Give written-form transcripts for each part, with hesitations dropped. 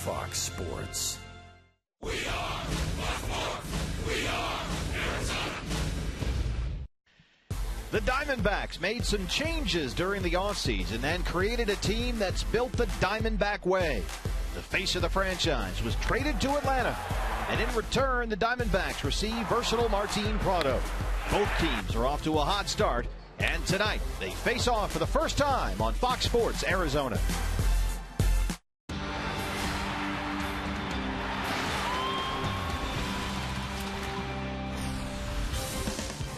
Fox Sports. We are Fox Sports. We are Arizona. The Diamondbacks made some changes during the offseason and created a team that's built the Diamondback way. The face of the franchise was traded to Atlanta, and in return, the Diamondbacks receive versatile Martin Prado. Both teams are off to a hot start, and tonight they face off for the first time on Fox Sports Arizona.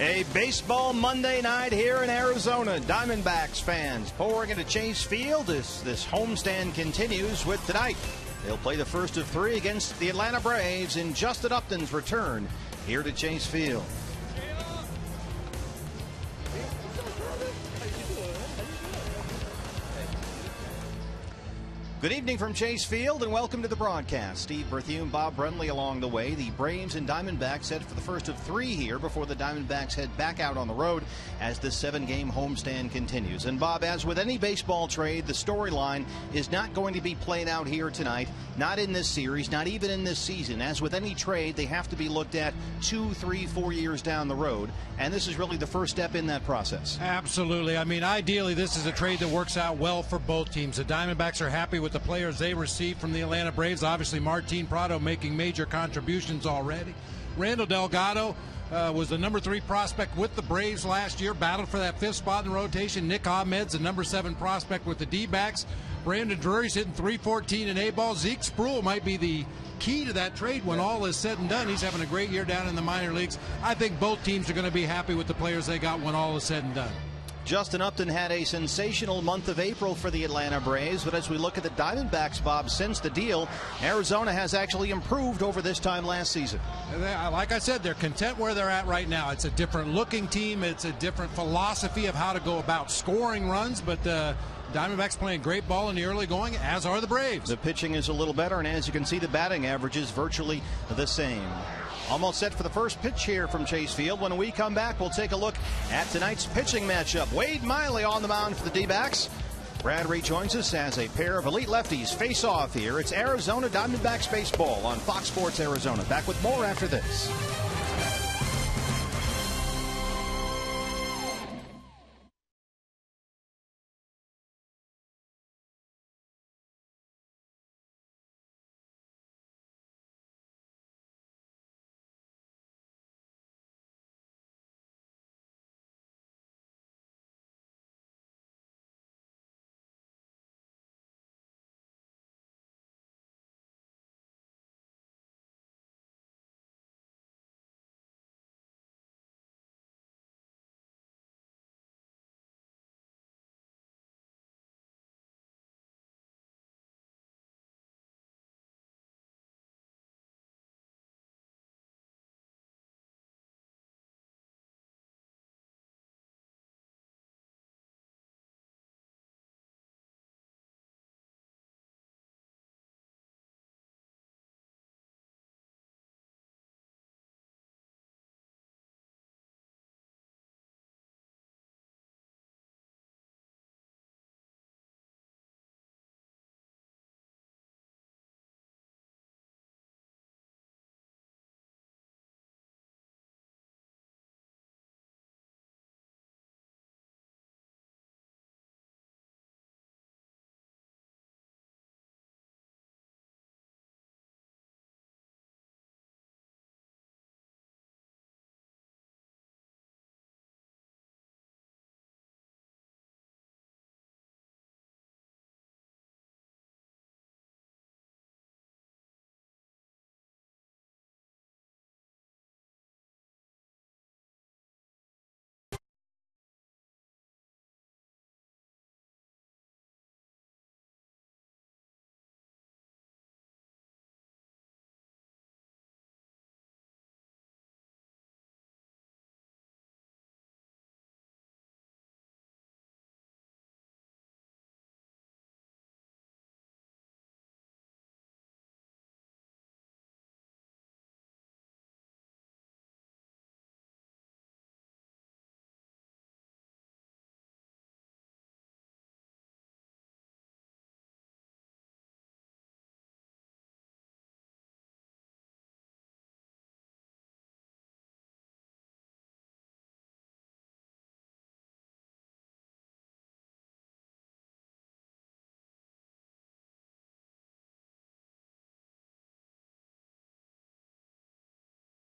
A baseball Monday night here in Arizona. Diamondbacks fans pouring into Chase Field as this homestand continues with tonight. They'll play the first of three against the Atlanta Braves in Justin Upton's return here to Chase Field. Good evening from Chase Field and welcome to the broadcast. Steve Berthiaume, Bob Brunley along the way. The Braves and Diamondbacks set for the first of three here before the Diamondbacks head back out on the road as the seven-game homestand continues. And Bob, as with any baseball trade, the storyline is not going to be played out here tonight, not in this series, not even in this season. As with any trade, they have to be looked at 2, 3, 4 years down the road, and this is really the first step in that process. Absolutely. I mean, ideally, this is a trade that works out well for both teams. The Diamondbacks are happy with the players they received from the Atlanta Braves. Obviously, Martin Prado making major contributions already. Randall Delgado was the number 3 prospect with the Braves last year, battled for that 5th spot in the rotation. Nick Ahmed's the number 7 prospect with the D-backs. Brandon Drury's hitting .314 in A-ball. Zeke Spruill might be the key to that trade when all is said and done. He's having a great year down in the minor leagues. I think both teams are going to be happy with the players they got when all is said and done. Justin Upton had a sensational month of April for the Atlanta Braves, but as we look at the Diamondbacks, Bob, since the deal, Arizona has actually improved over this time last season. Like I said, they're content where they're at right now. It's a different looking team. It's a different philosophy of how to go about scoring runs, but Diamondbacks playing great ball in the early going, as are the Braves. The pitching is a little better, and as you can see, the batting average is virtually the same. Almost set for the first pitch here from Chase Field. When we come back, we'll take a look at tonight's pitching matchup. Wade Miley on the mound for the D-backs. Brad rejoins us as a pair of elite lefties face off here. It's Arizona Diamondbacks baseball on Fox Sports Arizona. Back with more after this.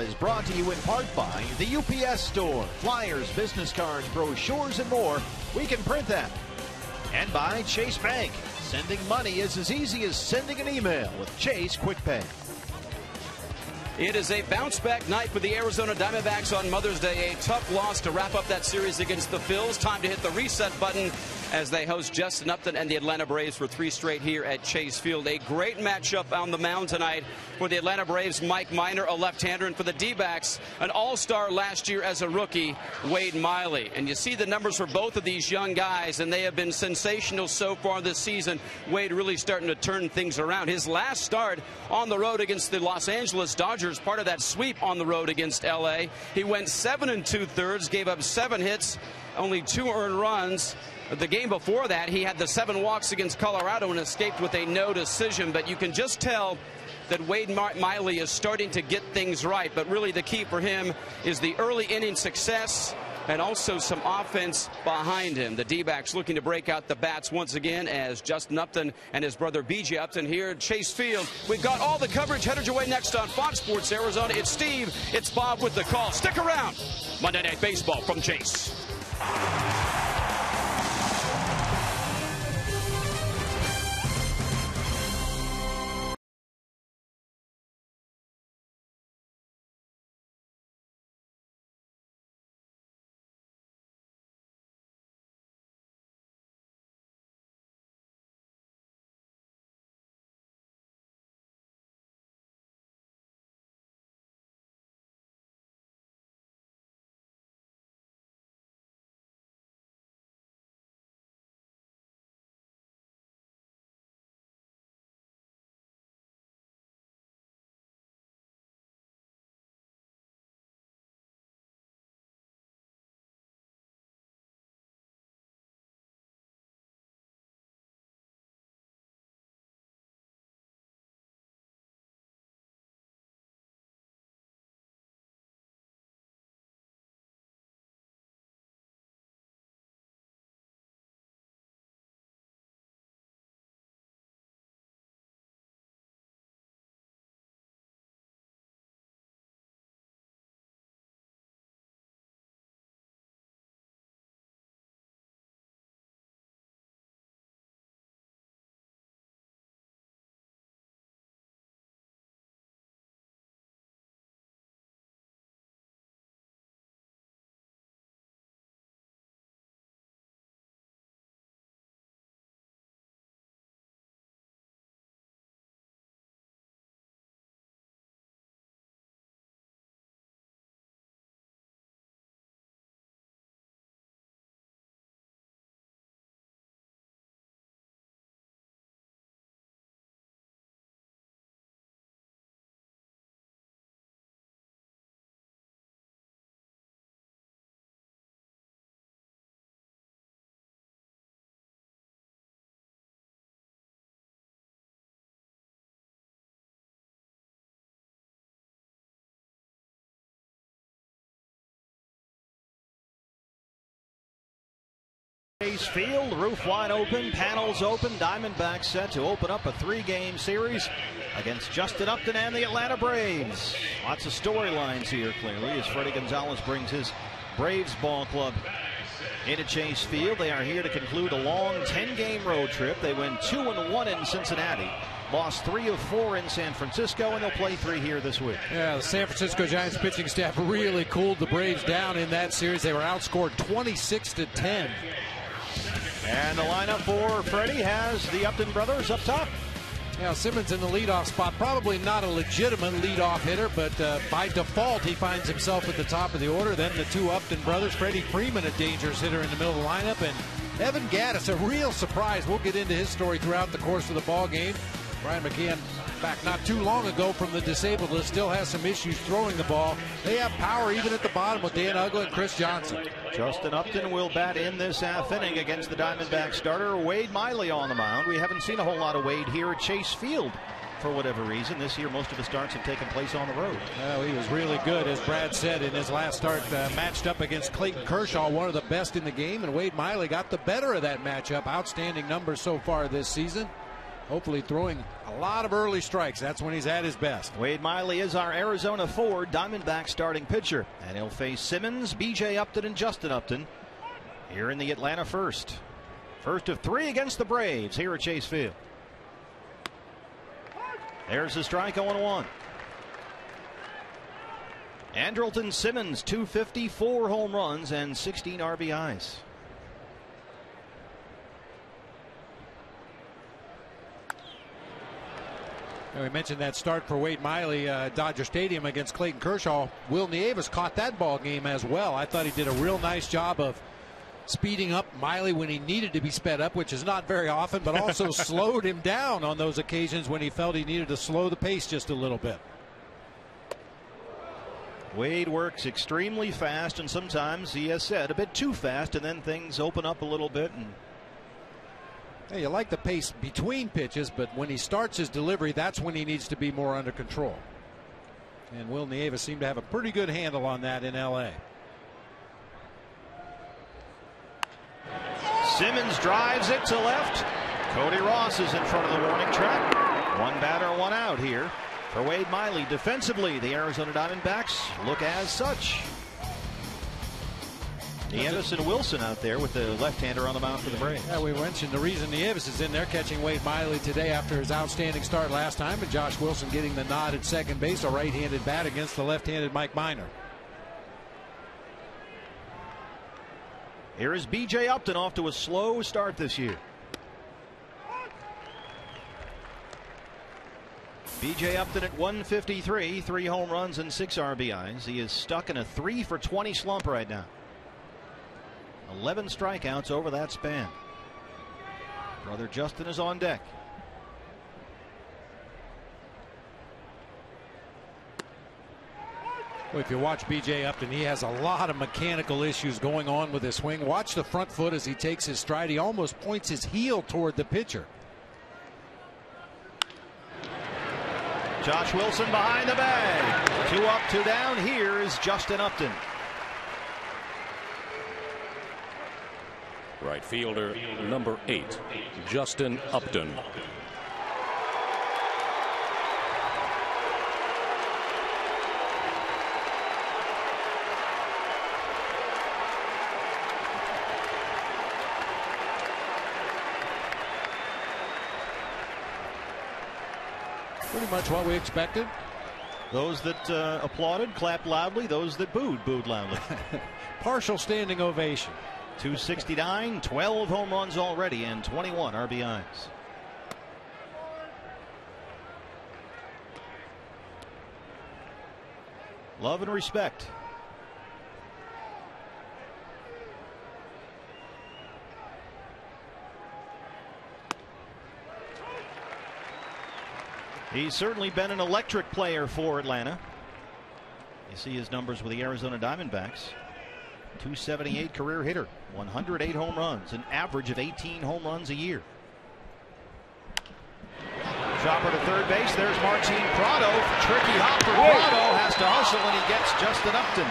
Is brought to you in part by the UPS Store. Flyers, business cards, brochures, and more. We can print that. And by Chase Bank. Sending money is as easy as sending an email with Chase Quick Pay. It is a bounce-back night for the Arizona Diamondbacks on Mother's Day. A tough loss to wrap up that series against the Phils. Time to hit the reset button as they host Justin Upton and the Atlanta Braves for 3 straight here at Chase Field. A great matchup on the mound tonight for the Atlanta Braves. Mike Minor, a left-hander, and for the D-backs, an all-star last year as a rookie, Wade Miley. And you see the numbers for both of these young guys, and they have been sensational so far this season. Wade really starting to turn things around. His last start on the road against the Los Angeles Dodgers, part of that sweep on the road against L.A. He went 7 2/3, gave up 7 hits, only 2 earned runs. The game before that, he had the 7 walks against Colorado and escaped with a no decision. But you can just tell that Wade Miley is starting to get things right. But really the key for him is the early inning success and also some offense behind him. The D-backs looking to break out the bats once again as Justin Upton and his brother B.J. Upton here at Chase Field. We've got all the coverage headed your way next on Fox Sports Arizona. It's Steve, it's Bob with the call. Stick around. Monday Night Baseball from Chase. Chase Field, roof wide open, panels open. Diamondbacks set to open up a 3-game series against Justin Upton and the Atlanta Braves. Lots of storylines here, clearly, as Freddie Gonzalez brings his Braves ball club into Chase Field. They are here to conclude a long 10-game road trip. They win 2-1 in Cincinnati, lost 3 of 4 in San Francisco, and they'll play 3 here this week. Yeah, the San Francisco Giants pitching staff really cooled the Braves down in that series. They were outscored 26-10. And the lineup for Freddie has the Upton brothers up top. Now, Simmons in the leadoff spot, probably not a legitimate leadoff hitter, but by default he finds himself at the top of the order. Then the 2 Upton brothers, Freddie Freeman, a dangerous hitter in the middle of the lineup, and Evan Gattis, a real surprise. We'll get into his story throughout the course of the ball game. Brian McKeon, back not too long ago from the disabled list, still has some issues throwing the ball. They have power even at the bottom with Dan Uggla and Chris Johnson. Justin Upton will bat in this half inning against the Diamondback starter Wade Miley on the mound. We haven't seen a whole lot of Wade here at Chase Field for whatever reason. This year most of the starts have taken place on the road. Well, he was really good, as Brad said, in his last start, matched up against Clayton Kershaw, one of the best in the game, and Wade Miley got the better of that matchup. Outstanding numbers so far this season. hopefully throwing a lot of early strikes. That's when he's at his best. Wade Miley is our Arizona Ford Diamondback starting pitcher, and he'll face Simmons, B.J. Upton, and Justin Upton here in the Atlanta first. First of 3 against the Braves here at Chase Field. There's a strike, 0-1. Andrelton Simmons, 250, 4 home runs, and 16 RBIs. We mentioned that start for Wade Miley, Dodger Stadium against Clayton Kershaw. Will Nieves caught that ball game as well. I thought he did a real nice job of speeding up Miley when he needed to be sped up, which is not very often, but also slowed him down on those occasions when he felt he needed to slow the pace just a little bit. Wade works extremely fast, and sometimes, he has said, a bit too fast, and then things open up a little bit. And hey, you like the pace between pitches, but when he starts his delivery, that's when he needs to be more under control. And Will Nieves seemed to have a pretty good handle on that in L.A. Simmons drives it to left. Cody Ross is in front of the warning track. 1 batter, 1 out here for Wade Miley. Defensively, the Arizona Diamondbacks look as such. Nieves and Wilson out there with the left-hander on the mound for the Braves. Yeah, we mentioned the reason Nieves is in there catching Wade Miley today after his outstanding start last time, and Josh Wilson getting the nod at second base, a right-handed bat against the left-handed Mike Minor. Here is B.J. Upton off to a slow start this year. B.J. Upton at 153, 3 home runs and 6 RBIs. He is stuck in a 3 for 20 slump right now. 11 strikeouts over that span. Brother Justin is on deck. Well, if you watch B.J. Upton, he has a lot of mechanical issues going on with his swing. Watch the front foot as he takes his stride. He almost points his heel toward the pitcher. Josh Wilson behind the bag. 2 up, 2 down. Here is Justin Upton. Right fielder number 8, Justin Upton. Pretty much what we expected. Those that applauded clapped loudly. Those that booed loudly. Partial standing ovation. 269, 12 home runs already, and 21 RBIs. Love and respect. He's certainly been an electric player for Atlanta. You see his numbers with the Arizona Diamondbacks. 278 career hitter, 108 home runs, an average of 18 home runs a year. Chopper to third base. There's Martin Prado. Tricky hop for Prado. Has to hustle, and he gets Justin Upton.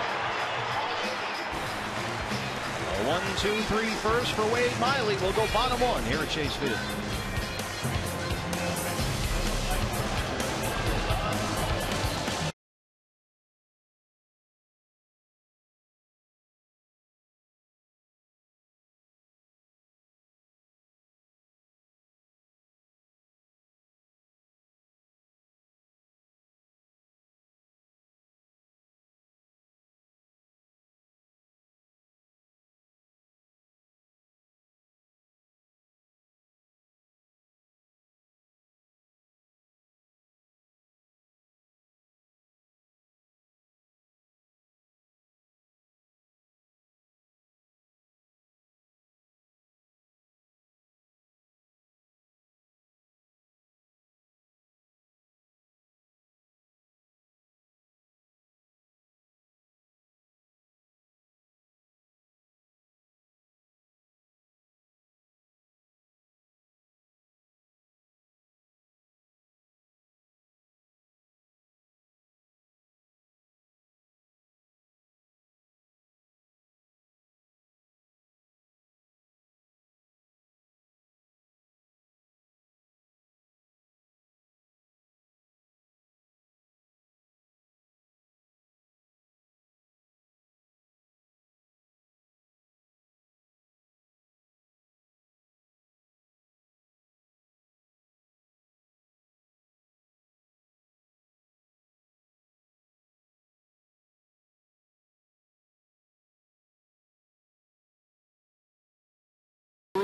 A 1-2-3 first for Wade Miley. Will go bottom 1 here at Chase Field.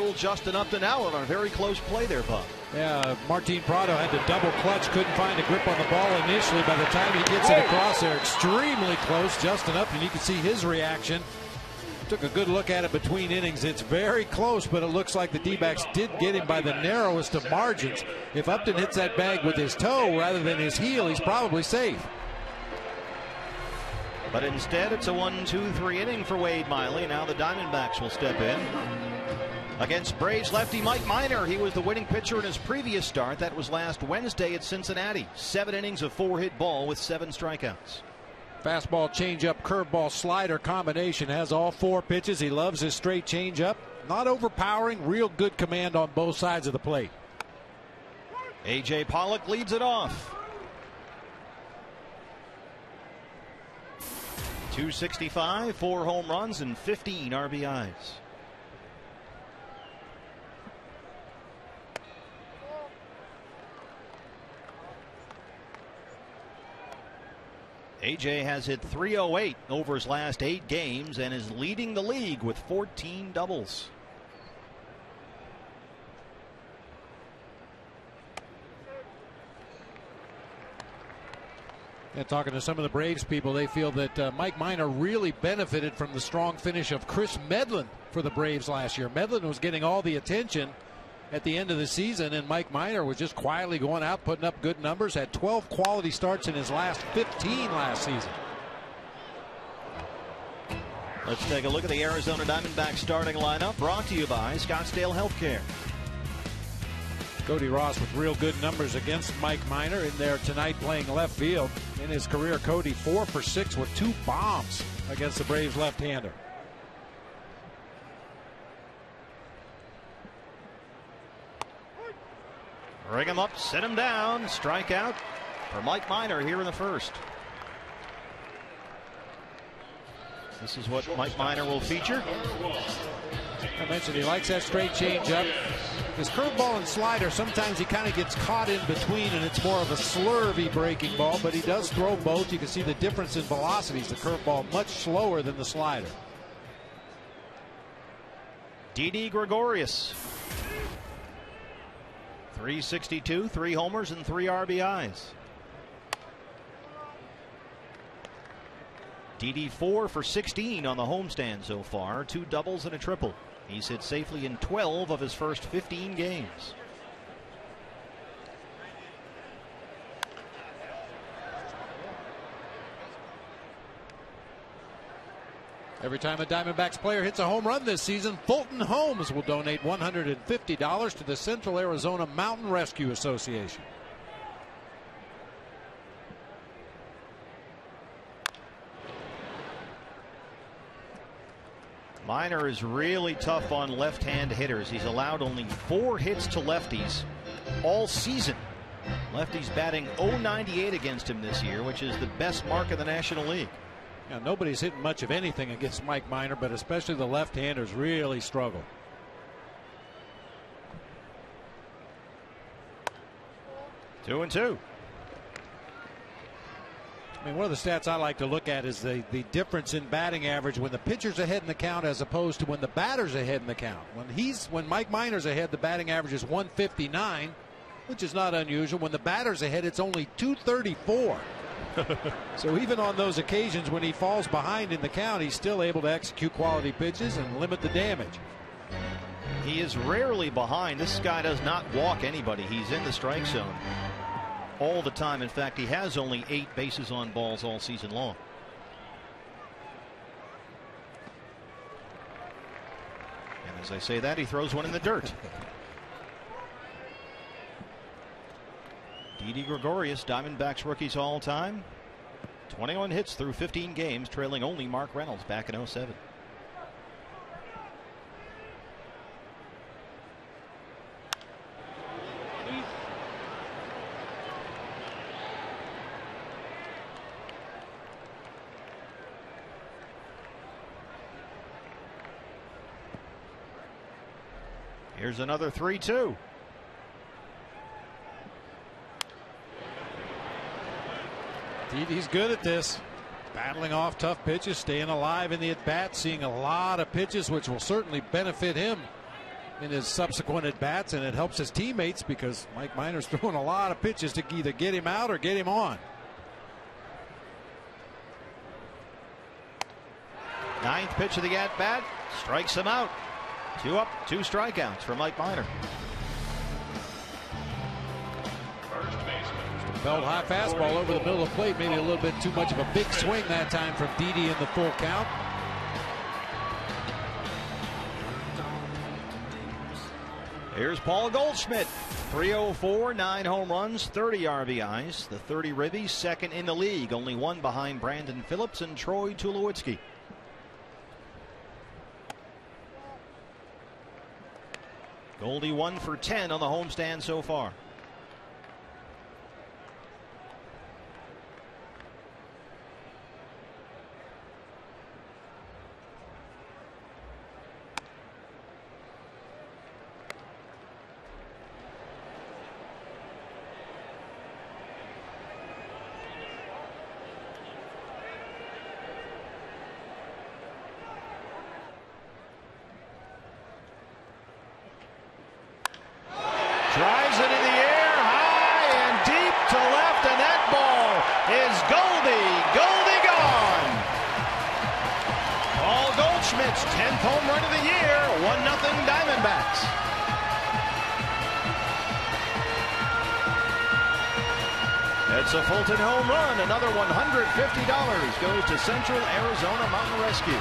rule Justin Upton out on a very close play there, Bob. Yeah, Martin Prado had to double clutch, couldn't find a grip on the ball initially. By the time he gets it across there, extremely close. Justin Upton, you can see his reaction. Took a good look at it between innings. It's very close, but it looks like the D-backs did get him by the narrowest of margins. If Upton hits that bag with his toe rather than his heel, he's probably safe. But instead, it's a 1-2-3 inning for Wade Miley. Now the Diamondbacks will step in. Against Braves lefty Mike Minor, he was the winning pitcher in his previous start. That was last Wednesday at Cincinnati. 7 innings of 4-hit ball with 7 strikeouts. Fastball, changeup, curveball, slider combination. Has all 4 pitches. He loves his straight changeup. Not overpowering. Real good command on both sides of the plate. A.J. Pollock leads it off. 265, 4 home runs, and 15 RBIs. AJ has hit .308 over his last 8 games and is leading the league with 14 doubles. And talking to some of the Braves people, they feel that Mike Minor really benefited from the strong finish of Chris Medlin for the Braves last year. Medlin was getting all the attention at the end of the season, and Mike Minor was just quietly going out, putting up good numbers. Had 12 quality starts in his last 15 last season. Let's take a look at the Arizona Diamondbacks starting lineup, brought to you by Scottsdale Healthcare. Cody Ross with real good numbers against Mike Minor in there tonight, playing left field. In his career, Cody 4 for 6 with 2 bombs against the Braves left-hander. Ring him up, set him down, strikeout for Mike Minor here in the first. This is what Mike Minor will feature. I mentioned he likes that straight changeup. His curveball and slider, sometimes he kind of gets caught in between, and it's more of a slurvy breaking ball, but he does throw both. You can see the difference in velocities. The curveball much slower than the slider. Didi Gregorius. 362, 3 homers, and 3 RBIs. Didi 4 for 16 on the homestand so far, 2 doubles and a triple. He's hit safely in 12 of his first 15 games. Every time a Diamondbacks player hits a home run this season, Fulton Homes will donate $150 to the Central Arizona Mountain Rescue Association. Minor is really tough on left-hand hitters. He's allowed only 4 hits to lefties all season. Lefties batting .098 against him this year, which is the best mark in the National League. Now, nobody's hitting much of anything against Mike Minor, but especially the left-handers really struggle. Two and two. I mean, one of the stats I like to look at is the difference in batting average when the pitcher's ahead in the count as opposed to when the batter's ahead in the count. When Mike Minor's ahead, the batting average is 159, which is not unusual. When the batter's ahead, it's only 234. So even on those occasions when he falls behind in the count, he's still able to execute quality pitches and limit the damage. He is rarely behind. This guy does not walk anybody. He's in the strike zone all the time. In fact, he has only 8 bases on balls all season long. And as I say that, he throws one in the dirt. Didi Gregorius, Diamondbacks rookies all time. 21 hits through 15 games, trailing only Mark Reynolds back in '07. Here's another 3-2. Didi's good at this, battling off tough pitches, staying alive in the at-bat, seeing a lot of pitches, which will certainly benefit him in his subsequent at-bats, and it helps his teammates because Mike Minor's throwing a lot of pitches to either get him out or get him on. Ninth pitch of the at-bat, strikes him out. 2 up, 2 strikeouts for Mike Minor. Belt high fastball over the middle of the plate, maybe a little bit too much of a big swing that time from Didi in the full count. Here's Paul Goldschmidt. 304, 9 home runs, 30 RBIs. The 30 ribbies, second in the league. Only one behind Brandon Phillips and Troy Tulowitzki. Goldie 1 for 10 on the homestand so far. Drives it in the air, high and deep to left, and that ball is Goldie gone. Paul Goldschmidt's 10th home run of the year, 1-0 Diamondbacks. It's a Fulton home run. Another $150 goes to Central Arizona Mountain Rescue.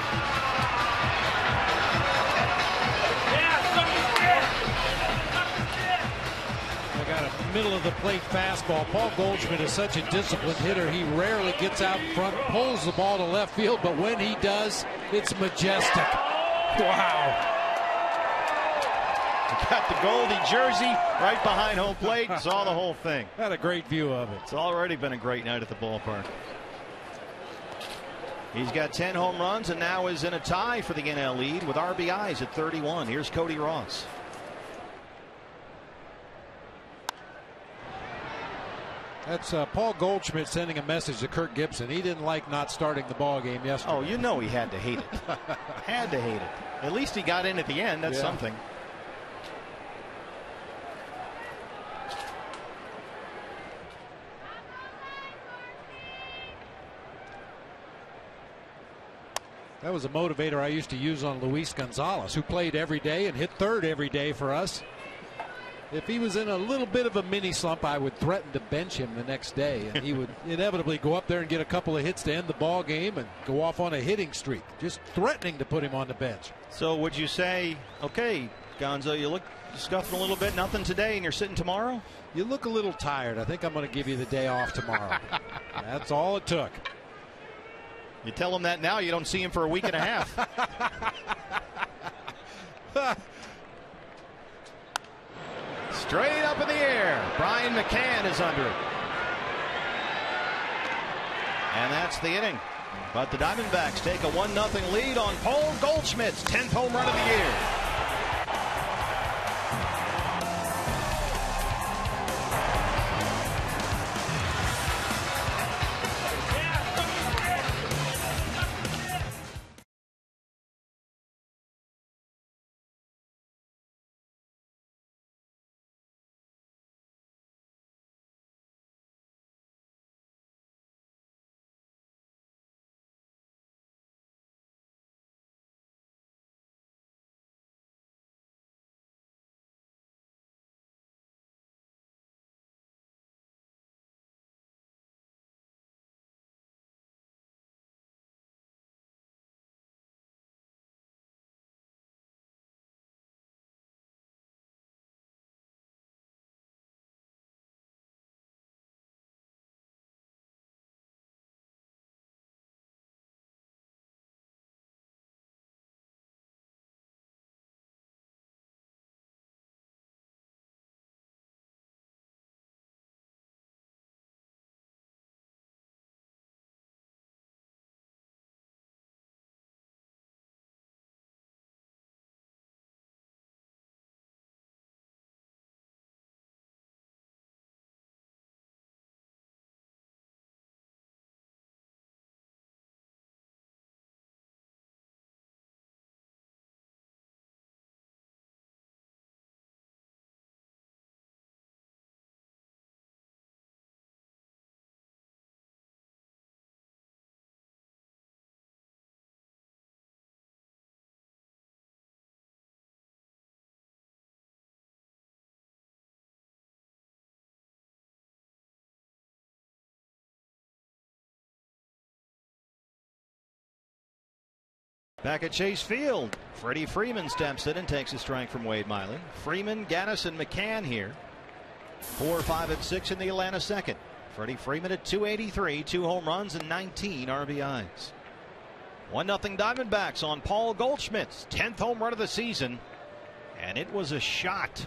Got a middle of the plate fastball. Paul Goldschmidt is such a disciplined hitter. He rarely gets out in front, pulls the ball to left field, but when he does, it's majestic. Wow. Got the Goldie jersey right behind home plate. Saw the whole thing. Had a great view of it. It's already been a great night at the ballpark. He's got 10 home runs and now is in a tie for the NL lead with RBIs at 31. Here's Cody Ross. That's Paul Goldschmidt sending a message to Kirk Gibson. He didn't like not starting the ball game yesterday. Oh, you know he had to hate it. Had to hate it. At least he got in at the end. That's something. That was a motivator I used to use on Luis Gonzalez, who played every day and hit third every day for us. If he was in a little bit of a mini slump, I would threaten to bench him the next day, and he would inevitably go up there and get a couple of hits to end the ball game and go off on a hitting streak, just threatening to put him on the bench. So would you say, okay, Gonzo, you look scuffing a little bit, nothing today, and you're sitting tomorrow? You look a little tired. I think I'm going to give you the day off tomorrow. That's all it took. You tell him that now, you don't see him for a week and a half. Straight up in the air. Brian McCann is under it. And that's the inning. But the Diamondbacks take a 1-0 lead on Paul Goldschmidt's 10th home run of the year. Back at Chase Field, Freddie Freeman steps in and takes a strike from Wade Miley. Freeman, Gaddis, and McCann here. 4, 5, and 6 in the Atlanta second. Freddie Freeman at 283, 2 home runs and 19 RBIs. 1-0 Diamondbacks on Paul Goldschmidt's 10th home run of the season, and it was a shot.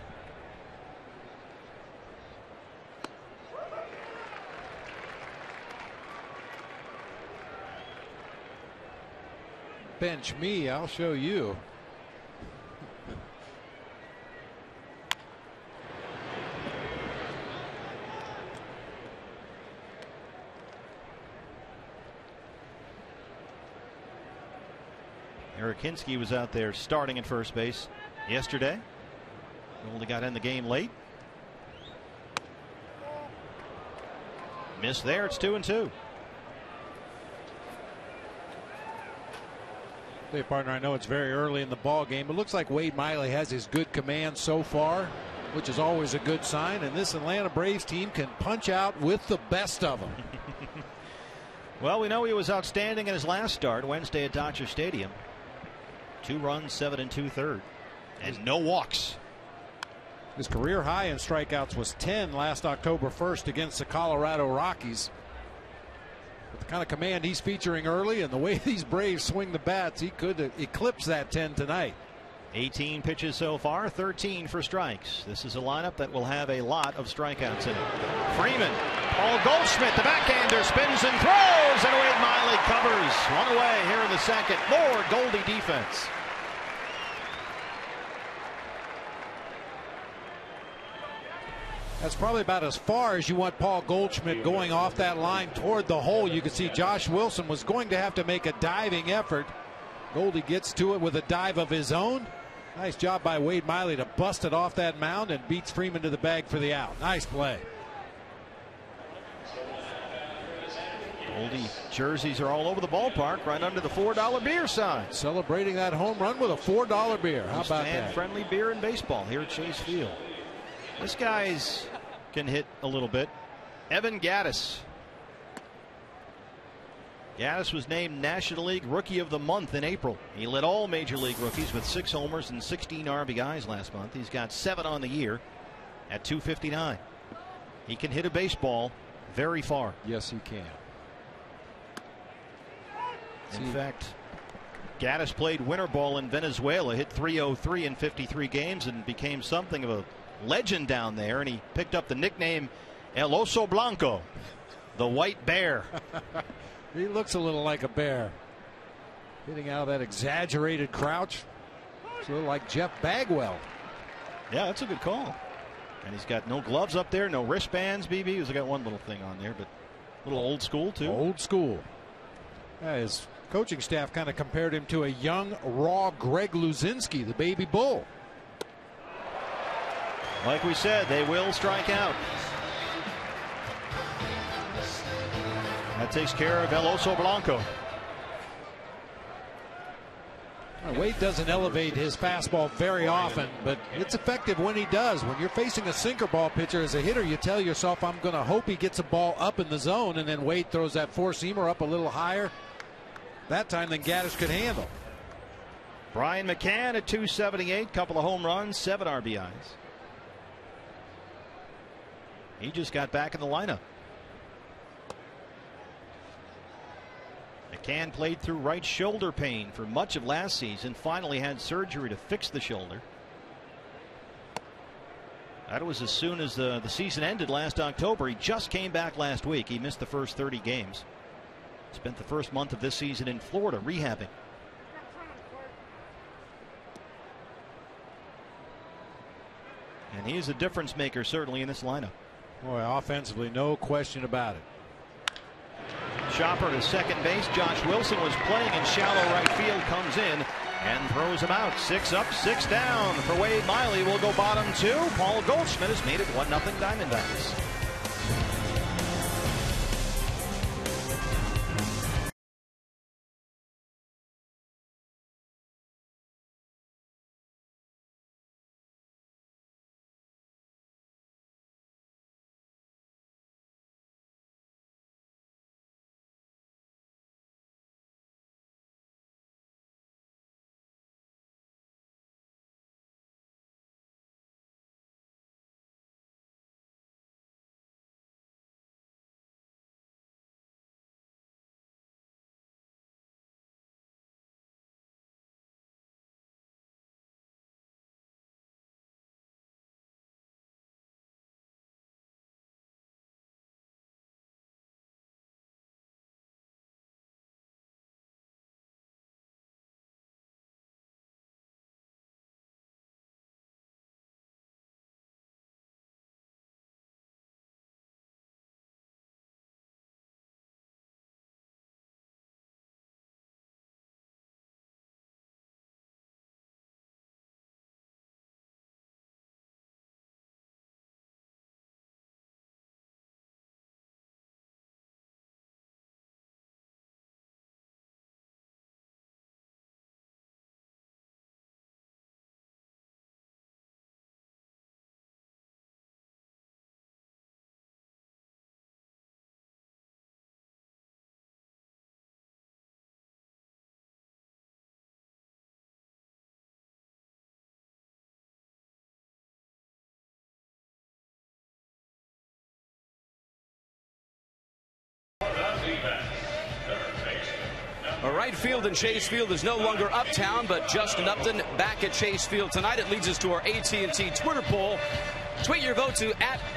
Bench me, I'll show you. Eric Hinsky was out there starting at first base yesterday. Only got in the game late. Missed there. It's 2-2. Hey, partner, I know it's very early in the ball game, but it looks like Wade Miley has his good command so far, which is always a good sign. And this Atlanta Braves team can punch out with the best of them. Well, we know he was outstanding in his last start Wednesday at Dodger Stadium. 2 runs, 7 2/3, and no walks. His career high in strikeouts was 10 last October 1st against the Colorado Rockies. With the kind of command he's featuring early and the way these Braves swing the bats, he could eclipse that 10 tonight. 18 pitches so far, 13 for strikes. This is a lineup that will have a lot of strikeouts in it. Freeman, Paul Goldschmidt, the backhander, spins and throws, and Wade Miley covers. 1 away here in the second. More Goldie defense. That's probably about as far as you want Paul Goldschmidt going off that line toward the hole. You can see Josh Wilson was going to have to make a diving effort. Goldie gets to it with a dive of his own. Nice job by Wade Miley to bust it off that mound and beats Freeman to the bag for the out. Nice play. Goldie jerseys are all over the ballpark, right under the $4 beer sign. Celebrating that home run with a $4 beer. How about that? Friendly beer and baseball here at Chase Field. This guy's can hit a little bit. Evan Gaddis. Gaddis was named National League Rookie of the Month in April. He led all Major League rookies with 6 homers and 16 RBIs last month. He's got 7 on the year at 259. He can hit a baseball very far. Yes, he can. In fact, Gaddis played winter ball in Venezuela, hit .303 in 53 games, and became something of a legend down there. And he picked up the nickname El Oso Blanco, the White Bear. He looks a little like a bear. Hitting out of that exaggerated crouch. It's a little like Jeff Bagwell. Yeah, that's a good call. And he's got no gloves up there, no wristbands, BB. He's got one little thing on there, but a little old school, too. Old school. His coaching staff kind of compared him to a young, raw Greg Luzinski, the baby bull. Like we said, they will strike out. That takes care of El Oso Blanco. Wade doesn't elevate his fastball very often, but it's effective when he does. When you're facing a sinker ball pitcher as a hitter, you tell yourself, I'm going to hope he gets a ball up in the zone, and then Wade throws that four-seamer up a little higher that time than Gaddis could handle. Brian McCann at 278, couple of home runs, 7 RBIs. He just got back in the lineup. McCann played through right shoulder pain for much of last season, finally had surgery to fix the shoulder. That was as soon as the season ended last October. He just came back last week. He missed the first 30 games. Spent the first month of this season in Florida rehabbing. And he is a difference maker certainly in this lineup. Boy, offensively, no question about it. Chopper to second base. Josh Wilson was playing in shallow right field, comes in and throws him out. 6 up, 6 down for Wade Miley. Will go bottom 2. Paul Goldschmidt has made it 1-0 Diamondbacks. Right field in Chase Field is no longer uptown, but Justin Upton back at Chase Field tonight. It leads us to our AT&T Twitter poll. Tweet your vote to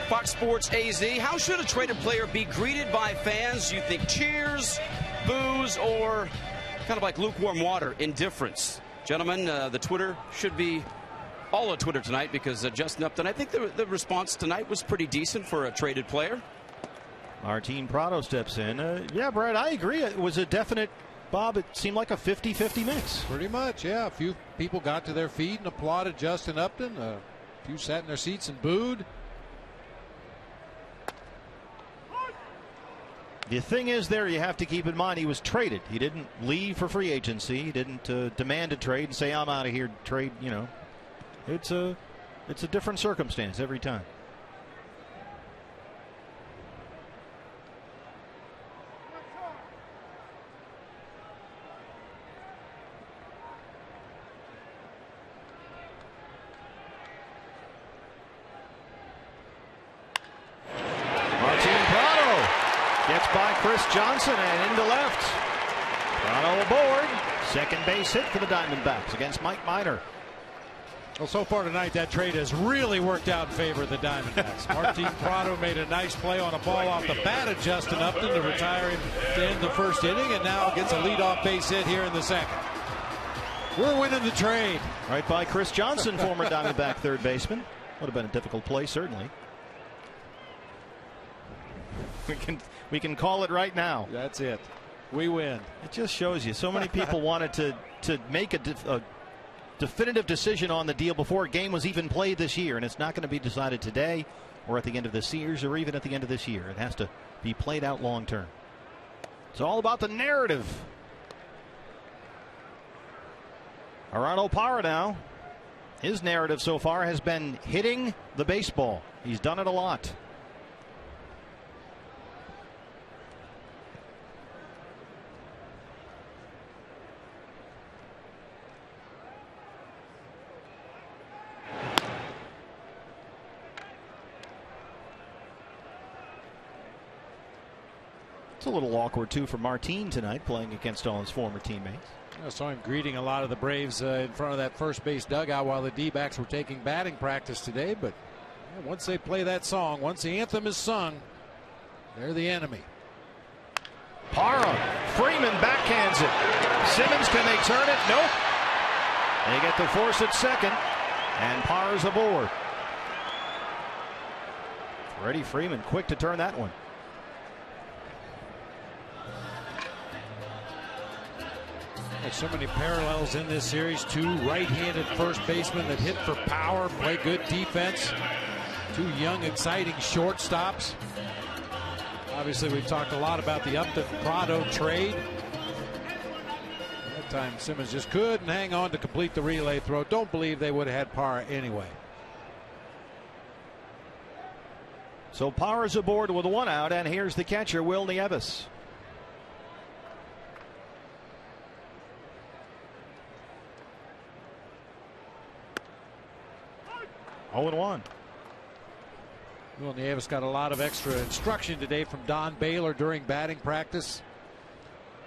@FoxSportsAZ. How should a traded player be greeted by fans? Do you think cheers, boos, or kind of like lukewarm water, indifference? Gentlemen, the Twitter should be all on Twitter tonight because Justin Upton, I think the response tonight was pretty decent for a traded player. Martin Prado steps in. Yeah, Brad, I agree. It was a definite, Bob, it seemed like a 50-50 mix. Pretty much, yeah. A few people got to their feet and applauded Justin Upton. A few sat in their seats and booed. The thing is there, you have to keep in mind he was traded. He didn't leave for free agency. He didn't demand a trade and say, I'm out of here, trade, you know. It's a different circumstance every time. Gets by Chris Johnson and into left. Prado aboard. Second base hit for the Diamondbacks against Mike Minor. Well, so far tonight, that trade has really worked out in favor of the Diamondbacks. Martin Prado made a nice play on a ball off the bat of Justin Upton to retire him to end the first inning, and now gets a leadoff base hit here in the second. We're winning the trade. Right by Chris Johnson, former Diamondback third baseman. Would have been a difficult play, certainly. We can call it right now. That's it. We win. It just shows you so many people wanted to make a definitive decision on the deal before a game was even played this year, and it's not going to be decided today or at the end of the series or even at the end of this year. It has to be played out long term. It's all about the narrative. Gerardo Parra now. His narrative so far has been hitting the baseball. He's done it a lot. It's a little awkward, too, for Martin tonight, playing against all his former teammates. I saw him greeting a lot of the Braves in front of that first base dugout while the D-backs were taking batting practice today. But yeah, once they play that song, once the anthem is sung, they're the enemy. Parra. Freeman backhands it. Simmons, can they turn it? Nope. They get the force at second, and Parra's aboard. Freddie Freeman quick to turn that one. There's so many parallels in this series. Two right-handed first basemen that hit for power, play good defense. Two young, exciting shortstops. Obviously, we've talked a lot about the Upton-Prado trade. That time, Simmons just couldn't hang on to complete the relay throw. Don't believe they would have had Parra anyway. So Parra's aboard with one out, and here's the catcher, Will Nieves. Oh, 0-1. Will Nieves got a lot of extra instruction today from Don Baylor during batting practice.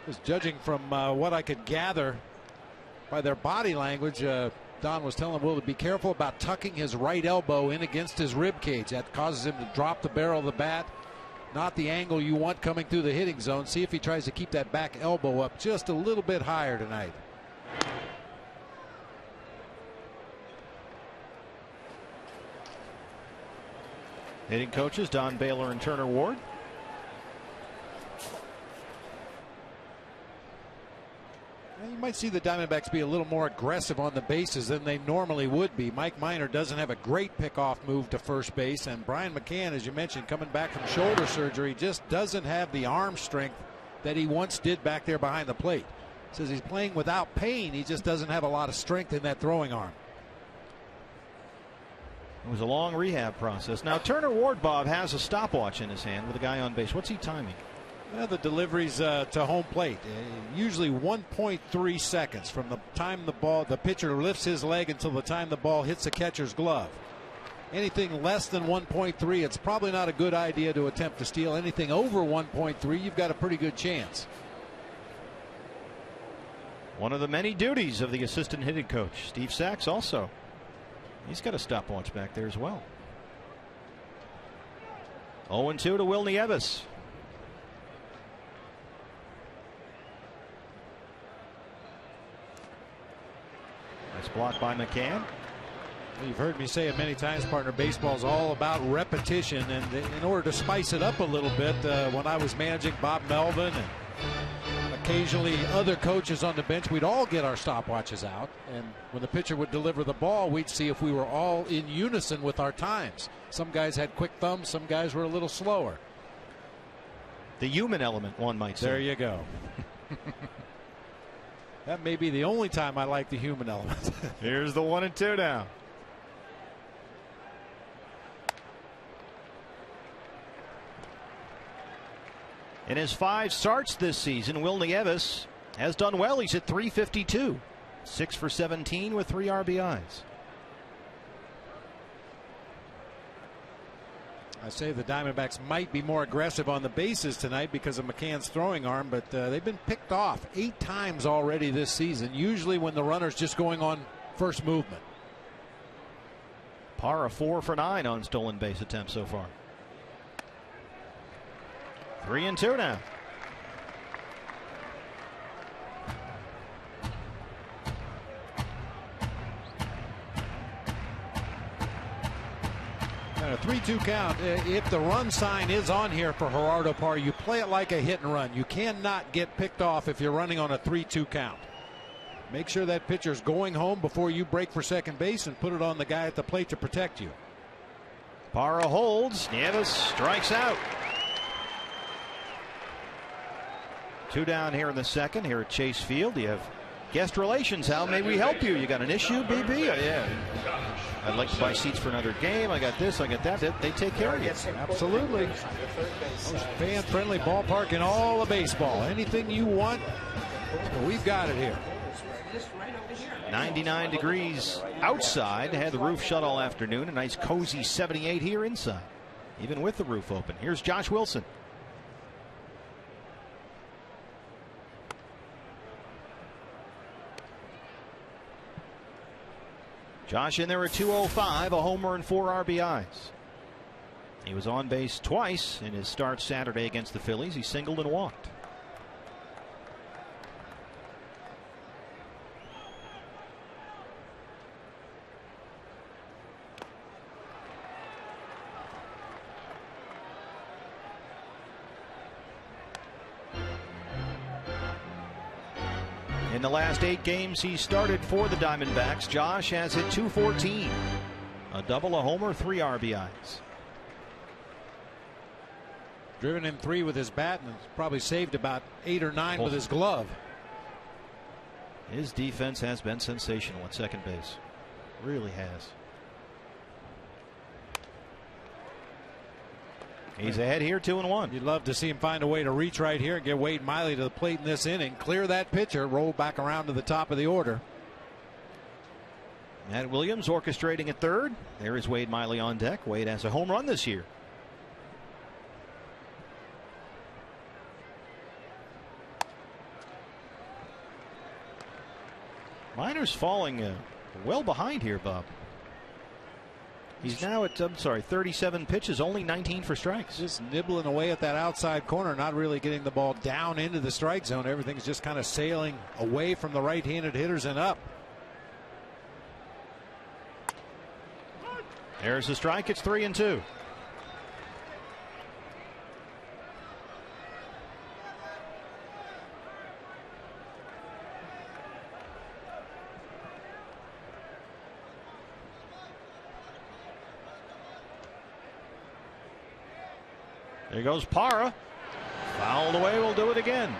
Just judging from what I could gather by their body language, Don was telling Will to be careful about tucking his right elbow in against his rib cage. That causes him to drop the barrel of the bat. Not the angle you want coming through the hitting zone. See if he tries to keep that back elbow up just a little bit higher tonight. Hitting coaches Don Baylor and Turner Ward. You might see the Diamondbacks be a little more aggressive on the bases than they normally would be. Mike Minor doesn't have a great pickoff move to first base, and Brian McCann, as you mentioned, coming back from shoulder surgery, just doesn't have the arm strength that he once did back there behind the plate. Says he's playing without pain. He just doesn't have a lot of strength in that throwing arm. It was a long rehab process. Now Turner Ward, Bob, has a stopwatch in his hand with a guy on base. What's he timing? Well, the deliveries to home plate, usually 1.3 seconds from the time the pitcher lifts his leg until the time the ball hits the catcher's glove. Anything less than 1.3, it's probably not a good idea to attempt to steal. Anything over 1.3, you've got a pretty good chance. One of the many duties of the assistant hitting coach. Steve Sachs also. He's got a stopwatch back there as well. 0-2 to Will Nieves. Nice block by McCann. You've heard me say it many times, partner. Baseball's all about repetition, and in order to spice it up a little bit, when I was managing Bob Melvin and occasionally other coaches on the bench, we'd all get our stopwatches out, and when the pitcher would deliver the ball, we'd see if we were all in unison with our times. Some guys had quick thumbs, some guys were a little slower. The human element, one might say. There you go. That may be the only time I like the human element. Here's the 1-2 now. In his 5 starts this season, Will Nieves has done well. He's at .352, 6 for 17 with 3 RBIs. I say the Diamondbacks might be more aggressive on the bases tonight because of McCann's throwing arm, but they've been picked off 8 times already this season, usually when the runner's just going on first movement. Parra 4 for 9 on stolen base attempts so far. 3-2 now. And a 3-2 count. If the run sign is on here for Gerardo Parra, you play it like a hit and run. You cannot get picked off if you're running on a 3-2 count. Make sure that pitcher's going home before you break for second base and put it on the guy at the plate to protect you. Parra holds. Nieves strikes out. 2 down here in the second here at Chase Field. You have guest relations. How may we help you? You got an issue, BB? Yeah. I'd like to buy seats for another game. I got this, I got that. They take care of you. Absolutely. Most fan-friendly ballpark in all of baseball. Anything you want, we've got it here. 99 degrees outside. Had the roof shut all afternoon. A nice cozy 78 here inside, even with the roof open. Here's Josh Wilson. Josh in there at 205, a homer and 4 RBIs. He was on base twice in his start Saturday against the Phillies. He singled and walked. In the last 8 games he started for the Diamondbacks, Josh has hit .214. A double, a homer, 3 RBIs. Driven in 3 with his bat and probably saved about 8 or 9 with his glove. His defense has been sensational at second base. Really has. He's ahead here, 2-1. You'd love to see him find a way to reach right here and get Wade Miley to the plate in this inning. Clear that pitcher, roll back around to the top of the order. Matt Williams orchestrating at third. There is Wade Miley on deck. Wade has a home run this year. Minor's falling well behind here, Bob. He's now at, 37 pitches, only 19 for strikes. Just nibbling away at that outside corner, not really getting the ball down into the strike zone. Everything's just kind of sailing away from the right-handed hitters and up. There's the strike. It's 3-2. There goes Parra. Fouled away. We'll do it again.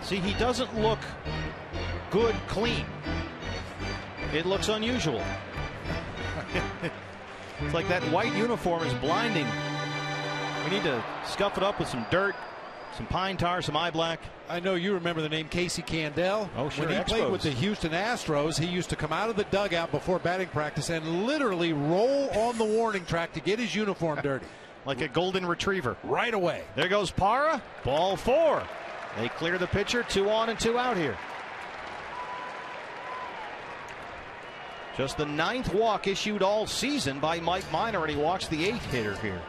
See, he doesn't look good clean. It looks unusual. It's like that white uniform is blinding. We need to scuff it up with some dirt, some pine tar, some eye black. I know you remember the name Casey Candell. Oh, sure. When he played with the Houston Astros, he used to come out of the dugout before batting practice and literally roll on the warning track to get his uniform dirty. Like a golden retriever. Right away. There goes Parra. Ball 4. They clear the pitcher. 2 on and 2 out here. Just the 9th walk issued all season by Mike Minor, and he walks the 8th hitter here.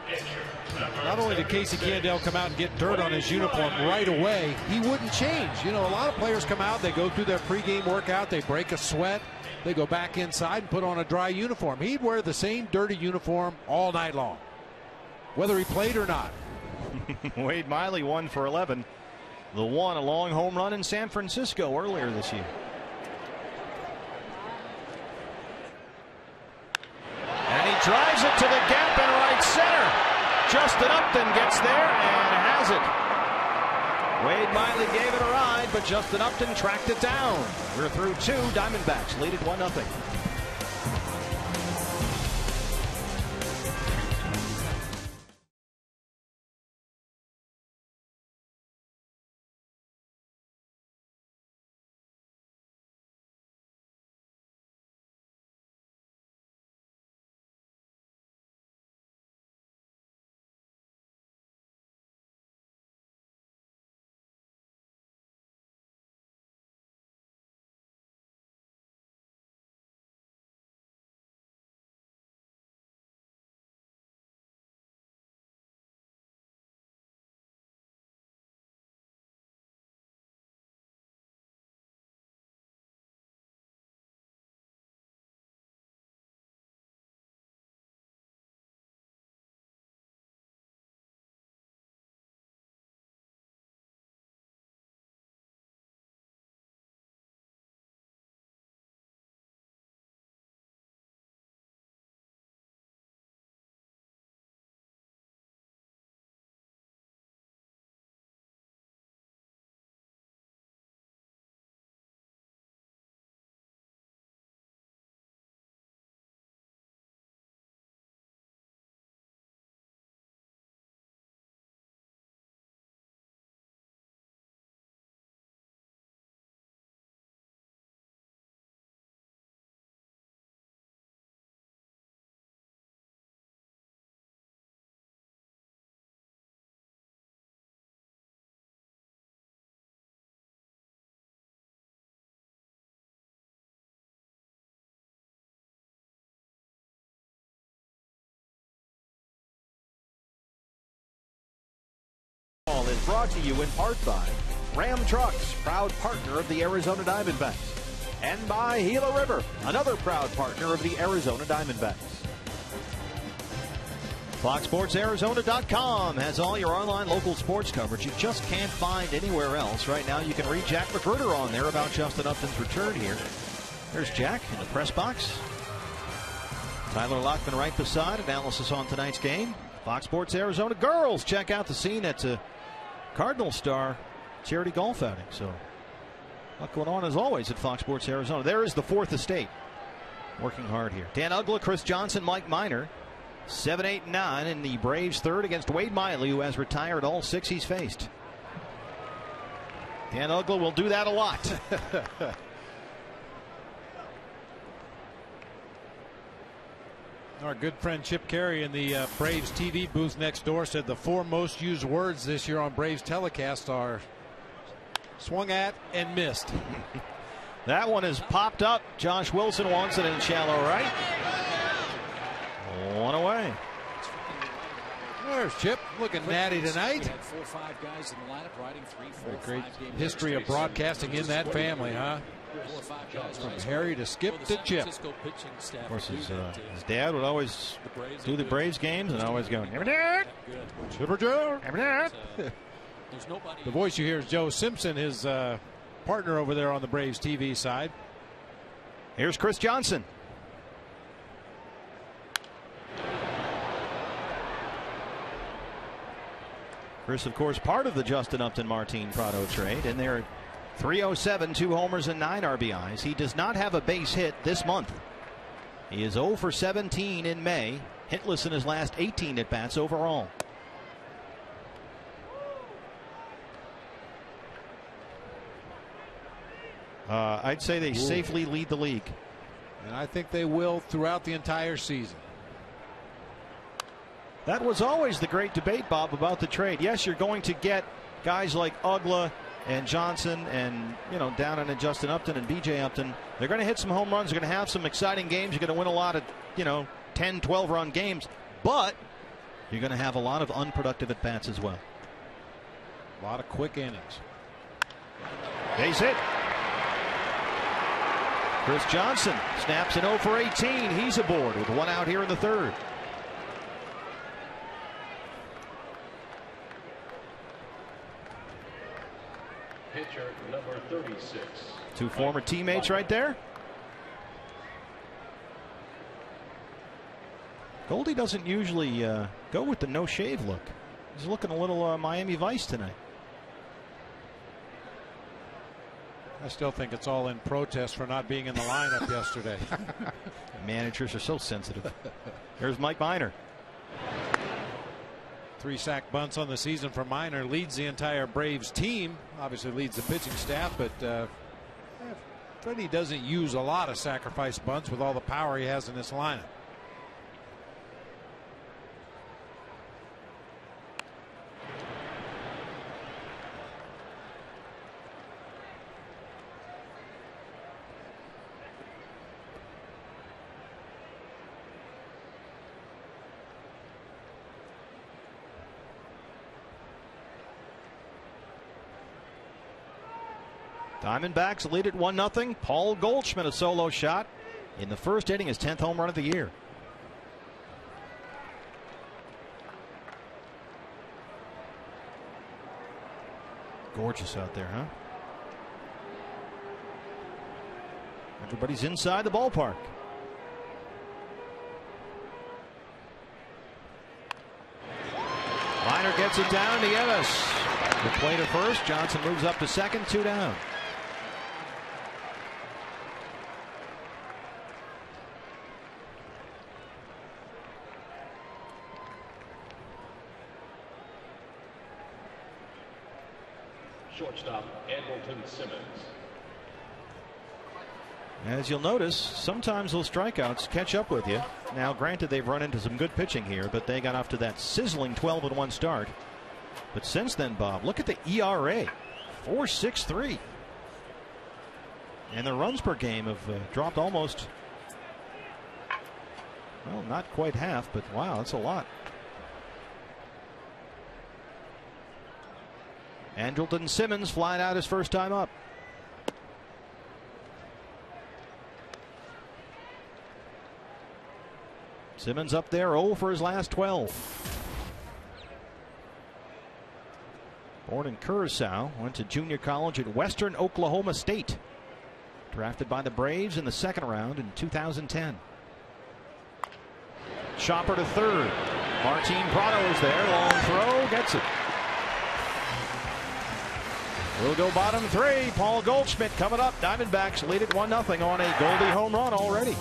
Not only did Casey Candell come out and get dirt on his uniform right away, he wouldn't change. You know, a lot of players come out, they go through their pregame workout, they break a sweat, they go back inside and put on a dry uniform. He'd wear the same dirty uniform all night long, whether he played or not. Wade Miley 1 for 11. The one, a long home run in San Francisco earlier this year. And he drives it to the gap in right center. Justin Upton gets there and has it. Wade Miley gave it a ride, but Justin Upton tracked it down. We're through 2. Diamondbacks lead it 1-0. Is brought to you in part by Ram Trucks, proud partner of the Arizona Diamondbacks, and by Gila River, another proud partner of the Arizona Diamondbacks. FoxSportsArizona.com has all your online local sports coverage you just can't find anywhere else. Right now you can read Jack Magruder on there about Justin Upton's return here. There's Jack in the press box. Tyler Lockman right beside. Analysis on tonight's game. Fox Sports Arizona girls check out the scene at Cardinal Star charity golf outing. So, a lot going on as always at Fox Sports Arizona. There is the 4th estate. Working hard here. Dan Uggla, Chris Johnson, Mike Minor. 7, 8, 9 in the Braves' 3rd against Wade Miley, who has retired all 6 he's faced. Dan Uggla will do that a lot. Our good friend Chip Carey in the Braves TV booth next door said the 4 most used words this year on Braves telecast are swung at and missed. That one is popped up. Josh Wilson wants it in shallow right. 1 away. There's Chip looking natty tonight. 4 or 5 guys in the lineup riding 3, 4, Great 5 game history of broadcasting in that family, huh? 4 or 5 guys From Harry to Skip to Chip. Of course, his dad would always do the Braves games and always go, Chipper Joe. The voice you hear is Joe Simpson, his partner over there on the Braves TV side. Here's Chris Johnson. Chris, of course, part of the Justin Upton Martin Prado trade, and they're 307, 2 homers and 9 RBIs. He does not have a base hit this month. He is 0 for 17 in May, hitless in his last 18 at bats overall. I'd say they safely lead the league. And I think they will throughout the entire season. That was always the great debate, Bob, about the trade. Yes, you're going to get guys like Uggla and Johnson and, Downing and Justin Upton and B.J. Upton, they're going to hit some home runs. They're going to have some exciting games. You're going to win a lot of, 10, 12-run games. But you're going to have a lot of unproductive at-bats as well. A lot of quick innings. Base hit. Chris Johnson snaps an 0 for 18. He's aboard with one out here in the third. Pitcher number 36. Two former teammates right there. Goldie doesn't usually go with the no-shave look. He's looking a little Miami Vice tonight. I still think it's all in protest for not being in the lineup yesterday. Managers are so sensitive. Here's Mike Minor. 3 sack bunts on the season for Minor. Leads the entire Braves team. Obviously leads the pitching staff, but Freddie doesn't use a lot of sacrifice bunts with all the power he has in this lineup. Diamondbacks lead at 1-0. Paul Goldschmidt, a solo shot in the first inning, his 10th home run of the year. Gorgeous out there, huh? Everybody's inside the ballpark. Minor gets it down to Yevis. The play to first. Johnson moves up to second, 2 down. Shortstop Andrelton Simmons. As you'll notice, sometimes those strikeouts catch up with you. Now, granted, they've run into some good pitching here, but they got off to that sizzling 12-1 start. But since then, Bob, look at the ERA, 4.63. And the runs per game have dropped almost, well, not quite half, but wow, that's a lot. Andrelton Simmons flying out his first time up. Simmons up there 0 for his last 12. Born in Curacao, went to junior college at Western Oklahoma State. Drafted by the Braves in the second round in 2010. Chopper to third. Martin Prado is there. Long throw. Gets it. We'll go bottom 3. Paul Goldschmidt coming up. Diamondbacks lead at 1-0 on a Goldie home run already.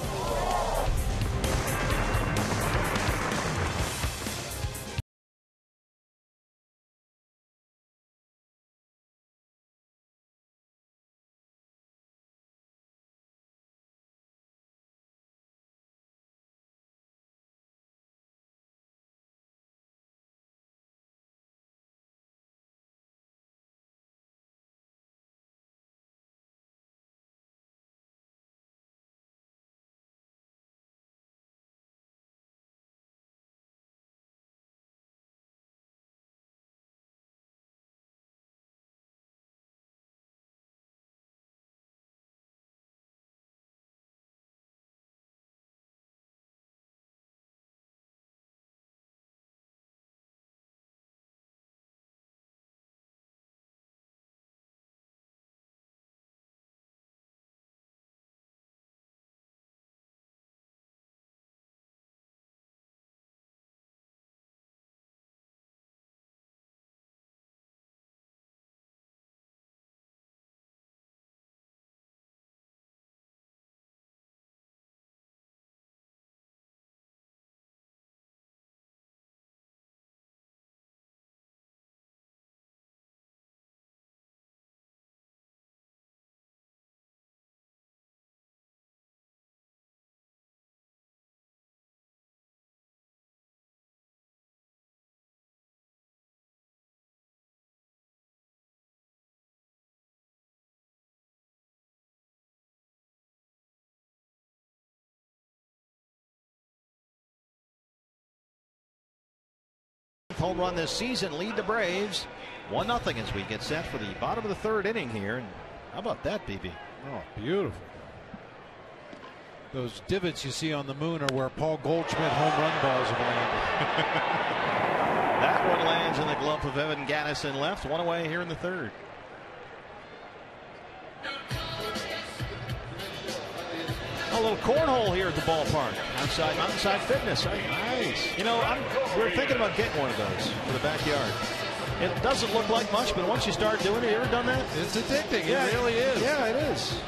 home run this season, lead the Braves 1-0 as we get set for the bottom of the third inning here. And how about that, BB? Oh, beautiful. Those divots you see on the moon are where Paul Goldschmidt home run balls have landed. That one lands in the glove of Evan Gattis in left. One away here in the third. A little cornhole here at the ballpark. Outside Mountainside Fitness. Nice. You know, we're thinking about getting one of those for the backyard. It doesn't look like much, but once you start doing it, you ever done that? It's addicting. Yeah, it really is. Yeah, it is.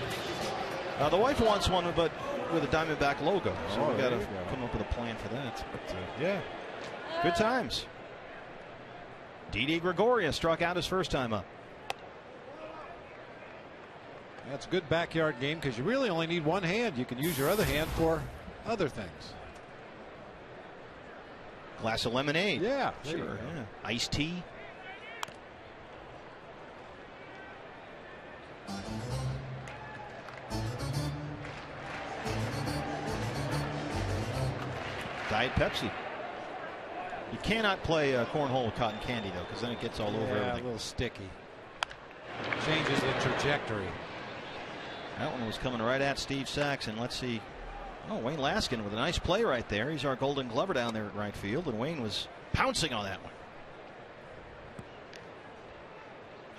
The wife wants one, but with a Diamondback logo. So we've got to come up with a plan for that. But, yeah, good times. Didi Gregorius struck out his first time up. That's a good backyard game because you really only need one hand. You can use your other hand for other things. Glass of lemonade. Yeah, sure. Yeah. Iced tea. Diet Pepsi. You cannot play cornhole with cotton candy though, because then it gets all over everything. A little sticky. Changes the trajectory. That one was coming right at Steve Saxon. Let's see. Oh, Wayne Laskin with a nice play right there. He's our Golden Glover down there at right field, and Wayne was pouncing on that one.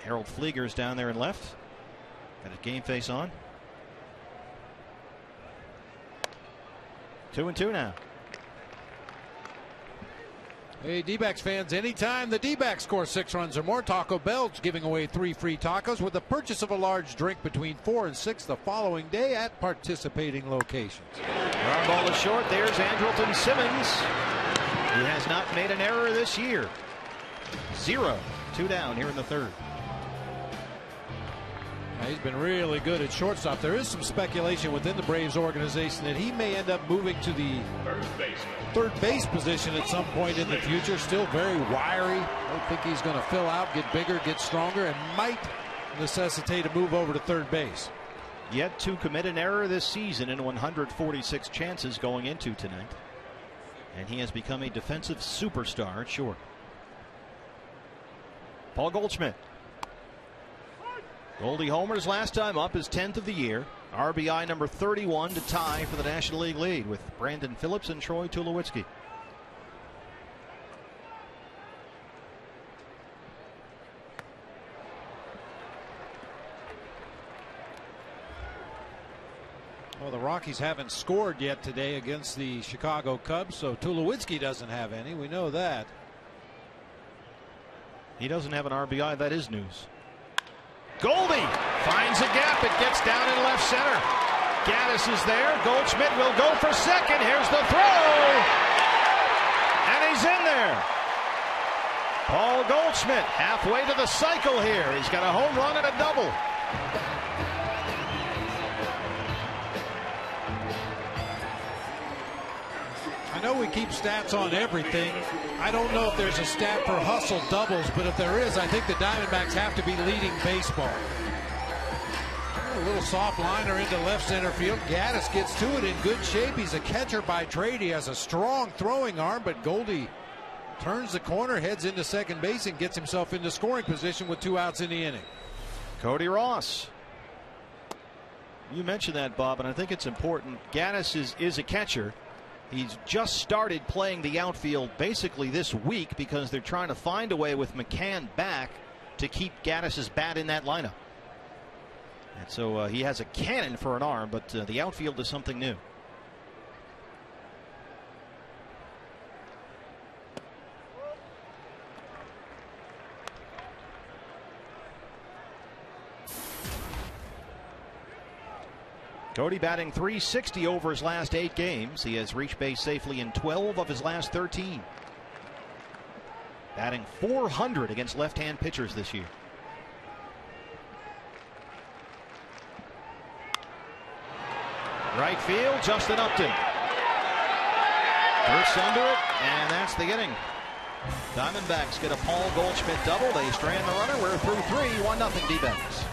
Harold Flieger's down there in left. Got his game face on. 2-2 now. Hey, D-backs fans, anytime the D-backs score 6 runs or more, Taco Bell's giving away 3 free tacos with the purchase of a large drink between 4 and 6 the following day at participating locations. Ground ball is short. There's Andrelton Simmons. He has not made an error this year. 0. 2 down here in the third. He's been really good at shortstop. There is some speculation within the Braves organization that he may end up moving to the third base position at some point in the future. Still very wiry. I don't think he's going to fill out, get bigger, get stronger, and might necessitate a move over to third base. Yet to commit an error this season in 146 chances going into tonight. And he has become a defensive superstar at short. Paul Goldschmidt. Goldie homers last time up, his 10th of the year. RBI number 31 to tie for the National League lead with Brandon Phillips and Troy Tulowitzki. Well, the Rockies haven't scored yet today against the Chicago Cubs, so Tulowitzki doesn't have any. We know that. He doesn't have an RBI. That is news. Goldie finds a gap. It gets down in left center. Gattis is there. Goldschmidt will go for second. Here's the throw. And he's in there. Paul Goldschmidt halfway to the cycle here. He's got a home run and a double. I know we keep stats on everything. I don't know if there's a stat for hustle doubles, but if there is, I think the Diamondbacks have to be leading baseball. A little soft liner into left center field. Gattis gets to it in good shape. He's a catcher by trade. He has a strong throwing arm, but Goldie turns the corner, heads into second base, and gets himself into scoring position with 2 outs in the inning. Cody Ross. You mentioned that, Bob, and I think it's important. Gattis is a catcher. He's just started playing the outfield basically this week because they're trying to find a way with McCann back to keep Gattis's bat in that lineup. And so he has a cannon for an arm, but the outfield is something new. Cody batting .360 over his last 8 games. He has reached base safely in 12 of his last 13. Batting .400 against left-hand pitchers this year. Right field, Justin Upton. First under it, and that's the inning. Diamondbacks get a Paul Goldschmidt double. They strand the runner. We're through 3, 1-0 D-backs.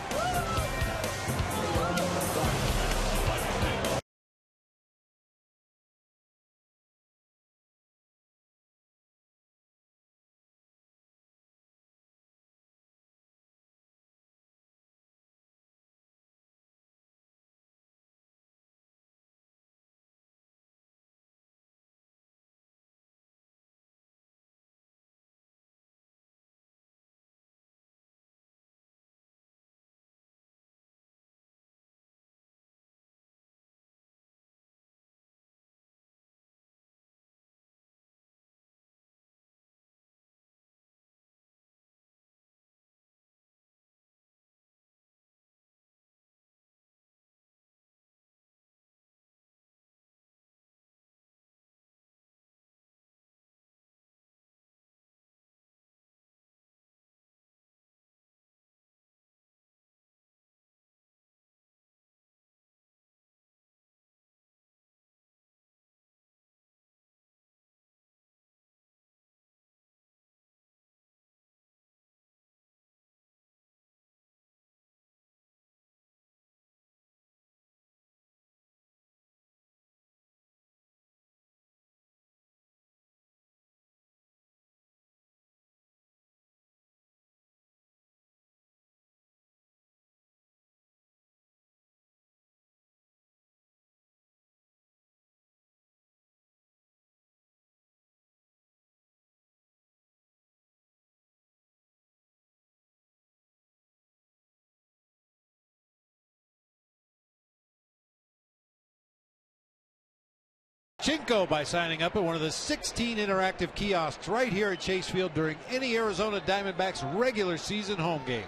Chinko by signing up at one of the 16 interactive kiosks right here at Chase Field during any Arizona Diamondbacks regular season home game.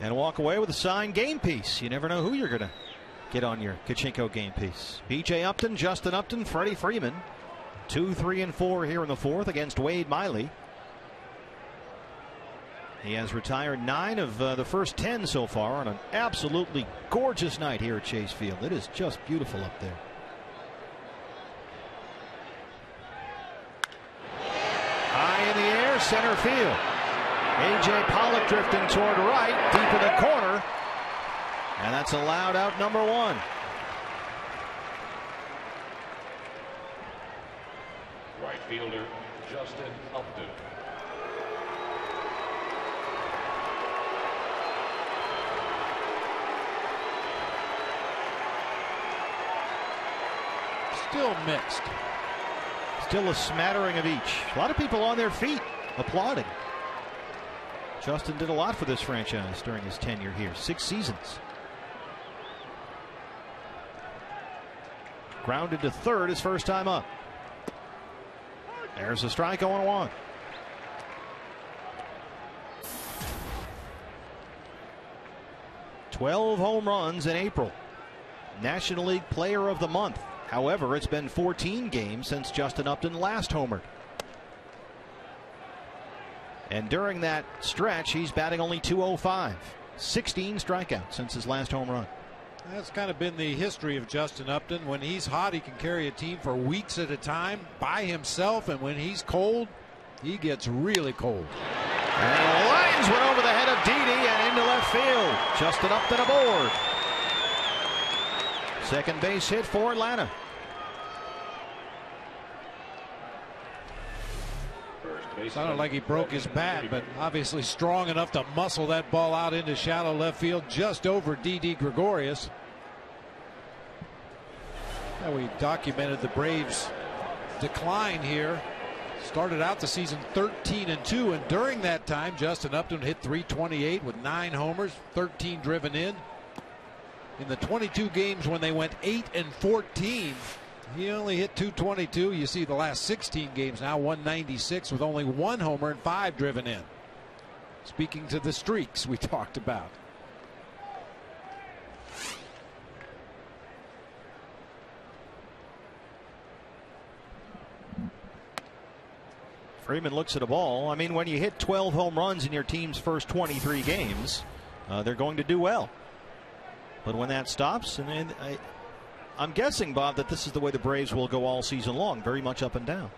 And walk away with a signed game piece. You never know who you're going to get on your Kachinko game piece. B.J. Upton, Justin Upton, Freddie Freeman. 2, 3, and 4 here in the fourth against Wade Miley. He has retired 9 of the first 10 so far on an absolutely gorgeous night here at Chase Field. It is just beautiful up there. High in the air, center field. A.J. Pollock drifting toward right, deep in the corner. And that's allowed out number 1. Right fielder Justin Upton. Still mixed. Still a smattering of each. A lot of people on their feet applauding. Justin did a lot for this franchise during his tenure here. 6 seasons. Grounded to third his first time up. There's a strike, 0-1. "12 home runs in April. National League Player of the Month. However, it's been 14 games since Justin Upton last homered. And during that stretch, he's batting only .205. 16 strikeouts since his last home run. That's kind of been the history of Justin Upton. When he's hot, he can carry a team for weeks at a time by himself. And when he's cold, he gets really cold. And lines went over the head of Didi and into left field. Justin Upton aboard. Second base hit for Atlanta. Sounded like he broke his bat, but obviously strong enough to muscle that ball out into shallow left field just over Didi Gregorius. Now we documented the Braves' decline here. Started out the season 13-2, and during that time Justin Upton hit .328 with 9 homers, 13 driven in. In the 22 games when they went 8-14, he only hit .222. You see the last 16 games now, 196 with only 1 homer and 5 driven in. Speaking to the streaks we talked about. Freeman looks at a ball. I mean, when you hit 12 home runs in your team's first 23 games, they're going to do well. But when that stops, and I'm guessing, Bob, that this is the way the Braves will go all season long, very much up and down.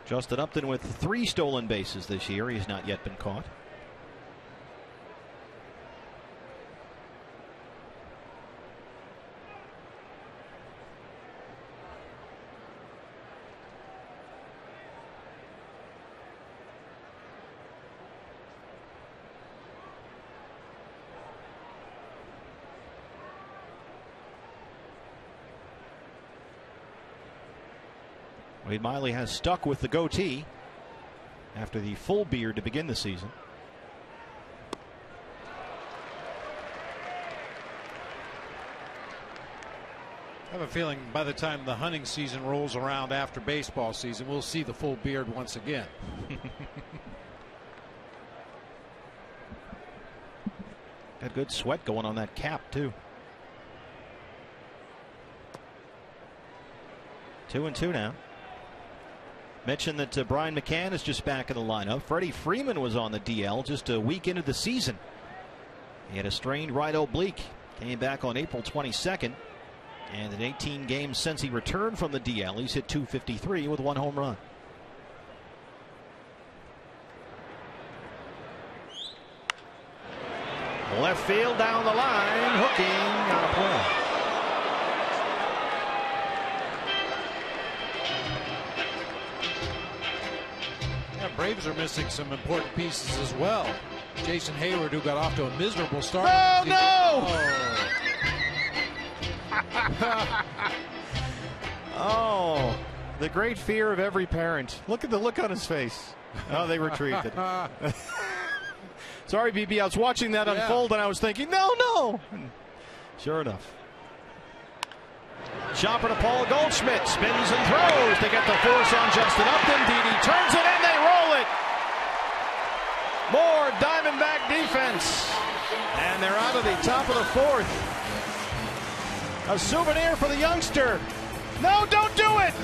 Justin Upton with 3 stolen bases this year. He's not yet been caught. Wade Miley has stuck with the goatee after the full beard to begin the season. I have a feeling by the time the hunting season rolls around after baseball season, we'll see the full beard once again. Got good sweat going on that cap, too. 2-2 now. Mentioned that Brian McCann is just back in the lineup. Freddie Freeman was on the DL just a week into the season. He had a strained right oblique. Came back on April 22nd. And in 18 games since he returned from the DL, he's hit .253 with 1 home run. Left field down the line. Hooking on a play. Braves are missing some important pieces as well. Jason Hayward, who got off to a miserable start. Oh, no! Oh, the great fear of every parent. Look at the look on his face. Oh, they retrieved it. Sorry, BB. I was watching that unfold, and I was thinking, no. And sure enough. Chopper to Paul Goldschmidt. Spins and throws to get the force on Justin Upton. Didi turns it in. They roll it. More Diamondback defense. And they're out of the top of the fourth. A souvenir for the youngster. No, don't do it.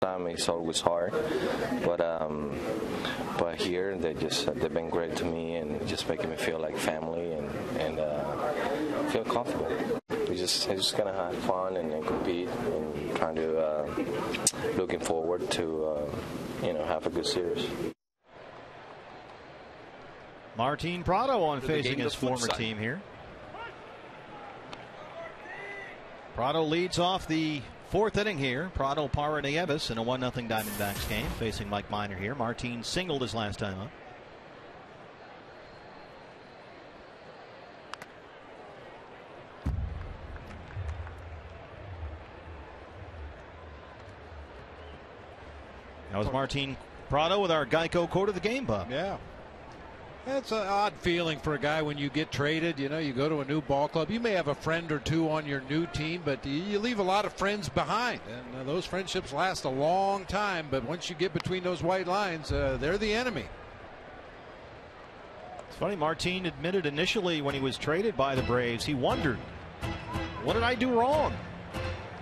It's always hard, but here they've been great to me and just making me feel like family and feel comfortable. We're just gonna have fun and compete and trying to looking forward to have a good series. Martin Prado on facing his former team here. Prado leads off the fourth inning here. Prado, Parra, Nieves in a 1-0 Diamondbacks game facing Mike Minor here. Martin singled his last time up. That was Martin Prado with our Geico quote of the game, Bob. Yeah. It's an odd feeling for a guy when you get traded. You go to a new ball club. You may have a friend or two on your new team, but you leave a lot of friends behind. And those friendships last a long time. But once you get between those white lines, they're the enemy. It's funny, Martin admitted initially when he was traded by the Braves, he wondered, what did I do wrong?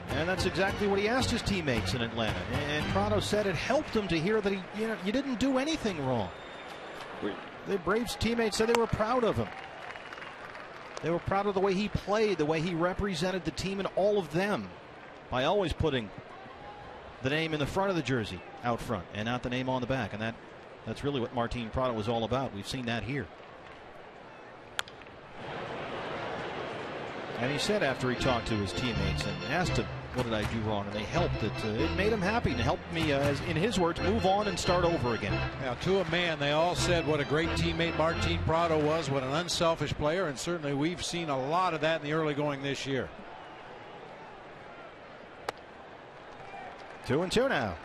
And that's exactly what he asked his teammates in Atlanta. And Prado said it helped him to hear that you didn't do anything wrong. The Braves teammates said they were proud of him. They were proud of the way he played, the way he represented the team and all of them by always putting the name in the front of the jersey out front and not the name on the back. And that's really what Martin Prado was all about. We've seen that here. And he said after he talked to his teammates and asked him, what did I do wrong? And they helped. It made him happy and helped me, as in his words, move on and start over again. Now, to a man, they all said what a great teammate Martin Prado was, what an unselfish player, and certainly we've seen a lot of that in the early going this year. 2-2 now.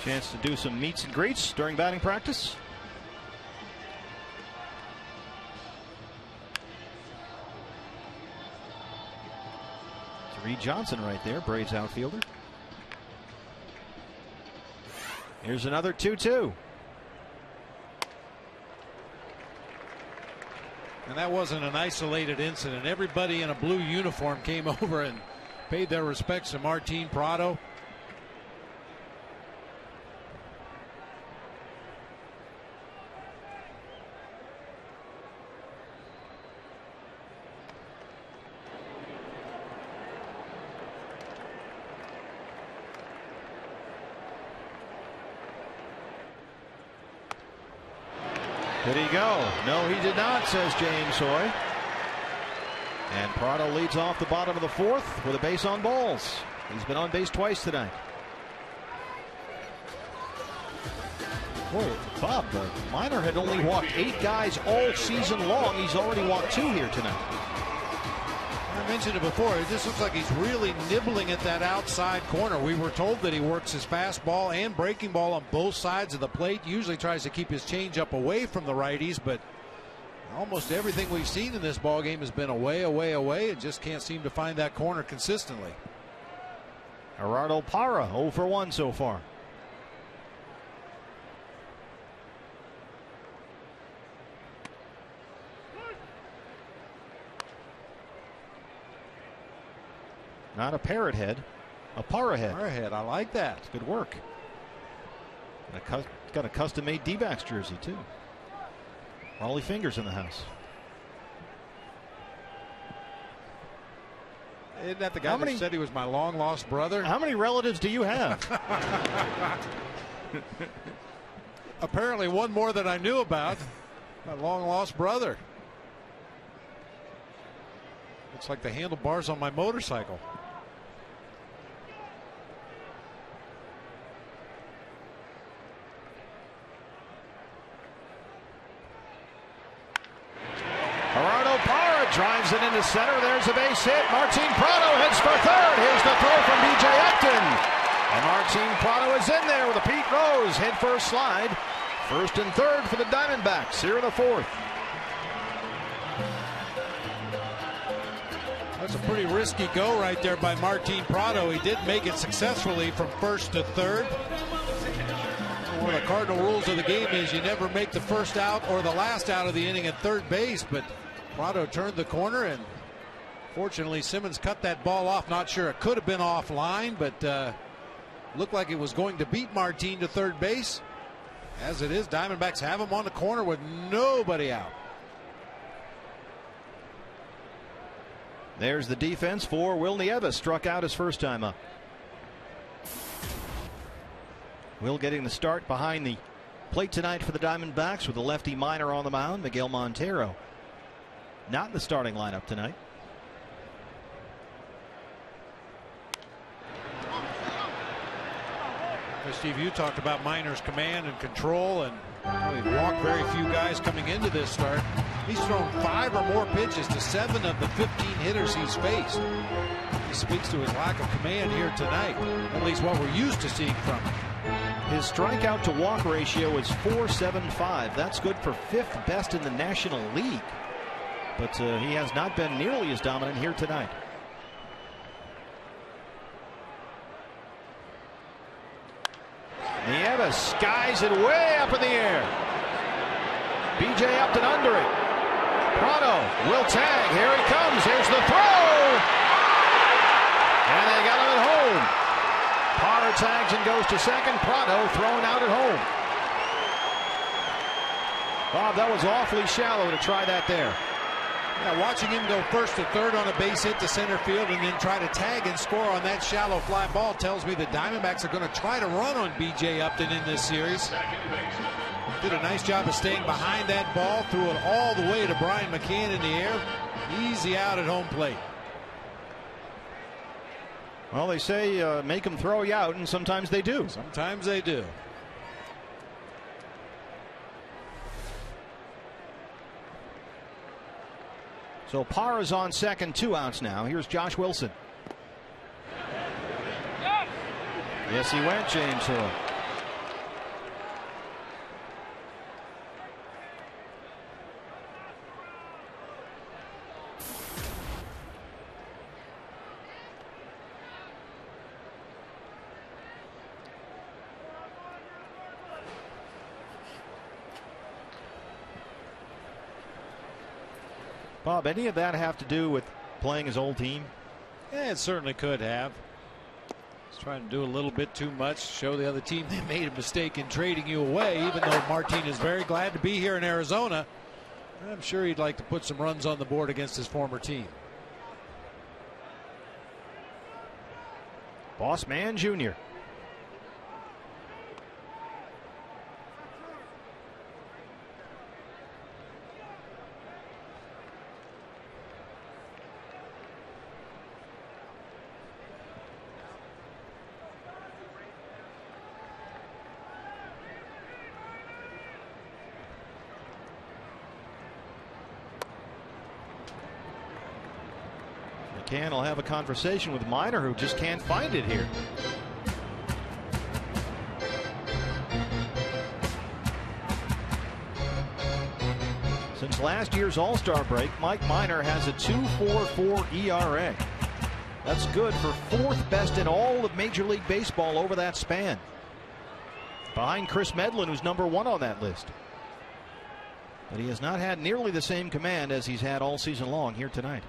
Chance to do some meets and greets during batting practice. It's Reed Johnson right there, Braves outfielder. Here's another 2-2. And that wasn't an isolated incident. Everybody in a blue uniform came over and paid their respects to Martin Prado. Did he go? No, he did not, says James Hoy. And Prado leads off the bottom of the fourth with a base on balls. He's been on base twice tonight. Boy, Bob, Minor had only walked 8 guys all season long. He's already walked 2 here tonight. I mentioned it before. It just looks like he's really nibbling at that outside corner. We were told that he works his fastball and breaking ball on both sides of the plate. Usually tries to keep his changeup away from the righties, but almost everything we've seen in this ball game has been away, and just can't seem to find that corner consistently. Gerardo Parra 0 for 1 so far. Not a parrot head, a Parra head. Parra head, I like that. It's good work. Got a custom-made D-backs jersey too. Raleigh Fingers in the house. Isn't that the guy that said he was my long-lost brother? How many relatives do you have? Apparently one more than I knew about. My long-lost brother. Looks like the handlebars on my motorcycle. Gerardo Parra drives it into center. There's a base hit. Martin Prado heads for third. Here's the throw from B.J. Upton. And Martin Prado is in there with a Pete Rose head first slide. First and third for the Diamondbacks here in the fourth. That's a pretty risky go right there by Martin Prado. He did make it successfully from first to third. One of the cardinal rules of the game is you never make the first out or the last out of the inning at third base, but Prado turned the corner, and fortunately Simmons cut that ball off. Not sure it could have been offline, but looked like it was going to beat Martin to third base. As it is, Diamondbacks have him on the corner with nobody out. There's the defense for Will Nieves. Struck out his first time up. Will getting the start behind the plate tonight for the Diamondbacks with the lefty Minor on the mound. Miguel Montero not in the starting lineup tonight. Steve, you talked about Minor's command and control, and he walked very few guys coming into this start. He's thrown 5 or more pitches to 7 of the 15 hitters he's faced. He speaks to his lack of command here tonight, at least what we're used to seeing from him. His strikeout to walk ratio is .475. That's good for 5th best in the National League. But he has not been nearly as dominant here tonight. Nieves skies it way up in the air. B.J. Upton under it. Prado will tag. Here he comes. Here's the throw. And they got him at home. Parra tags and goes to second. Prado thrown out at home. Bob, that was awfully shallow to try that there. Yeah, watching him go first to third on a base hit to center field and then try to tag and score on that shallow fly ball tells me the Diamondbacks are going to try to run on B.J. Upton in this series. Did a nice job of staying behind that ball, threw it all the way to Brian McCann in the air. Easy out at home plate. Well, they say make them throw you out, and sometimes they do. Sometimes they do. So Parra's on second, 2 outs now. Here's Josh Wilson. Yes, he went, James Hill. Bob, any of that have to do with playing his old team? Yeah, it certainly could have. He's trying to do a little bit too much, show the other team they made a mistake in trading you away, even though Martin is very glad to be here in Arizona. I'm sure he'd like to put some runs on the board against his former team. Boss Man Jr. McCann will have a conversation with Minor, who just can't find it here. Since last year's All-Star break, Mike Minor has a 2.44 ERA. That's good for 4th best in all of Major League Baseball over that span, behind Chris Medlin, who's number 1 on that list. But he has not had nearly the same command as he's had all season long here tonight.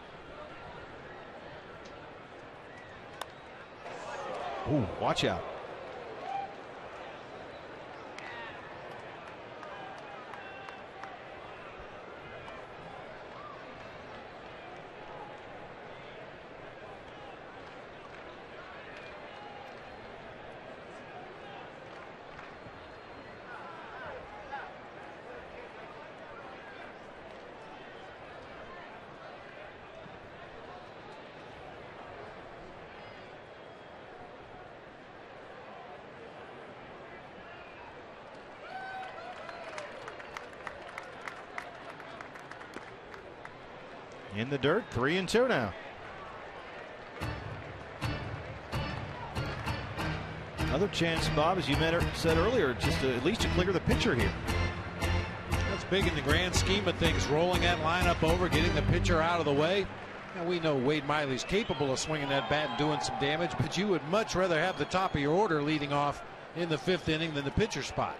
Ooh, watch out. In the dirt, 3-2 now. Another chance, Bob, as you said earlier, just at least to clear the pitcher here. That's big in the grand scheme of things, rolling that lineup over, getting the pitcher out of the way. Now, we know Wade Miley's capable of swinging that bat and doing some damage, but you would much rather have the top of your order leading off in the 5th inning than the pitcher spot.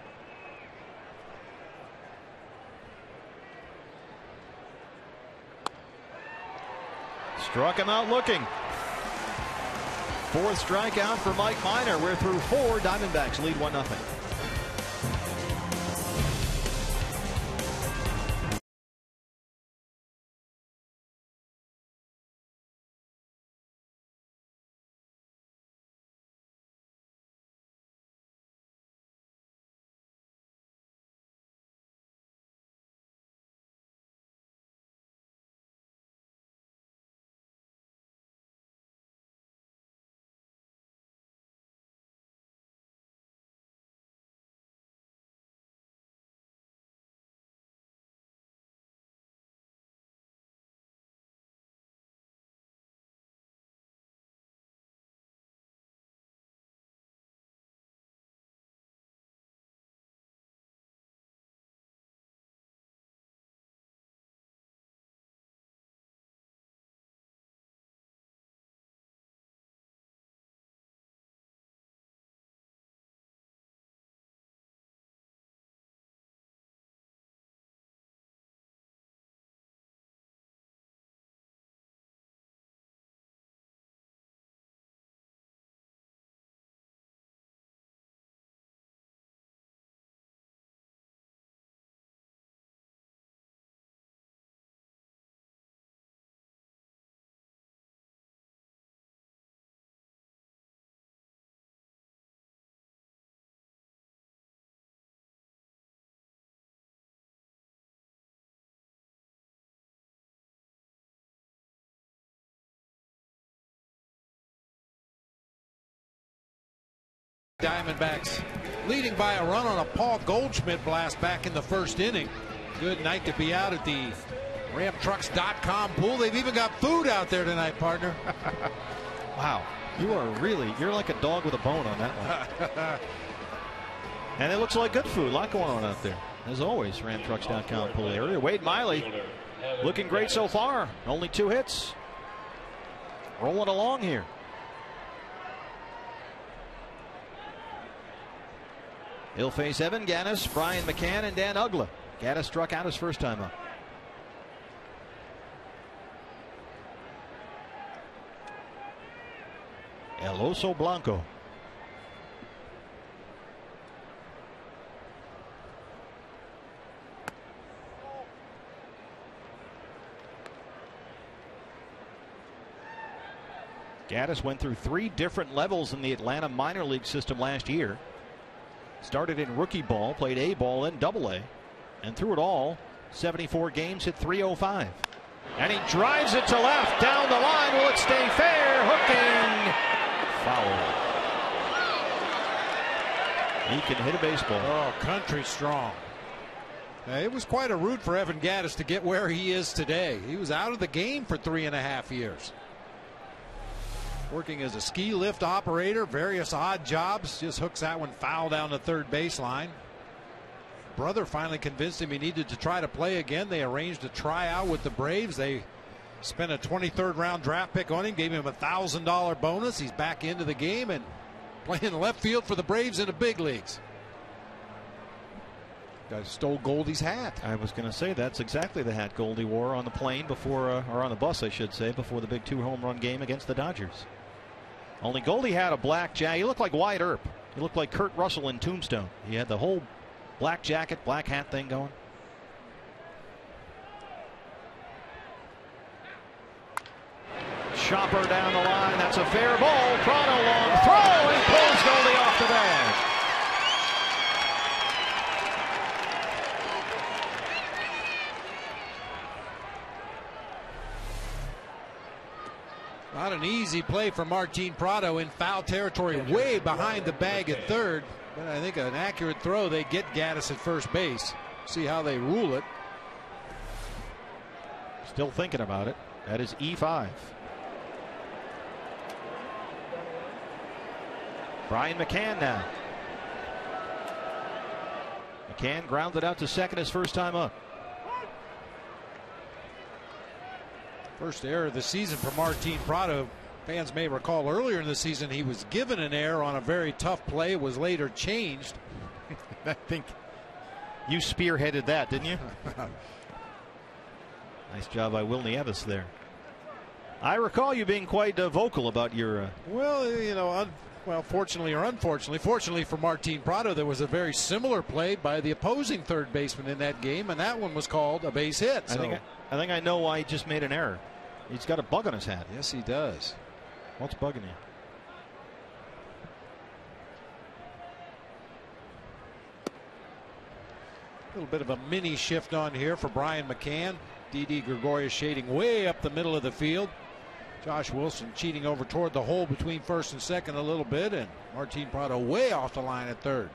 Struck him out looking. 4th strikeout for Mike Minor. We're through 4. Diamondbacks lead 1-0. Diamondbacks leading by a run on a Paul Goldschmidt blast back in the 1st inning. Good night to be out at the RamTrucks.com pool. They've even got food out there tonight, partner. Wow, you're like a dog with a bone on that one. And it looks like good food. A lot going on out there. As always, RamTrucks.com pool area. Wade Miley looking great so far. Only 2 hits. Rolling along here. He'll face Evan Gattis, Brian McCann, and Dan Ugla. Gattis struck out his first time up. El Oso Blanco. Gattis went through 3 different levels in the Atlanta minor league system last year. Started in rookie ball, played A ball and AA, and through it all, 74 games, hit .305. And he drives it to left, down the line. Will it stay fair? Hooking. Foul. He can hit a baseball. Oh, country strong. It was quite a route for Evan Gattis to get where he is today. He was out of the game for 3.5 years. working as a ski lift operator, various odd jobs, just hooks that one foul down the third baseline. Brother finally convinced him he needed to try to play again. They arranged a tryout with the Braves. They spent a 23rd round draft pick on him, gave him a $1,000 bonus. He's back into the game and playing left field for the Braves in the big leagues. Guy stole Goldie's hat. I was going to say that's exactly the hat Goldie wore on the plane before, or on the bus, I should say, before the big 2-home run game against the Dodgers. Only Goldie had a black jacket. He looked like Wyatt Earp. He looked like Kurt Russell in Tombstone. He had the whole black jacket, black hat thing going. Chopper down the line. That's a fair ball. Prado long throw and pulls Goldie off the bag. Not an easy play for Martin Prado in foul territory, way behind the bag at third. But I think an accurate throw. They get Gaddis at first base. See how they rule it. Still thinking about it. That is E5. Brian McCann now. McCann grounded out to second his first time up. First error of the season for Martin Prado. Fans may recall earlier in the season he was given an error on a very tough play, was later changed. I think you spearheaded that, didn't you? Nice job by Will Nieves there. I recall you being quite vocal about your. Well, you know, well, fortunately or unfortunately, fortunately for Martin Prado, there was a very similar play by the opposing third baseman in that game, and that one was called a base hit. I think I know why he just made an error. He's got a bug on his hat. Yes, he does. What's bugging you? A little bit of a mini shift on here for Brian McCann. Didi Gregorius shading way up the middle of the field. Josh Wilson cheating over toward the hole between first and second a little bit, and Martin Prado way off the line at third.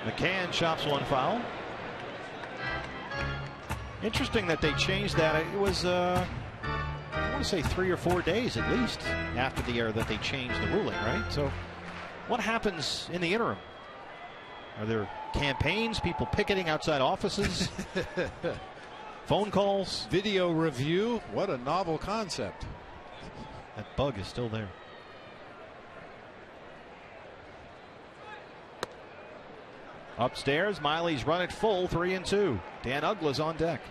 McCann chops one foul. Interesting that they changed that. It was, I want to say 3 or 4 days at least after the error that they changed the ruling, right? So what happens in the interim? Are there campaigns, people picketing outside offices, phone calls? Video review. What a novel concept. That bug is still there. Upstairs, Miley's run it full, 3-2. Dan Uggla's on deck.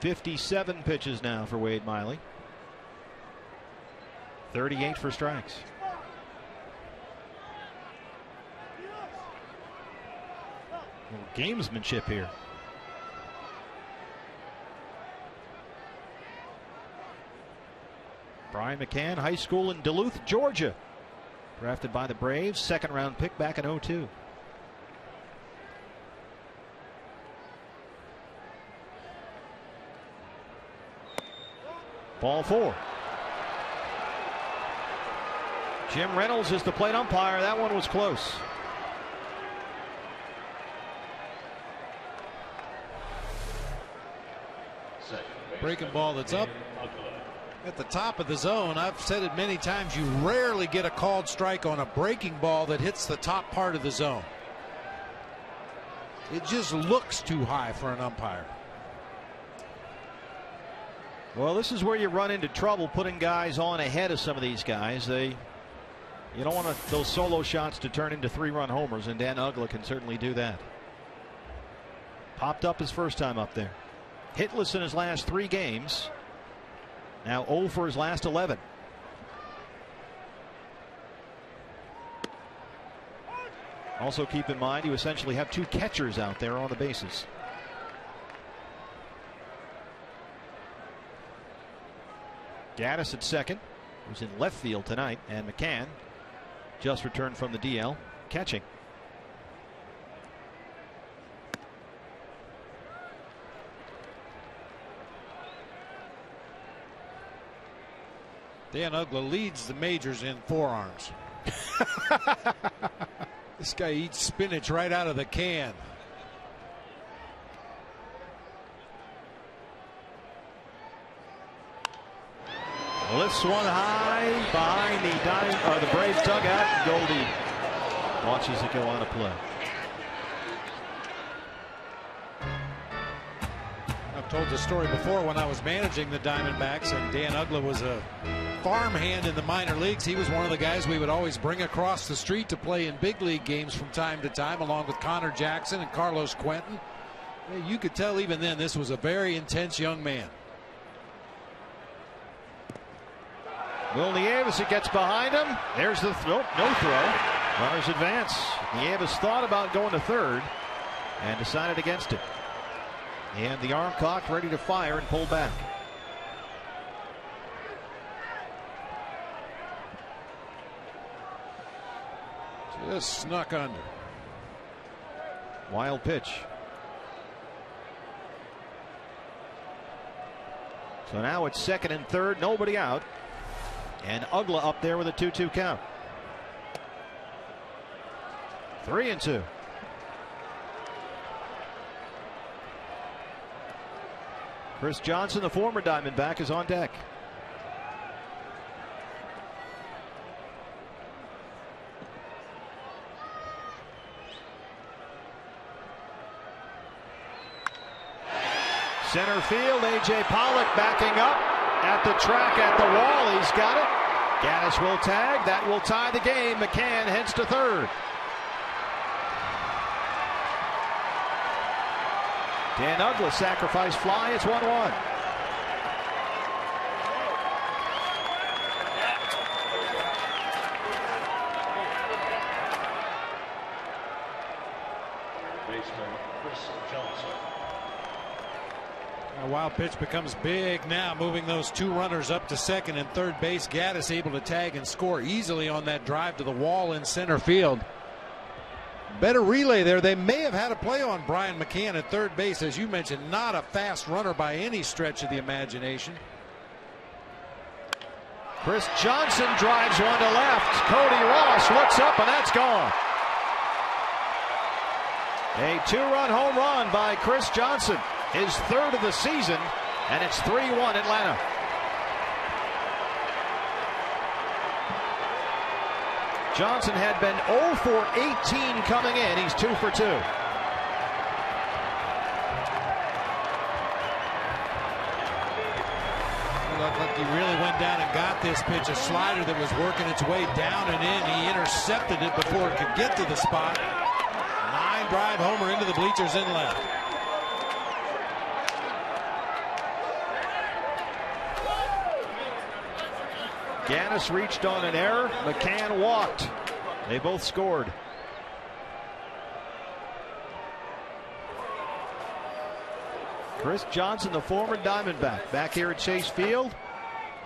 .57 pitches now for Wade Miley. 38 for strikes. A little gamesmanship here. Brian McCann, high school in Duluth, Georgia. Drafted by the Braves, second round pick back in '02. Ball 4. Jim Reynolds is the plate umpire. That one was close. Breaking ball that's up at the top of the zone. I've said it many times, you rarely get a called strike on a breaking ball that hits the top part of the zone. It just looks too high for an umpire. Well, this is where you run into trouble putting guys on ahead of some of these guys. You don't want those solo shots to turn into 3-run homers, and Dan Uggla can certainly do that. Popped up his first time up there. Hitless in his last 3 games. Now 0 for his last 11. Also keep in mind you essentially have 2 catchers out there on the bases. Gaddis at second, who's in left field tonight, and McCann just returned from the DL, catching. Dan Uggla leads the majors in forearms. This guy eats spinach right out of the can. Lifts one high behind the Braves dugout. Goldie watches it go on a play. I've told the story before when I was managing the Diamondbacks, and Dan Uggla was a farmhand in the minor leagues. He was one of the guys we would always bring across the street to play in big league games from time to time, along with Connor Jackson and Carlos Quentin. You could tell even then this was a very intense young man. Will Nieves, it gets behind him. There's the throw. No throw. Runners advance. Nieves thought about going to third and decided against it. And the arm cocked, ready to fire, and pulled back. Just snuck under. Wild pitch. So now it's second and third, nobody out. And Uggla up there with a 2-2 count. 3-2. Chris Johnson, the former Diamondback, is on deck. Center field, A.J. Pollock backing up at the track, at the wall. He's got it. Gaddis will tag. That will tie the game. McCann heads to third. Dan Uggla sacrifice fly. It's 1-1. A wild pitch becomes big now, moving those two runners up to second and third base. Gaddis able to tag and score easily on that drive to the wall in center field. Better relay there. They may have had a play on Brian McCann at third base. As you mentioned, not a fast runner by any stretch of the imagination. Chris Johnson drives one to left. Cody Ross looks up, and that's gone. A two-run home run by Chris Johnson. His third of the season, and it's 3-1 Atlanta. Johnson had been 0 for 18 coming in. He's 2 for 2. Looked like he really went down and got this pitch. A slider that was working its way down and in. He intercepted it before it could get to the spot. Line drive homer into the bleachers in left. Gaddis reached on an error. McCann walked. They both scored. Chris Johnson, the former Diamondback, back here at Chase Field.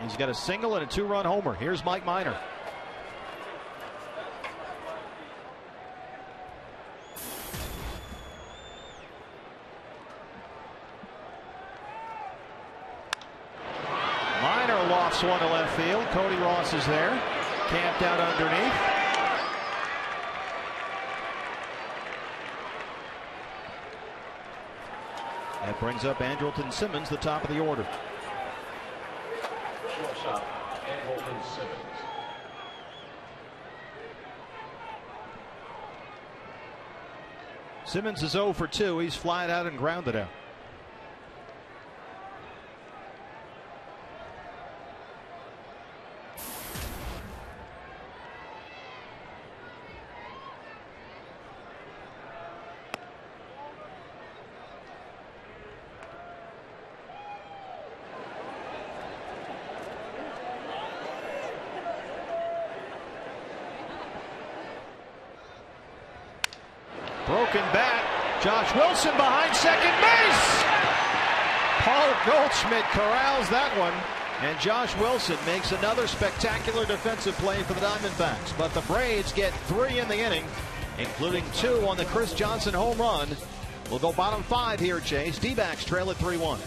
He's got a single and a two-run homer. Here's Mike Minor. Lofts one to left field. Cody Ross is there, camped out underneath. That brings up Andrelton Simmons, the top of the order. Shortstop, Andrelton Simmons. Simmons is 0 for 2. He's flied out and grounded out. Broken bat. Josh Wilson behind second base. Paul Goldschmidt corrals that one, And Josh Wilson makes another spectacular defensive play for the Diamondbacks. But the Braves get 3 in the inning, including 2 on the Chris Johnson home run. We'll go bottom 5 here, Chase. D-backs trail at 3-1.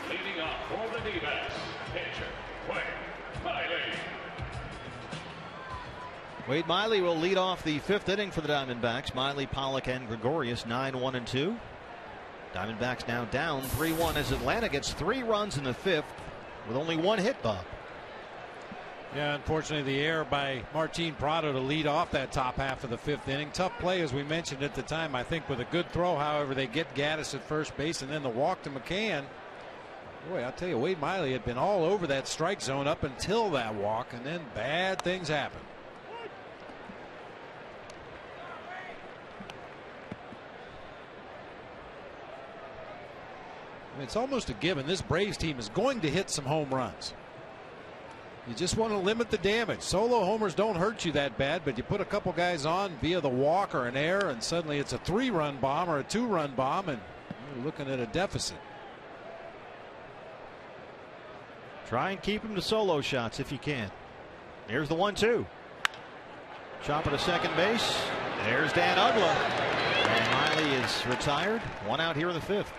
Leading up for the D-backs, pitcher, Wade Miley. Wade Miley will lead off the 5th inning for the Diamondbacks. Miley, Pollock, and Gregorius 9-1-2. Diamondbacks now down 3-1 as Atlanta gets 3 runs in the 5th with only 1 hit, Bob. Yeah, unfortunately, the error by Martin Prado to lead off that top half of the 5th inning. Tough play, as we mentioned at the time. I think with a good throw, however, they get Gaddis at first base, and then the walk to McCann. Boy, I'll tell you, Wade Miley had been all over that strike zone up until that walk, and then bad things happened. I mean, it's almost a given. This Braves team is going to hit some home runs. You just want to limit the damage. Solo homers don't hurt you that bad, but you put a couple guys on via the walk or an error, and suddenly it's a 3-run bomb or a 2-run bomb, and you're looking at a deficit. Try and keep him to solo shots if you can. Here's the 1-2. Chopper to second base. There's Dan Ugla. And Miley is retired. 1 out here in the 5th.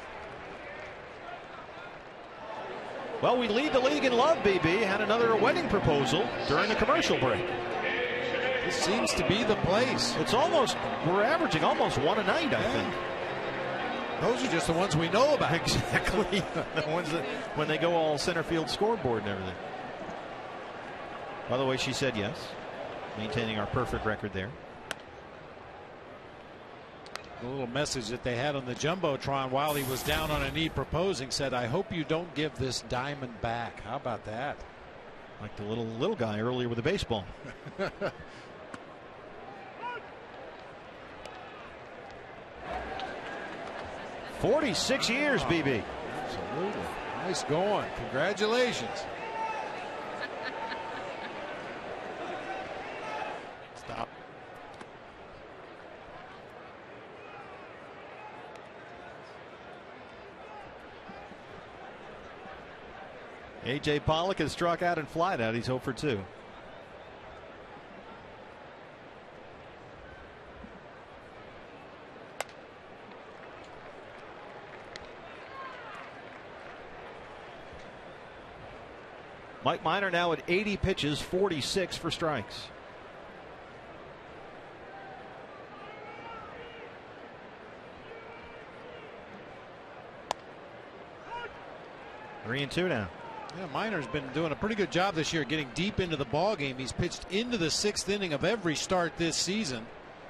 Well, we lead the league in love, BB. Had another wedding proposal during the commercial break. This seems to be the place. It's almost, we're averaging almost 1 a night, I think. Those are just the ones we know about. Exactly. The ones that, when they go all center field scoreboard and everything. By the way, she said yes. Maintaining our perfect record there. The little message that they had on the Jumbotron while he was down on a knee proposing said, "I hope you don't give this diamond back." How about that? Like the little guy earlier with the baseball. 46 years, BB. Absolutely. Nice going. Congratulations. Stop. A.J. Pollock has struck out and flied out. He's 0 for 2. Mike Minor now at 80 pitches, 46 for strikes. Three and two now. Yeah, Minor's been doing a pretty good job this year getting deep into the ball game. He's pitched into the 6th inning of every start this season.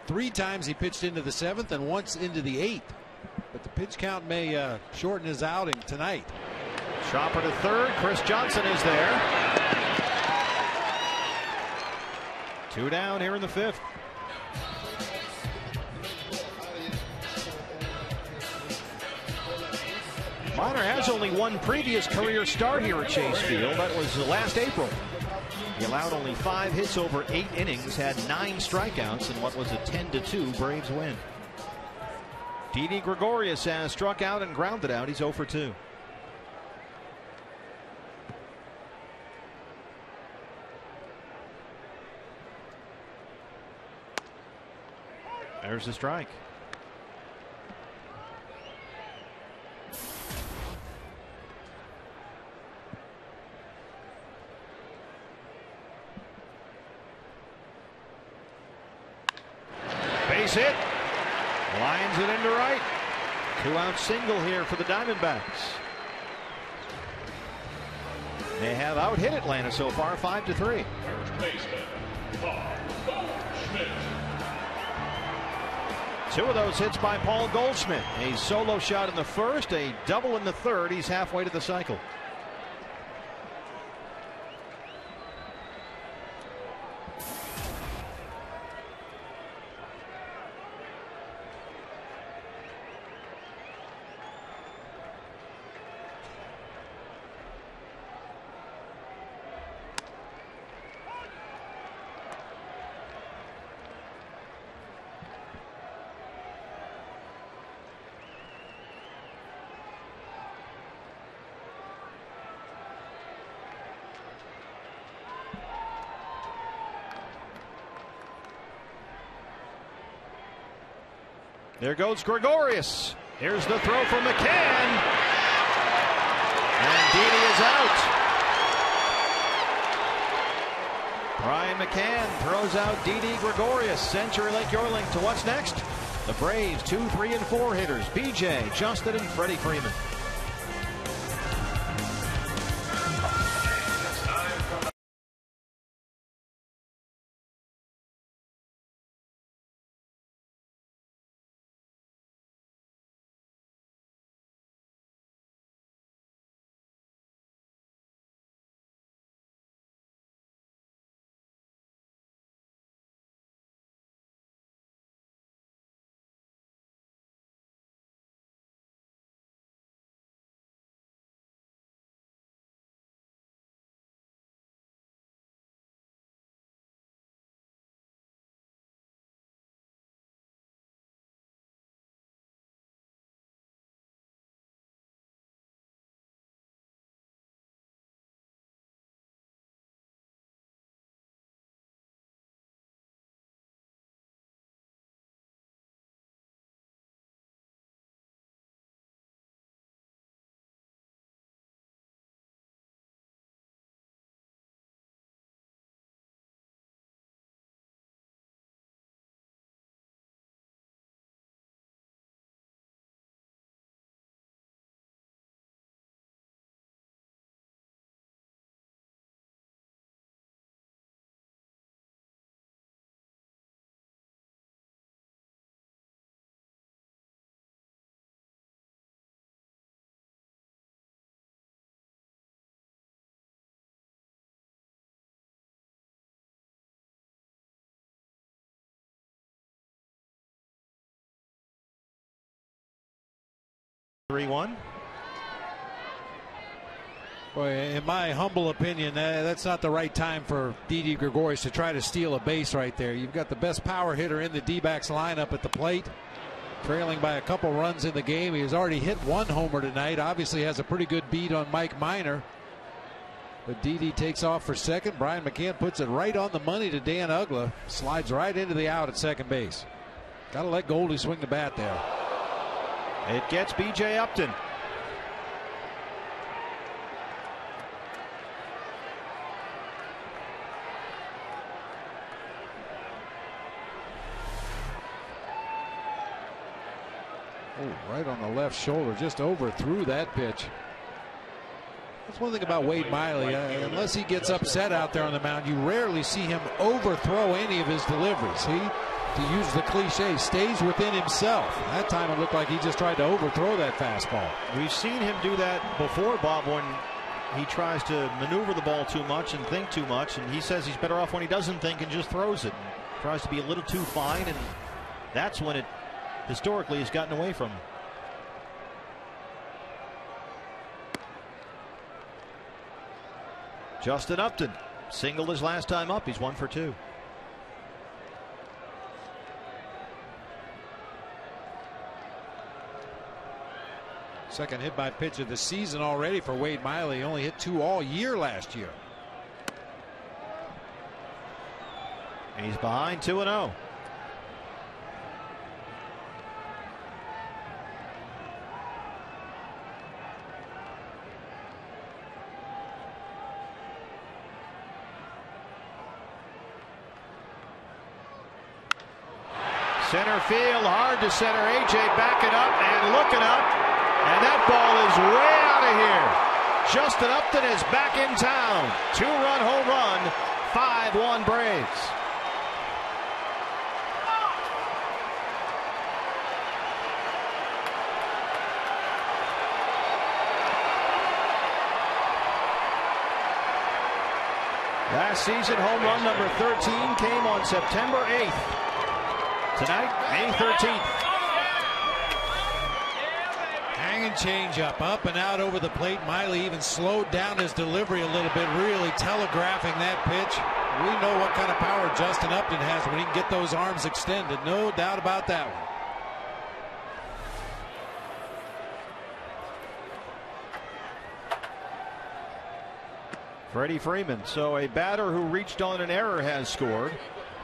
3 times he pitched into the 7th and once into the 8th. But the pitch count may shorten his outing tonight. Chopper to third. Chris Johnson is there. 2 down here in the 5th. Minor has only one previous career start here at Chase Field. That was last April. He allowed only 5 hits over 8 innings, had 9 strikeouts in what was a 10-2 Braves win. Didi Gregorius has struck out and grounded out. He's 0 for 2. There's the strike. Base hit. Lines it into right. 2-out single here for the Diamondbacks. They have out-hit Atlanta so far, 5-3. First baseman, Paul Goldschmidt. 2 of those hits by Paul Goldschmidt. A solo shot in the first, a double in the third. He's halfway to the cycle. There goes Gregorius. Here's the throw from McCann. And Didi is out. Brian McCann throws out Didi Gregorius. Century Lake Yorlink to what's next? The Braves 2, 3, and 4 hitters. BJ, Justin, and Freddie Freeman. Three-one. Boy, in my humble opinion, that's not the right time for Didi Gregorius to try to steal a base right there. You've got the best power hitter in the D-backs lineup at the plate, trailing by a couple runs in the game. He has already hit 1 homer tonight. Obviously has a pretty good beat on Mike Minor. But Didi takes off for second. Brian McCann puts it right on the money to Dan Ugla. Slides right into the out at second base. Got to let Goldie swing the bat there. It gets B.J. Upton. Oh, right on the left shoulder, just overthrew that pitch. That's one thing about Wade Miley. Unless he gets upset out there on the mound, you rarely see him overthrow any of his deliveries. He to use the cliche, stays within himself. That time it looked like he just tried to overthrow that fastball. We've seen him do that before, Bob, when he tries to maneuver the ball too much and think too much, and he says he's better off when he doesn't think and just throws it. Tries to be a little too fine, and that's when it historically has gotten away from him. Justin Upton singled his last time up. He's 1 for 2. Second hit by pitch of the season already for Wade Miley. He only hit 2 all year last year. He's behind 2-0. Center field, hard to center. AJ backing up and looking up, and that ball is way out of here. Justin Upton is back in town. 2-run home run, 5-1 Braves. Last season, home run number 13 came on September 8th. Tonight, May 13th. Hanging changeup, up and out over the plate. Miley even slowed down his delivery a little bit, really telegraphing that pitch. We know what kind of power Justin Upton has when he can get those arms extended. No doubt about that one. Freddie Freeman. So a batter who reached on an error has scored.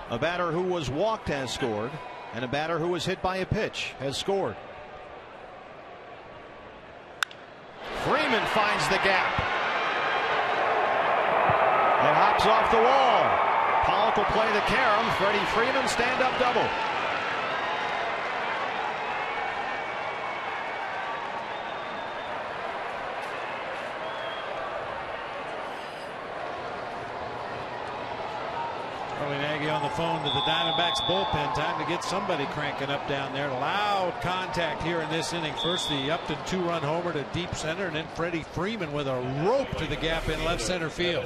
A batter who was walked has scored. And a batter who was hit by a pitch has scored. Freeman finds the gap. It hops off the wall. Pollock will play the carom. Freddie Freeman stand-up double. On the phone to the Diamondbacks bullpen. Time to get somebody cranking up down there. Loud contact here in this inning. First the Upton 2-run homer to deep center, and then Freddie Freeman with a rope to the gap in left center field.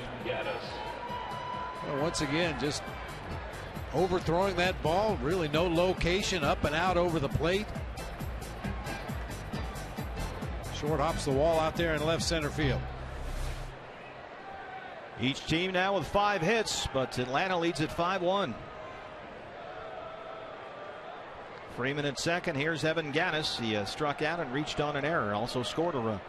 Well, once again, just overthrowing that ball. Really no location, up and out over the plate. Short hops the wall out there in left center field. Each team now with 5 hits, but Atlanta leads at 5-1. Freeman at second. Here's Evan Gattis. He struck out and reached on an error. Also scored a run.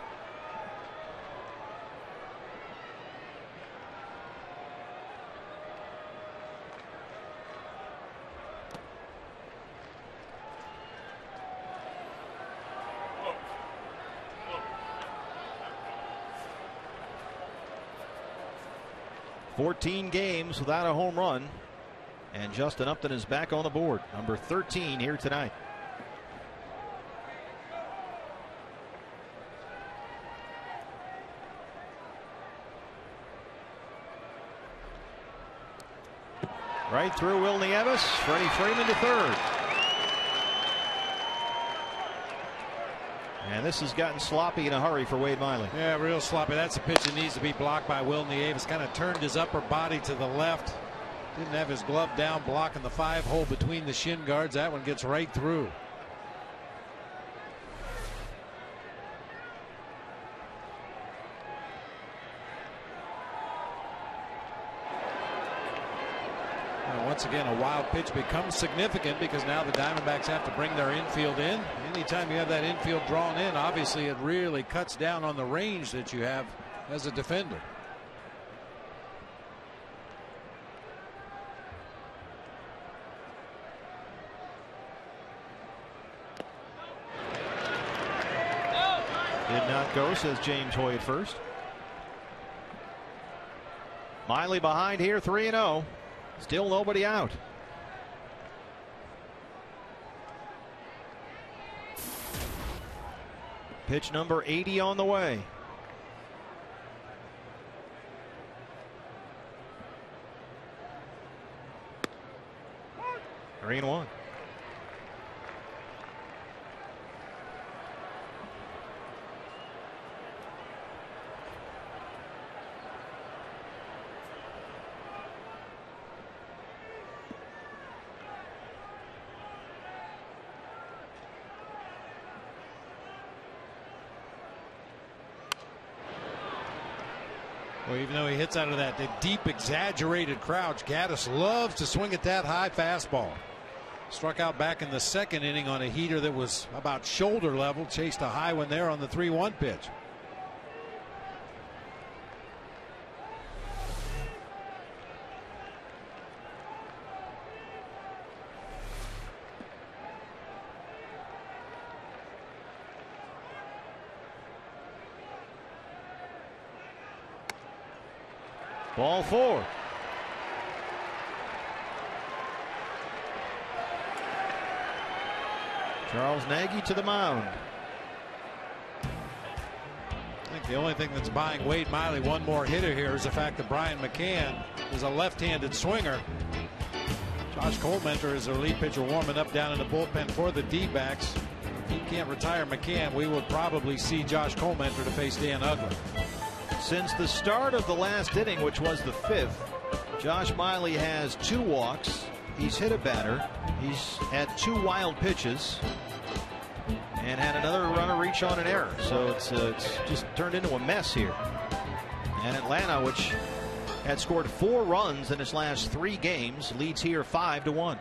"14 games without a home run, and Justin Upton is back on the board. Number 13 here tonight." Right through Will Nieves. Freddie Freeman to third. And this has gotten sloppy in a hurry for Wade Miley. Yeah, real sloppy. That's a pitch that needs to be blocked by Will Nieves. Kind of turned his upper body to the left. Didn't have his glove down, blocking the 5-hole between the shin guards. That one gets right through. Once again, a wild pitch becomes significant because now the Diamondbacks have to bring their infield in. Anytime you have that infield drawn in, obviously it really cuts down on the range that you have as a defender. Did not go, says James Hoy at first. Miley behind here, 3-0. Still nobody out. Pitch number 80 on the way. 3-1. Well, even though he hits out of that deep, exaggerated crouch, Gaddis loves to swing at that high fastball. Struck out back in the second inning on a heater that was about shoulder level. Chased a high one there on the 3-1 pitch. Ball 4. Charles Nagy to the mound. I think the only thing that's buying Wade Miley one more hitter here is the fact that Brian McCann is a left-handed swinger. Josh Colmenter is their lead pitcher warming up down in the bullpen for the D-backs. If he can't retire McCann, we would probably see Josh Colmenter to face Dan Uggla. Since the start of the last inning, which was the 5th, Josh Miley has 2 walks. He's hit a batter. He's had 2 wild pitches and had another runner reach on an error. So it's just turned into a mess here. And Atlanta, which had scored 4 runs in its last 3 games, leads here 5-1.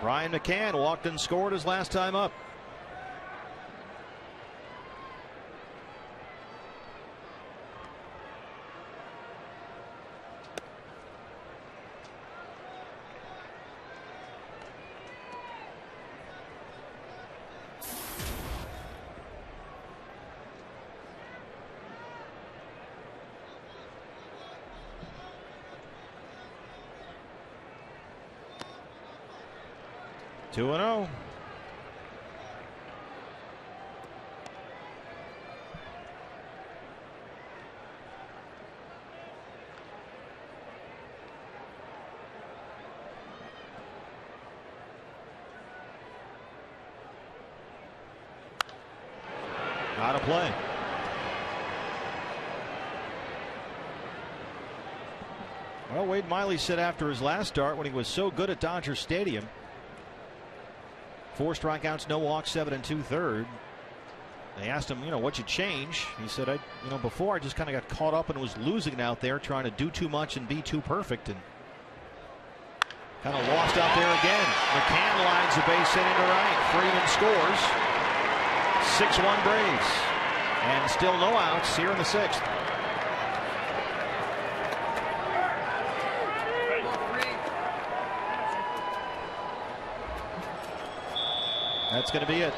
Brian McCann walked and scored his last time up. Two 2-0. Out of play. Well, Wade Miley said after his last start, when he was so good at Dodger Stadium, 4 strikeouts, no walks, 7 2/3. They asked him, what'd you change? He said, before I just kind of got caught up and was losing it out there, trying to do too much and be too perfect, and kind of lost out there again. McCann lines a base hit into right. Freeman scores. 6-1 Braves, and still no outs here in the 6th. That's going to be it.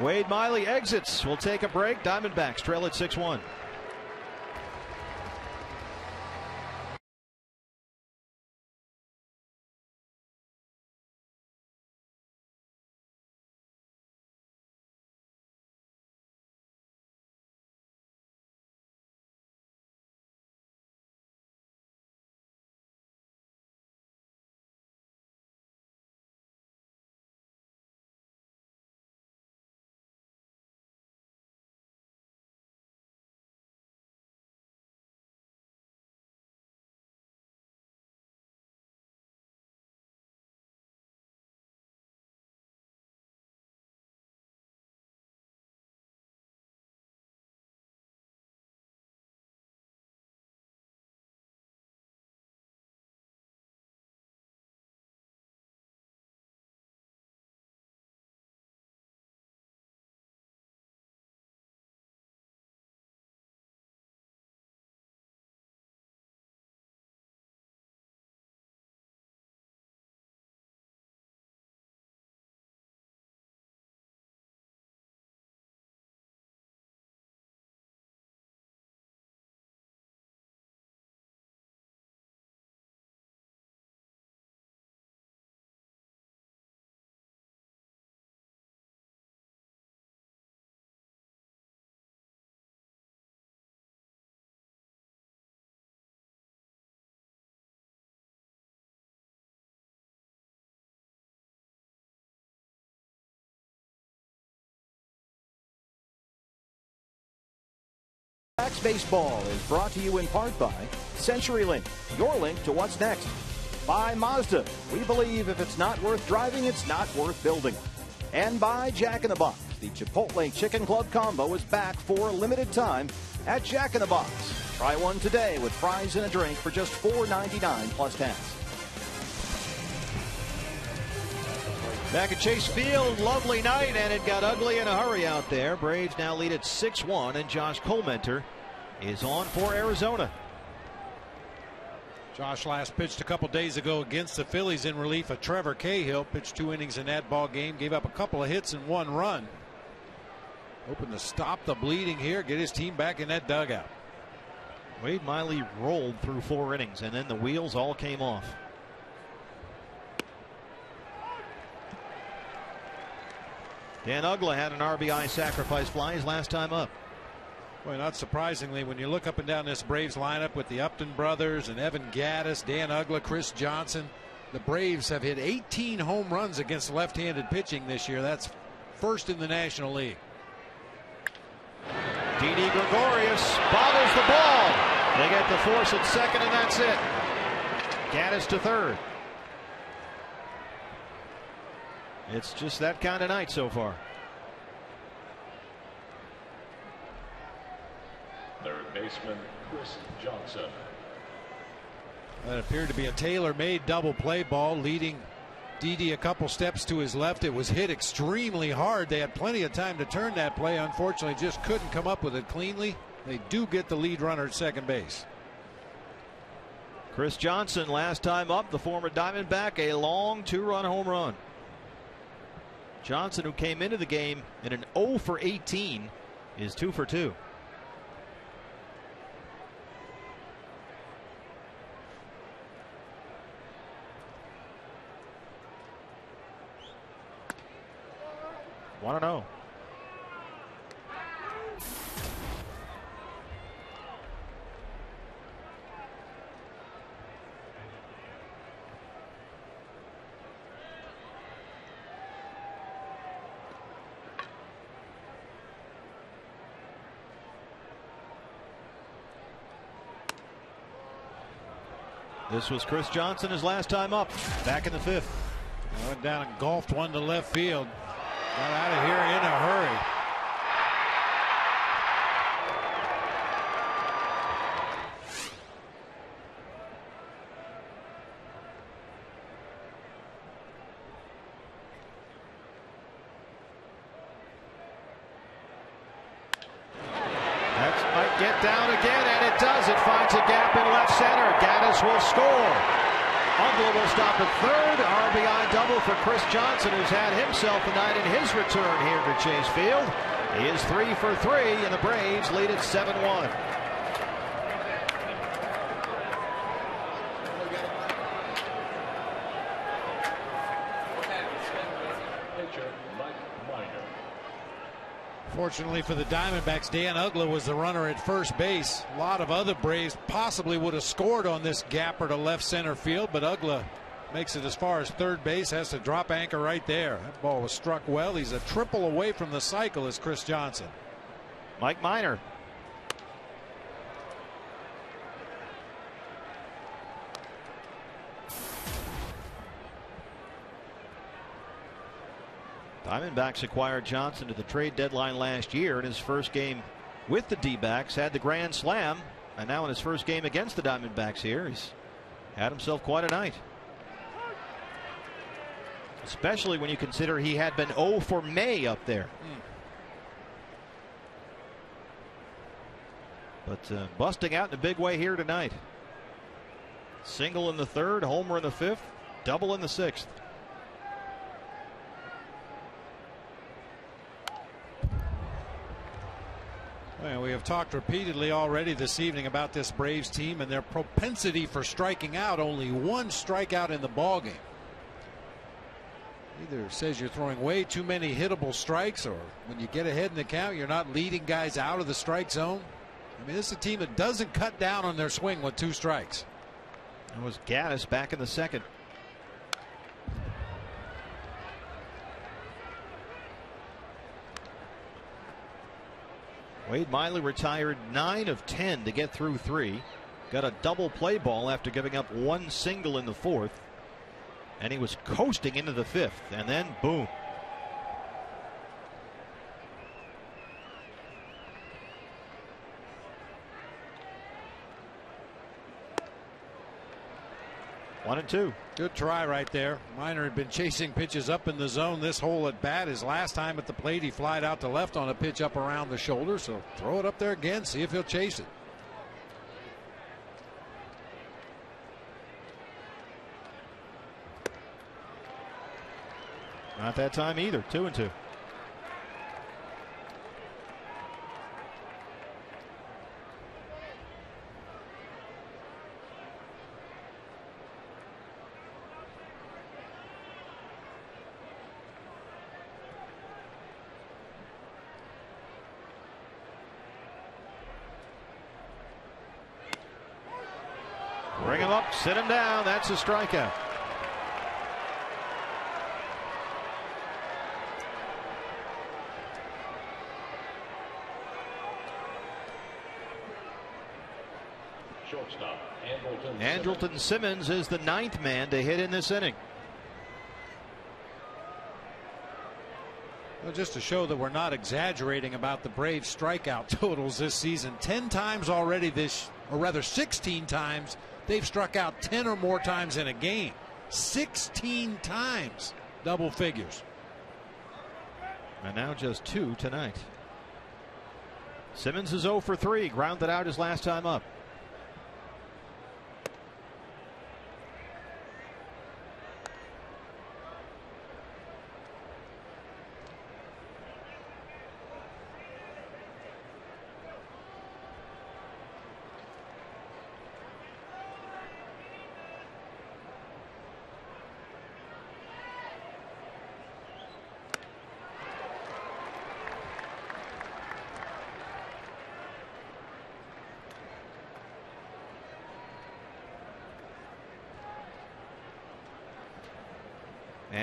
Wade Miley exits. We'll take a break. Diamondbacks trail at 6-1. Diamondbacks baseball is brought to you in part by CenturyLink, your link to what's next. By Mazda, we believe if it's not worth driving, it's not worth building. And by Jack in the Box, the Chipotle Chicken Club Combo is back for a limited time at Jack in the Box. Try one today with fries and a drink for just $4.99 plus tax. Back at Chase Field, lovely night, and it got ugly in a hurry out there. Braves now lead at 6-1, and Josh Colmenter is on for Arizona. Josh last pitched a couple days ago against the Phillies in relief of Trevor Cahill. Pitched 2 innings in that ball game, gave up a couple of hits and 1 run. Hoping to stop the bleeding here, get his team back in that dugout. Wade Miley rolled through 4 innings, and then the wheels all came off. Dan Uggla had an RBI sacrifice fly his last time up. Boy, not surprisingly, when you look up and down this Braves lineup with the Upton brothers and Evan Gattis, Dan Uggla, Chris Johnson, the Braves have hit 18 home runs against left-handed pitching this year. That's first in the National League. Didi Gregorius bottles the ball. They get the force at second, and that's it. Gattis to third. It's just that kind of night so far. Third baseman Chris Johnson. That appeared to be a tailor-made double play ball, leading Didi a couple steps to his left. It was hit extremely hard. They had plenty of time to turn that play. Unfortunately, just couldn't come up with it cleanly. They do get the lead runner at second base. Chris Johnson, last time up, the former Diamondback, a long 2-run home run. Johnson, who came into the game in an 0 for 18, is 2 for 2. Want to know? This was Chris Johnson his last time up, back in the 5th. Went down and golfed one to left field. Got out of here in a hurry. That might get down again, and it does. It finds a gap in left center. Gattis will score. Uggla will stop at third. RBI double for Chris Johnson, who's had himself a night in his return here to Chase Field. He is 3 for 3, and the Braves lead at 7-1. Fortunately for the Diamondbacks, Dan Uggla was the runner at first base. A lot of other Braves possibly would have scored on this gapper to left center field, but Uggla makes it as far as third base, has to drop anchor right there. That ball was struck well. He's a triple away from the cycle as Chris Johnson. Mike Minor. Diamondbacks acquired Johnson to the trade deadline last year. In his first game with the D-backs, had the grand slam, and now in his first game against the Diamondbacks here, he's had himself quite a night. Especially when you consider he had been 0 for May up there. But busting out in a big way here tonight. Single in the 3rd, homer in the 5th, double in the 6th. Well, we have talked repeatedly already this evening about this Braves team and their propensity for striking out. Only 1 strikeout in the ballgame. Either says you're throwing way too many hittable strikes, or when you get ahead in the count, you're not leading guys out of the strike zone. I mean, this is a team that doesn't cut down on their swing with 2 strikes. It was Gattis back in the 2nd. Wade Miley retired 9 of 10 to get through 3. Got a double play ball after giving up 1 single in the 4th. And he was coasting into the 5th. And then boom. One and two. Good try right there. Minor had been chasing pitches up in the zone this hole at bat. His last time at the plate, he flied out to left on a pitch up around the shoulder. So throw it up there again, see if he'll chase it. Not that time either. 2 and 2. Bring him up, sit him down. That's a strikeout. Shortstop, Andrelton Simmons is the 9th man to hit in this inning. Well, just to show that we're not exaggerating about the Braves strikeout totals this season, 10 times already or rather 16 times they've struck out 10 or more times in a game. 16 times, double figures. And now just 2 tonight. Simmons is 0 for 3, grounded out his last time up.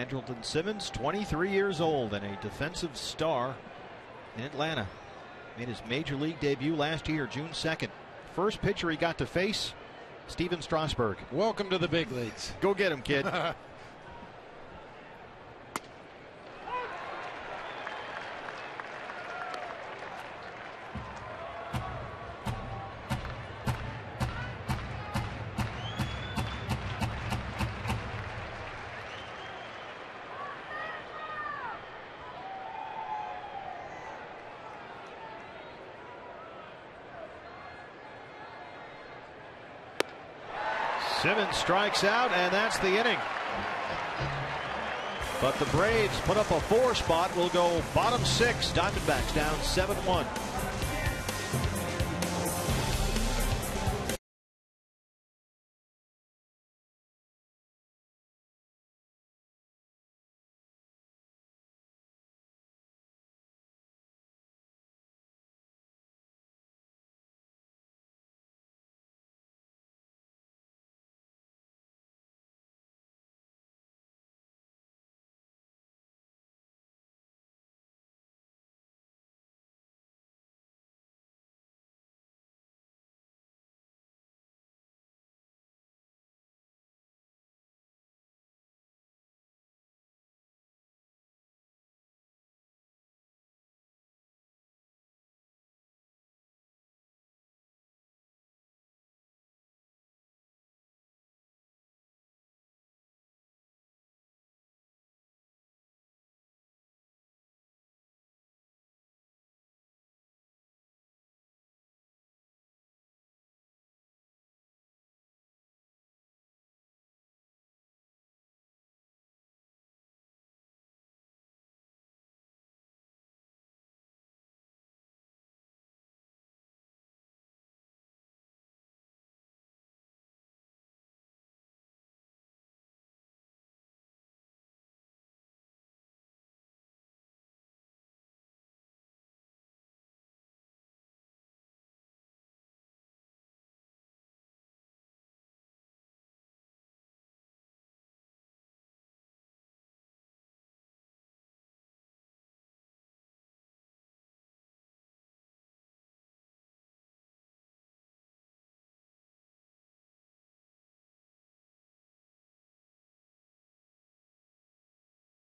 Andrelton Simmons, 23 years old and a defensive star in Atlanta. Made his major league debut last year, June 2nd. First pitcher he got to face, Steven Strasburg. Welcome to the big leagues. Go get him, kid. Simmons strikes out, and that's the inning. But the Braves put up a 4 spot. Will go bottom 6. Diamondbacks down 7-1.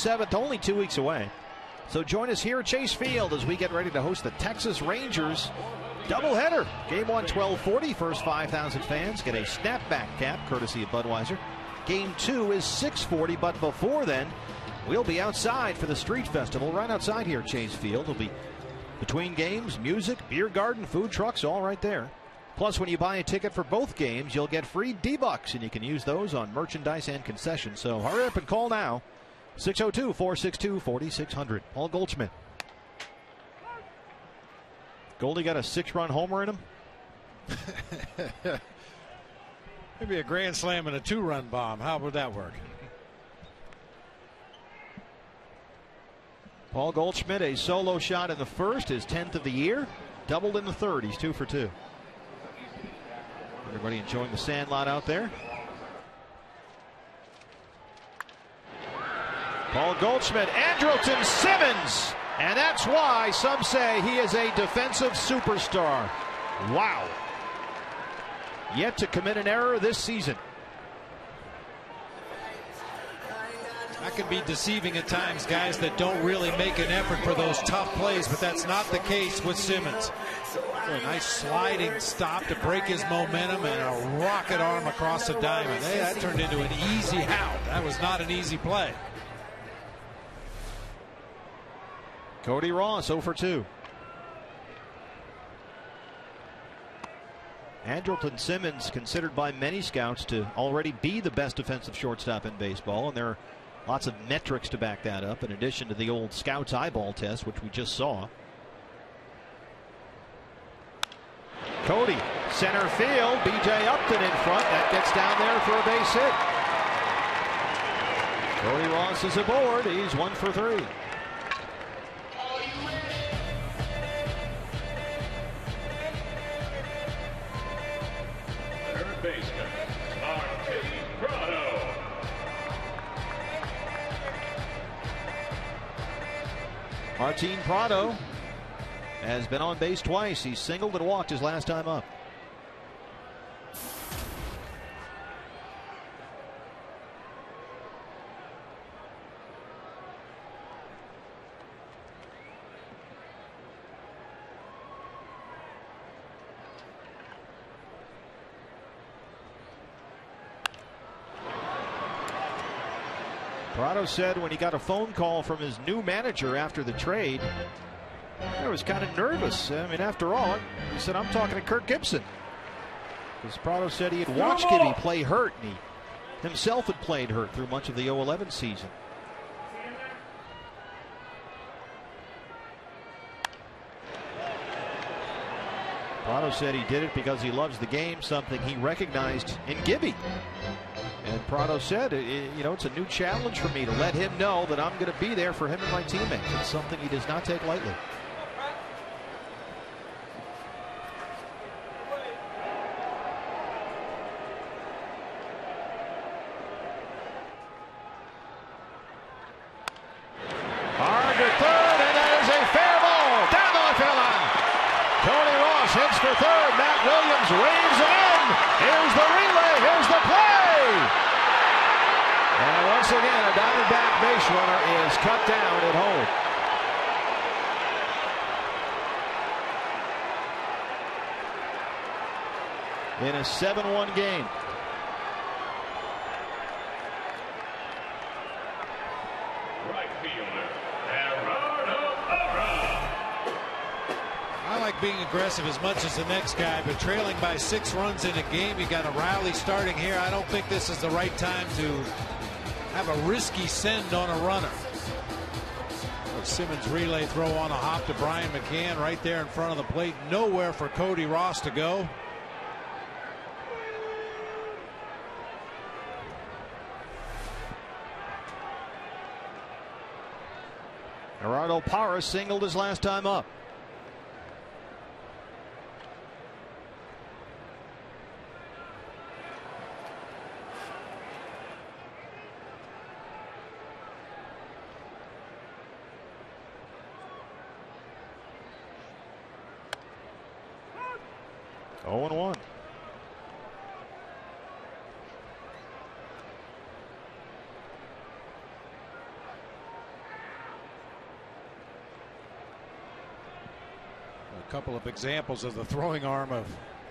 7th, only 2 weeks away. So join us here at Chase Field as we get ready to host the Texas Rangers doubleheader. Game 1, 12:40. First 5,000 fans get a snapback cap courtesy of Budweiser. Game 2 is 6:40, but before then, we'll be outside for the Street Festival right outside here at Chase Field. It'll be between games, music, beer garden, food trucks, all right there. Plus, when you buy a ticket for both games, you'll get free D-Bucks, and you can use those on merchandise and concessions. So hurry up and call now. 602-462-4600. Paul Goldschmidt. Goldie got a 6-run homer in him. Maybe a grand slam and a 2-run bomb. How would that work? Paul Goldschmidt, a solo shot in the first, his 10th of the year. Doubled in the third. He's 2 for 2. Everybody enjoying the sandlot out there. Paul Goldschmidt, Andrelton Simmons, and that's why some say he is a defensive superstar. Wow. Yet to commit an error this season. That can be deceiving at times, guys that don't really make an effort for those tough plays, but that's not the case with Simmons. A nice sliding stop to break his momentum and a rocket arm across the diamond. Hey, that turned into an easy out. That was not an easy play. Cody Ross 0 for 2. Andrelton Simmons considered by many scouts to already be the best defensive shortstop in baseball, and there are lots of metrics to back that up in addition to the old scouts eyeball test, which we just saw. Cody, center field, B.J. Upton in front. That gets down there for a base hit. Cody Ross is aboard. He's 1 for 3. Third baseman, Martin Prado. Martin Prado has been on base twice. He singled and walked his last time up. Prado said when he got a phone call from his new manager after the trade, I was kind of nervous. I mean, after all, he said, I'm talking to Kirk Gibson. Because Prado said he had watched Gibby play hurt, and he himself had played hurt through much of the 2011 season. Prado said he did it because he loves the game, something he recognized in Gibby. And Prado said, you know, it's a new challenge for me to let him know that I'm going to be there for him and my teammates. It's something he does not take lightly. Hard to third, and that is a fair ball down the left field line. Cody Ross hits for third. Matt Williams waves it in. Here's the relay. Here's the play. And once again, a Diamondback base runner is cut down at home. In a 7-1 game. Right fielder, Gerardo Parra. I like being aggressive as much as the next guy, but trailing by 6 runs in a game, you got a rally starting here. I don't think this is the right time to have a risky send on a runner. Simmons relay throw on a hop to Brian McCann right there in front of the plate. Nowhere for Cody Ross to go. Gerardo Parra singled his last time up. Oh, 0-1. A couple of examples of the throwing arm of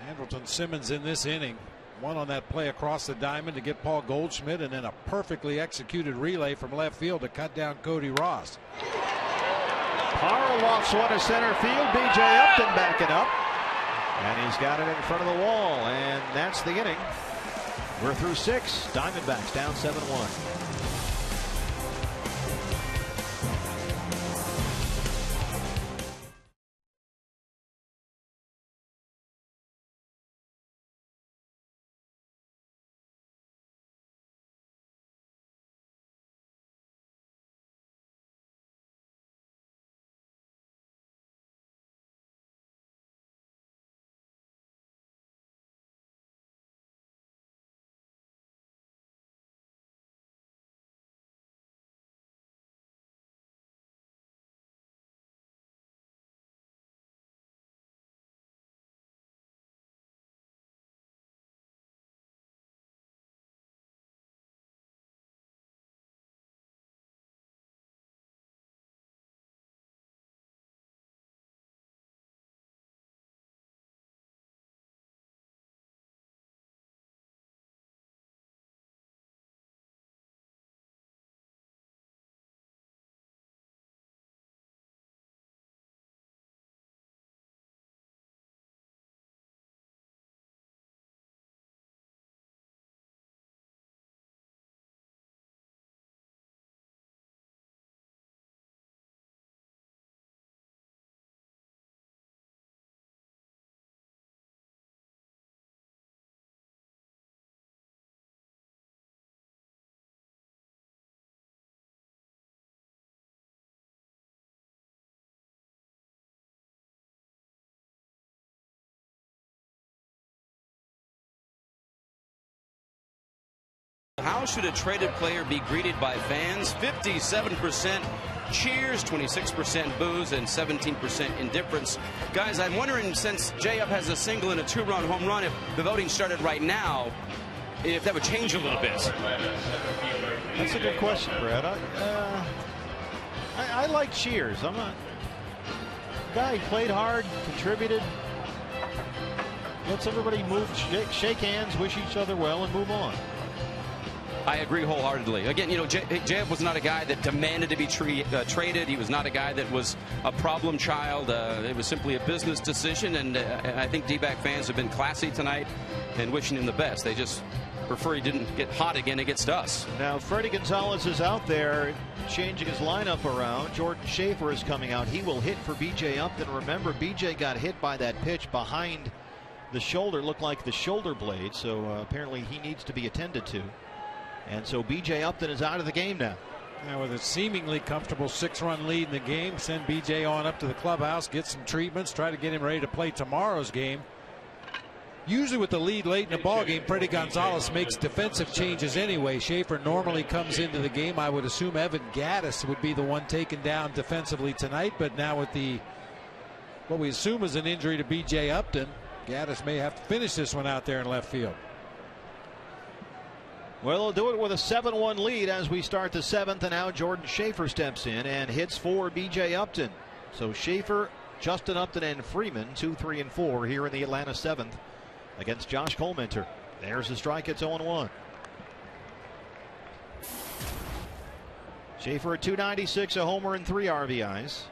Andrelton Simmons in this inning. One on that play across the diamond to get Paul Goldschmidt, and then a perfectly executed relay from left field to cut down Cody Ross. Parra lofts one to center field. B.J. Upton backing up. And he's got it in front of the wall. And that's the inning. We're through 6. Diamondbacks down 7-1. How should a traded player be greeted by fans? 57% cheers, 26% boos, and 17% indifference. Guys, I'm wondering, since J-Up has a single and a 2-run home run, if the voting started right now, if that would change a little bit. That's a good question, Brad. I like cheers. I'm a guy who played hard, contributed. Lets everybody move, shake hands, wish each other well, and move on. I agree wholeheartedly. Again, you know, J.F. was not a guy that demanded to be traded. He was not a guy that was a problem child. It was simply a business decision, and I think D-back fans have been classy tonight and wishing him the best. They just prefer he didn't get hot again against us. Now, Freddie Gonzalez is out there changing his lineup around. Jordan Schaefer is coming out. He will hit for B.J. Upton. Remember, B.J. got hit by that pitch behind the shoulder. Looked like the shoulder blade, so apparently he needs to be attended to. And so B.J. Upton is out of the game now. Now, with a seemingly comfortable 6-run lead in the game, send B.J. on up to the clubhouse, get some treatments, try to get him ready to play tomorrow's game. Usually with the lead late in the ball game, Freddie Gonzalez makes defensive changes anyway. Schaefer normally comes into the game. I would assume Evan Gattis would be the one taken down defensively tonight, but now with the what we assume is an injury to B.J. Upton, Gattis may have to finish this one out there in left field. Well, they'll do it with a 7-1 lead as we start the 7th, and now Jordan Schaefer steps in and hits for B.J. Upton. So Schaefer, Justin Upton, and Freeman, 2, 3, and 4 here in the Atlanta 7th against Josh Colminter. There's the strike. It's 0-1. Schaefer at 296, a homer and 3 RBIs.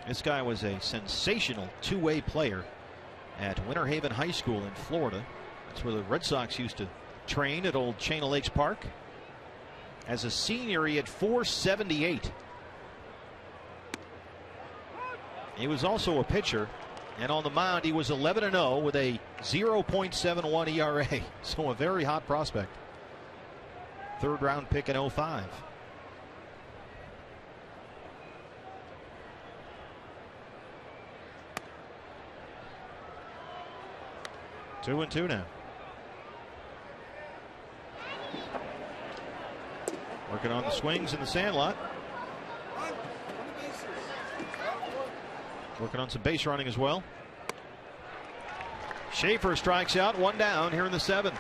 This guy was a sensational two-way player at Winter Haven High School in Florida. That's where the Red Sox used to train at old Chain of Lakes Park. As a senior, he had .478. He was also a pitcher, and on the mound he was 11-0 with a 0.71 ERA. So a very hot prospect. 3rd round pick in 05. 2-2 now. Working on the swings in the sandlot. Working on some base running as well. Schaefer strikes out, 1 down here in the 7th.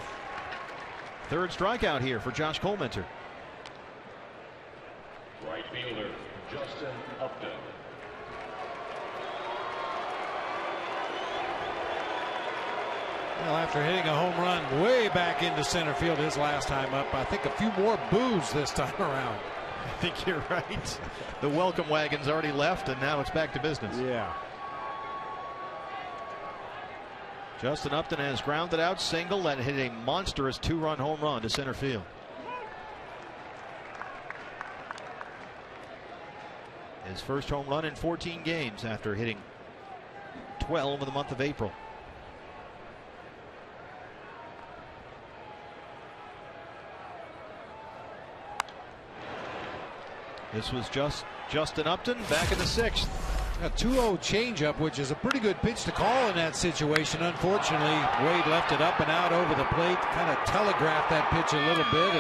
3rd strikeout here for Josh Colminter. Right fielder, Justin Upton. Well, after hitting a home run way back into center field his last time up, I think a few more boos this time around. I think you're right. The welcome wagon's already left, and now it's back to business. Yeah. Justin Upton has grounded out single and hit a monstrous 2-run home run to center field. His first home run in 14 games after hitting 12 in the month of April. This was Justin Upton back in the 6th. A 2-0 changeup, which is a pretty good pitch to call in that situation. Unfortunately, Wade left it up and out over the plate, kind of telegraphed that pitch a little bit.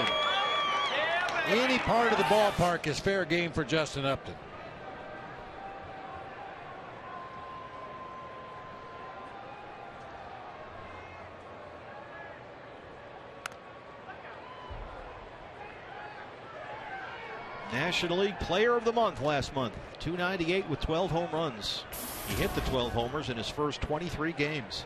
And any part of the ballpark is fair game for Justin Upton. National League Player of the Month last month. .298 with 12 home runs. He hit the 12 homers in his first 23 games.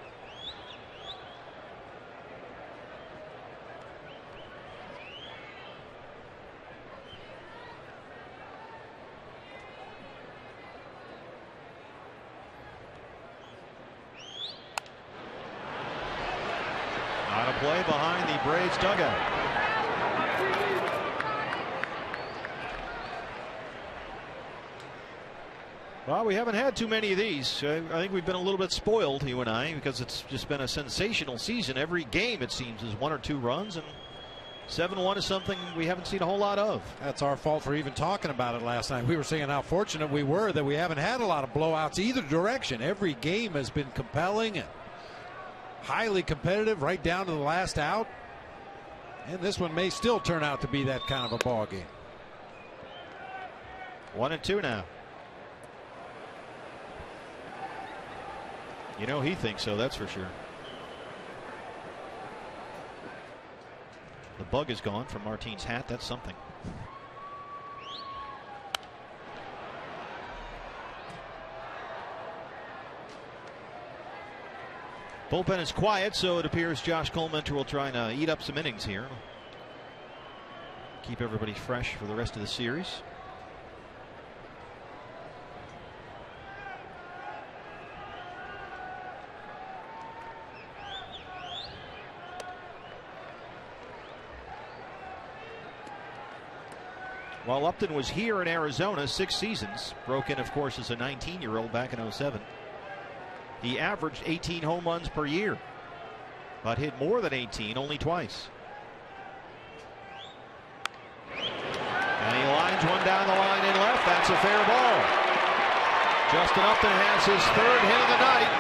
On a play behind the Braves dugout. Well, we haven't had too many of these. I think we've been a little bit spoiled, you and I, because it's just been a sensational season. Every game, it seems, is 1 or 2 runs, and 7-1 is something we haven't seen a whole lot of. That's our fault for even talking about it last night. We were saying how fortunate we were that we haven't had a lot of blowouts either direction. Every game has been compelling and highly competitive right down to the last out. And this one may still turn out to be that kind of a ball game. 1-2 now. You know he thinks so, that's for sure. The bug is gone from Martine's hat. That's something. Bullpen is quiet, so it appears Josh Coleman will try and eat up some innings here. Keep everybody fresh for the rest of the series. While Upton was here in Arizona 6 seasons, broke in, of course, as a 19-year-old back in '07. He averaged 18 home runs per year, but hit more than 18 only twice. And he lines one down the line in left. That's a fair ball. Justin Upton has his 3rd hit of the night,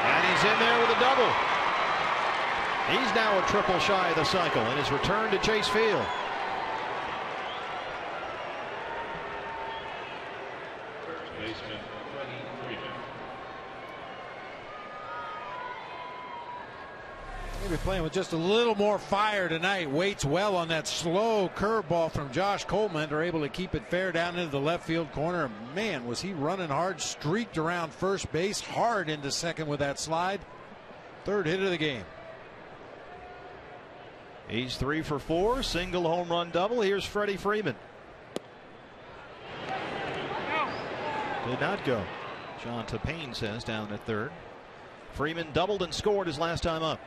and he's in there with a double. He's now a triple shy of the cycle in his return to Chase Field. Maybe playing with just a little more fire tonight. Waits well on that slow curveball from Josh Coleman. They're able to keep it fair down into the left field corner. Man, was he running hard. Streaked around first base, hard into second with that slide. 3rd hit of the game. He's 3 for 4, single, home run, double. Here's Freddie Freeman. Did not go. John Tapane says down at 3rd. Freeman doubled and scored his last time up.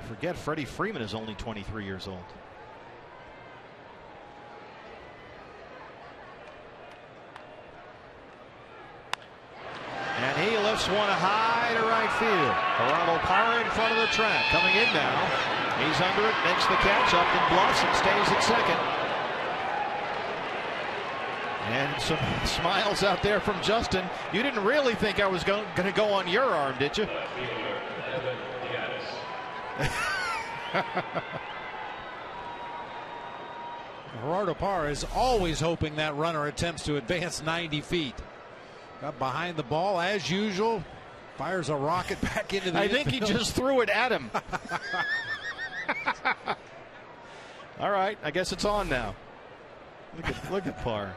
Forget Freddie Freeman is only 23 years old. And he lifts one high to right field. Gerardo Parra in front of the track. Coming in now. He's under it, makes the catch, up and bluffs and stays at second. And some smiles out there from Justin. You didn't really think I was going to go on your arm, did you? Gerardo Parra is always hoping that runner attempts to advance 90 feet. Got behind the ball as usual. Fires a rocket back into the I think he infield. just threw it at him. All right, I guess it's on now. Look at Parr.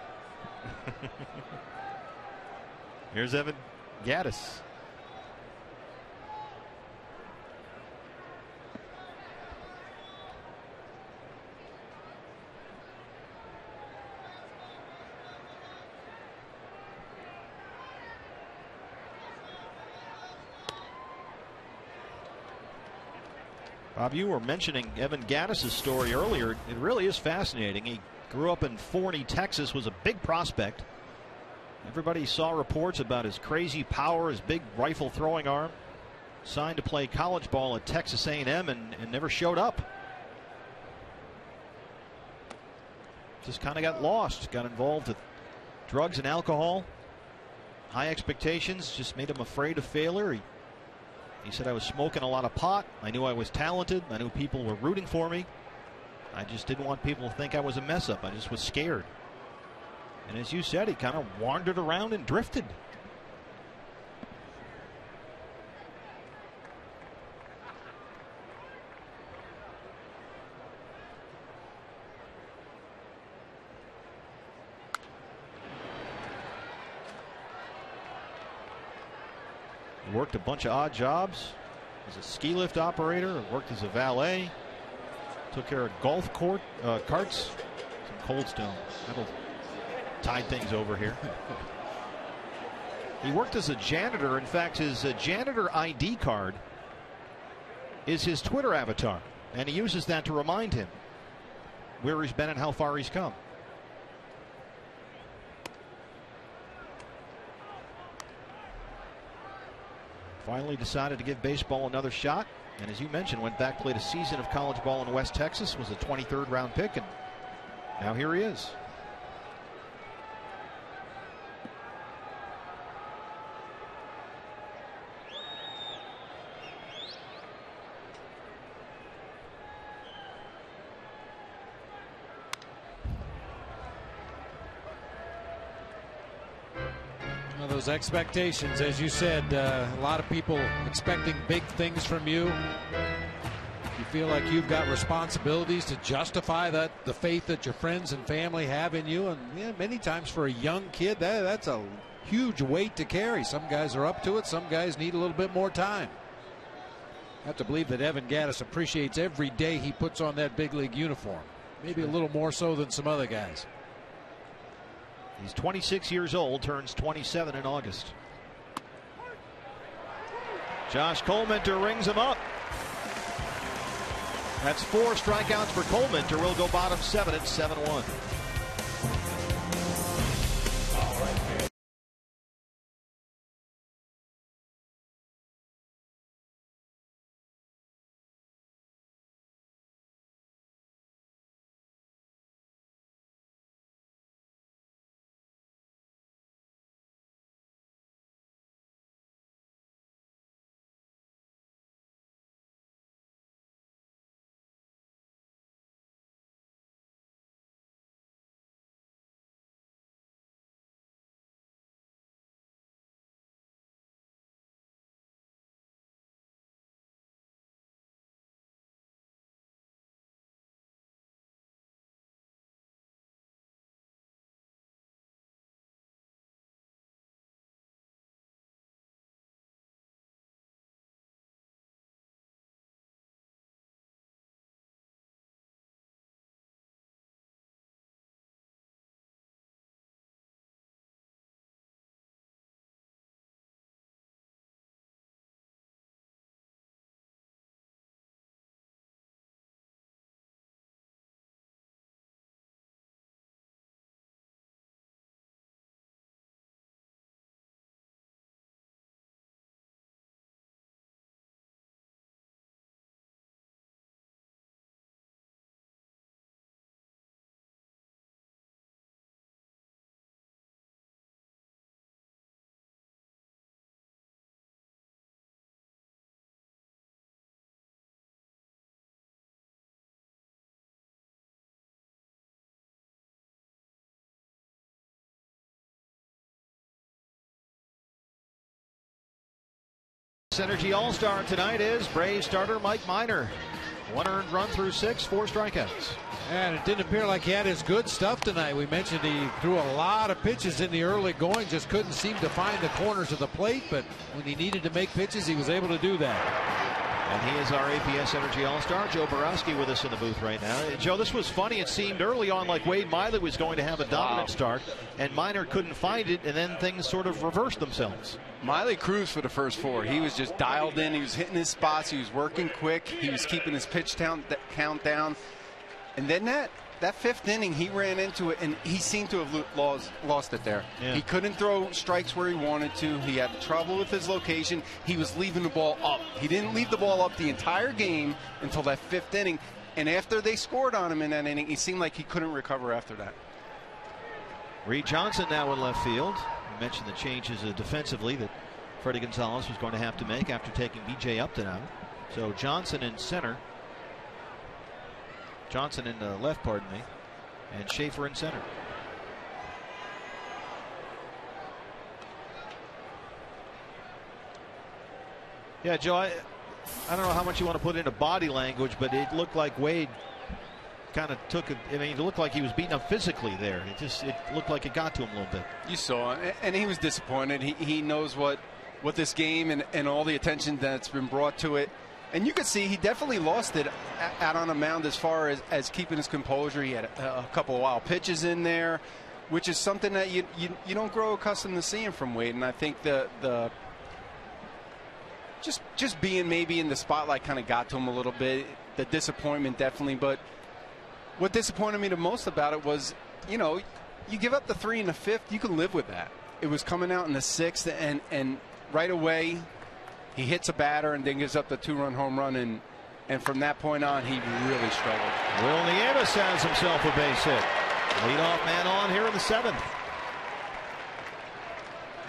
Here's Evan Gaddis. Bob, you were mentioning Evan Gaddis' story earlier. It really is fascinating. He grew up in Forney, Texas, was a big prospect. Everybody saw reports about his crazy power, his big rifle throwing arm. Signed to play college ball at Texas A&M and never showed up. Just kind of got lost, got involved with drugs and alcohol. High expectations just made him afraid of failure. He said, I was smoking a lot of pot. I knew I was talented. I knew people were rooting for me. I just didn't want people to think I was a mess up. I just was scared. And as you said, he kind of wandered around and drifted. He worked a bunch of odd jobs. As a ski lift operator, worked as a valet, took care of golf carts, some Cold Stone. That'll tide things over here. He worked as a janitor. In fact, his janitor ID card is his Twitter avatar, and he uses that to remind him where he's been and how far he's come. Finally decided to give baseball another shot, and as you mentioned, went back, played a season of college ball in West Texas, was a 23rd round pick, and now here he is. Those expectations, as you said, a lot of people expecting big things from you. You feel like you've got responsibilities to justify the faith that your friends and family have in you, and yeah, many times for a young kid, that's a huge weight to carry. Some guys are up to it, some guys need a little bit more time. I have to believe that Evan Gaddis appreciates every day he puts on that big league uniform, maybe a little more so than some other guys. He's 26 years old, turns 27 in August. Josh Colminter rings him up. That's 4 strikeouts for Colminter. Will go bottom 7 at 7-1. Energy All-Star tonight is Braves starter Mike Minor. 1 earned run through 6, 4 strikeouts. And it didn't appear like he had his good stuff tonight. We mentioned he threw a lot of pitches in the early going, just couldn't seem to find the corners of the plate, but when he needed to make pitches, he was able to do that. And he is our APS Energy All-Star, Joe Borowski, with us in the booth right now. Joe, this was funny. It seemed early on like Wade Miley was going to have a dominant start, and Minor couldn't find it, and then things sort of reversed themselves. Miley cruised for the first 4. He was just dialed in. He was hitting his spots. He was working quick. He was keeping his pitch count down. And then that 5th inning, he ran into it, and he seemed to have lost it there. Yeah. He couldn't throw strikes where he wanted to. He had trouble with his location. He was leaving the ball up. He didn't leave the ball up the entire game until that 5th inning. And after they scored on him in that inning, he seemed like he couldn't recover after that. Reed Johnson now in left field. You mentioned the changes defensively that Freddie Gonzalez was going to have to make after taking B.J. Upton out. So Johnson in center. Johnson in left, pardon me, and Schaefer in center. Yeah, Joe, I don't know how much you want to put into body language, but it looked like Wade kind of took it. I mean, it looked like he was beaten up physically there. It looked like it got to him a little bit. You saw it, and he was disappointed. He knows what this game and all the attention that's been brought to it. And you could see he definitely lost it out on a mound as far as keeping his composure. He had a couple of wild pitches in there, which is something that you don't grow accustomed to seeing from Wade. And I think the just being maybe in the spotlight kind of got to him a little bit. The disappointment definitely. But what disappointed me the most about it was, you give up the 3 in the 5th, you can live with that. It was coming out in the 6th, and right away he hits a batter and then gives up the 2-run home run, and from that point on he really struggled. Will Nieves has himself a base hit. Leadoff man on here in the 7th.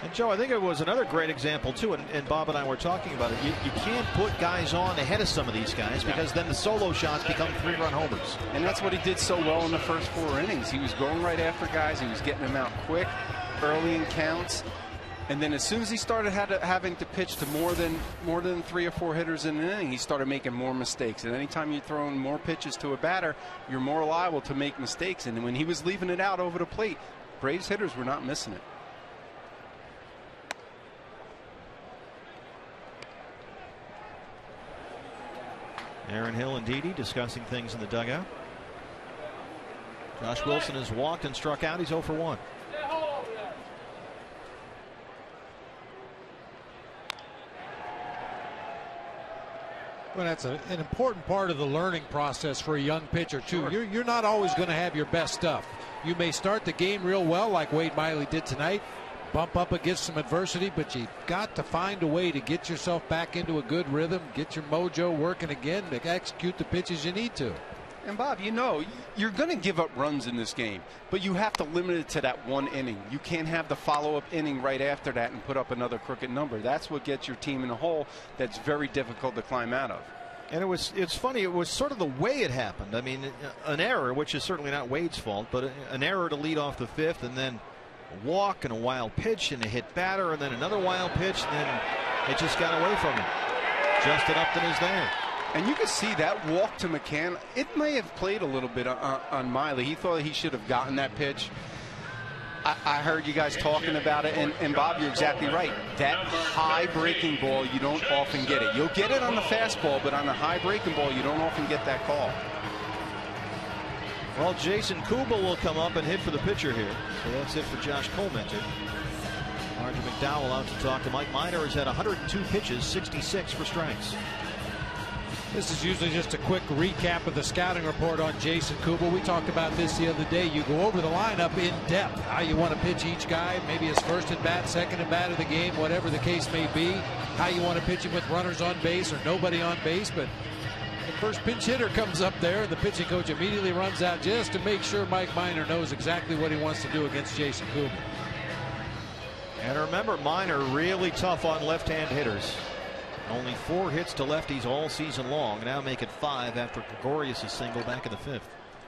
And Joe, I think it was another great example too, and Bob and I were talking about it. You can't put guys on ahead of some of these guys because then the solo shots become 3-run homers. And that's what he did so well in the first 4 innings. He was going right after guys. He was getting them out quick, early in counts. And then as soon as he started having to pitch to more than 3 or 4 hitters in an inning, he started making more mistakes. And anytime you're throwing more pitches to a batter, you're more liable to make mistakes. And when he was leaving it out over the plate, Braves hitters were not missing it. Aaron Hill and Didi discussing things in the dugout. Josh Wilson has walked and struck out. He's 0 for 1. Well, that's an important part of the learning process for a young pitcher too. Sure. You're not always going to have your best stuff. You may start the game real well like Wade Miley did tonight, bump up against some adversity, but you got to find a way to get yourself back into a good rhythm, get your mojo working again, to execute the pitches you need to. And Bob, you're going to give up runs in this game, but you have to limit it to that 1 inning. You can't have the follow-up inning right after that and put up another crooked number. That's what gets your team in a hole that's very difficult to climb out of. And it's funny, it was sort of the way it happened. I mean, an error, which is certainly not Wade's fault, but an error to lead off the 5th, and then a walk and a wild pitch and a hit batter, and then another wild pitch, and then it just got away from him. Justin Upton is there. And you can see that walk to McCann, it may have played a little bit on Miley. He thought he should have gotten that pitch. I heard you guys talking about it, and Bob, you're exactly right. That high breaking ball, you don't often get it. You'll get it on the fastball, but on a high breaking ball, you don't often get that call. Well, Jason Kubel will come up and hit for the pitcher here. So that's it for Josh Colmenter. Martin McDowell out to talk to Mike Minor. Has had 102 pitches, 66 for strikes. This is usually just a quick recap of the scouting report on Jason Kubel. We talked about this the other day. You go over the lineup in depth, how you want to pitch each guy, maybe his first at bat, second at bat of the game, whatever the case may be, how you want to pitch him with runners on base or nobody on base. But the first pinch hitter comes up there, and the pitching coach immediately runs out just to make sure Mike Minor knows exactly what he wants to do against Jason Kubel. And remember, Minor really tough on left-hand hitters. Only 4 hits to lefties all season long. Now make it 5 after Gregorius' single back in the 5th.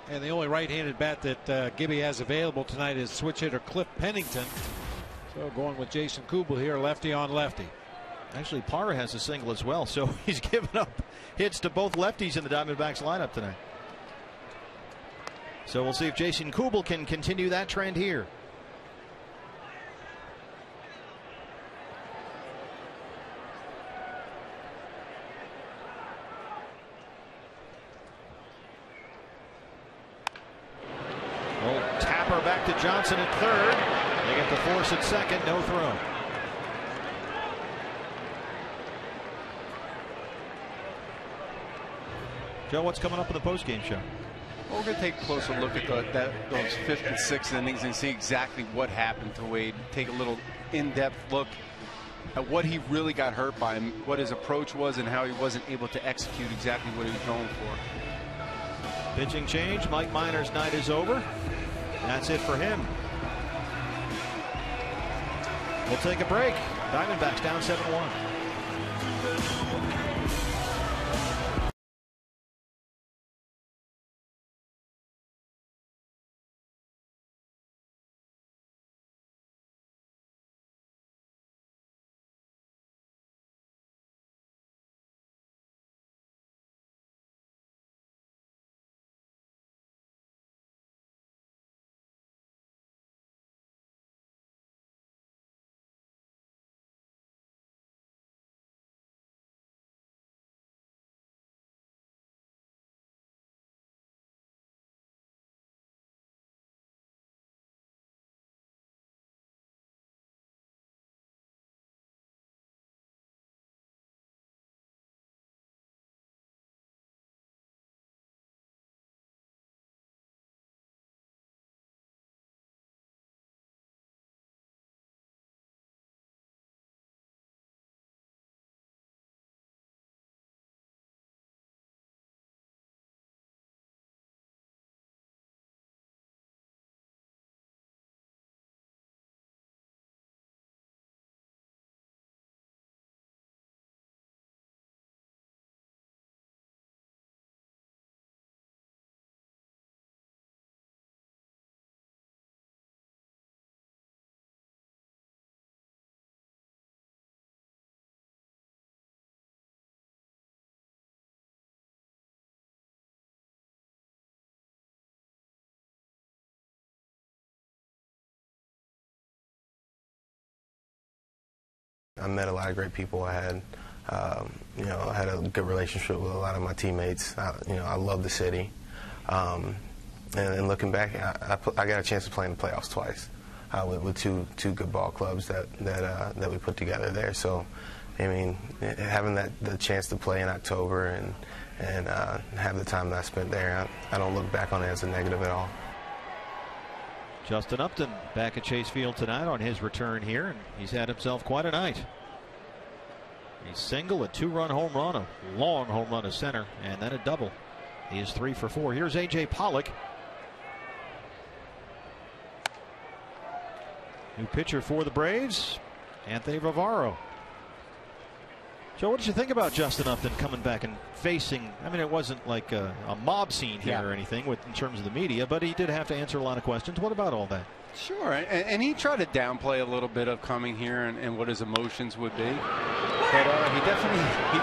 And the only right-handed bat that Gibby has available tonight is switch hitter Cliff Pennington. So going with Jason Kubel here, lefty on lefty. Actually, Parra has a single as well, so he's given up hits to both lefties in the Diamondbacks lineup tonight. So we'll see if Jason Kubel can continue that trend here. Well, Tapper back to Johnson at third. They get the force at second, no throw. Joe, what's coming up in the postgame show? Well, we're going to take a closer look at those 5th and 6th innings and see exactly what happened to Wade. Take a little in-depth look at what he really got hurt by, and what his approach was, and how he wasn't able to execute exactly what he was going for. Pitching change. Mike Minor's night is over. That's it for him. We'll take a break. Diamondbacks down 7-1. I met a lot of great people. I had, I had a good relationship with a lot of my teammates. I love the city. And looking back, I got a chance to play in the playoffs twice with two good ball clubs that we put together there. So, I mean, having the chance to play in October and have the time that I spent there, I don't look back on it as a negative at all. Justin Upton back at Chase Field tonight on his return here, and he's had himself quite a night. A single, a 2-run home run, a long home run to center, and then a double. He is 3 for 4. Here's A.J. Pollock. New pitcher for the Braves, Anthony Vivaro. Joe, what did you think about Justin Upton coming back and facing? I mean, it wasn't like a mob scene here or anything in terms of the media, but he did have to answer a lot of questions. What about all that? Sure, and he tried to downplay a little bit of coming here and what his emotions would be, but he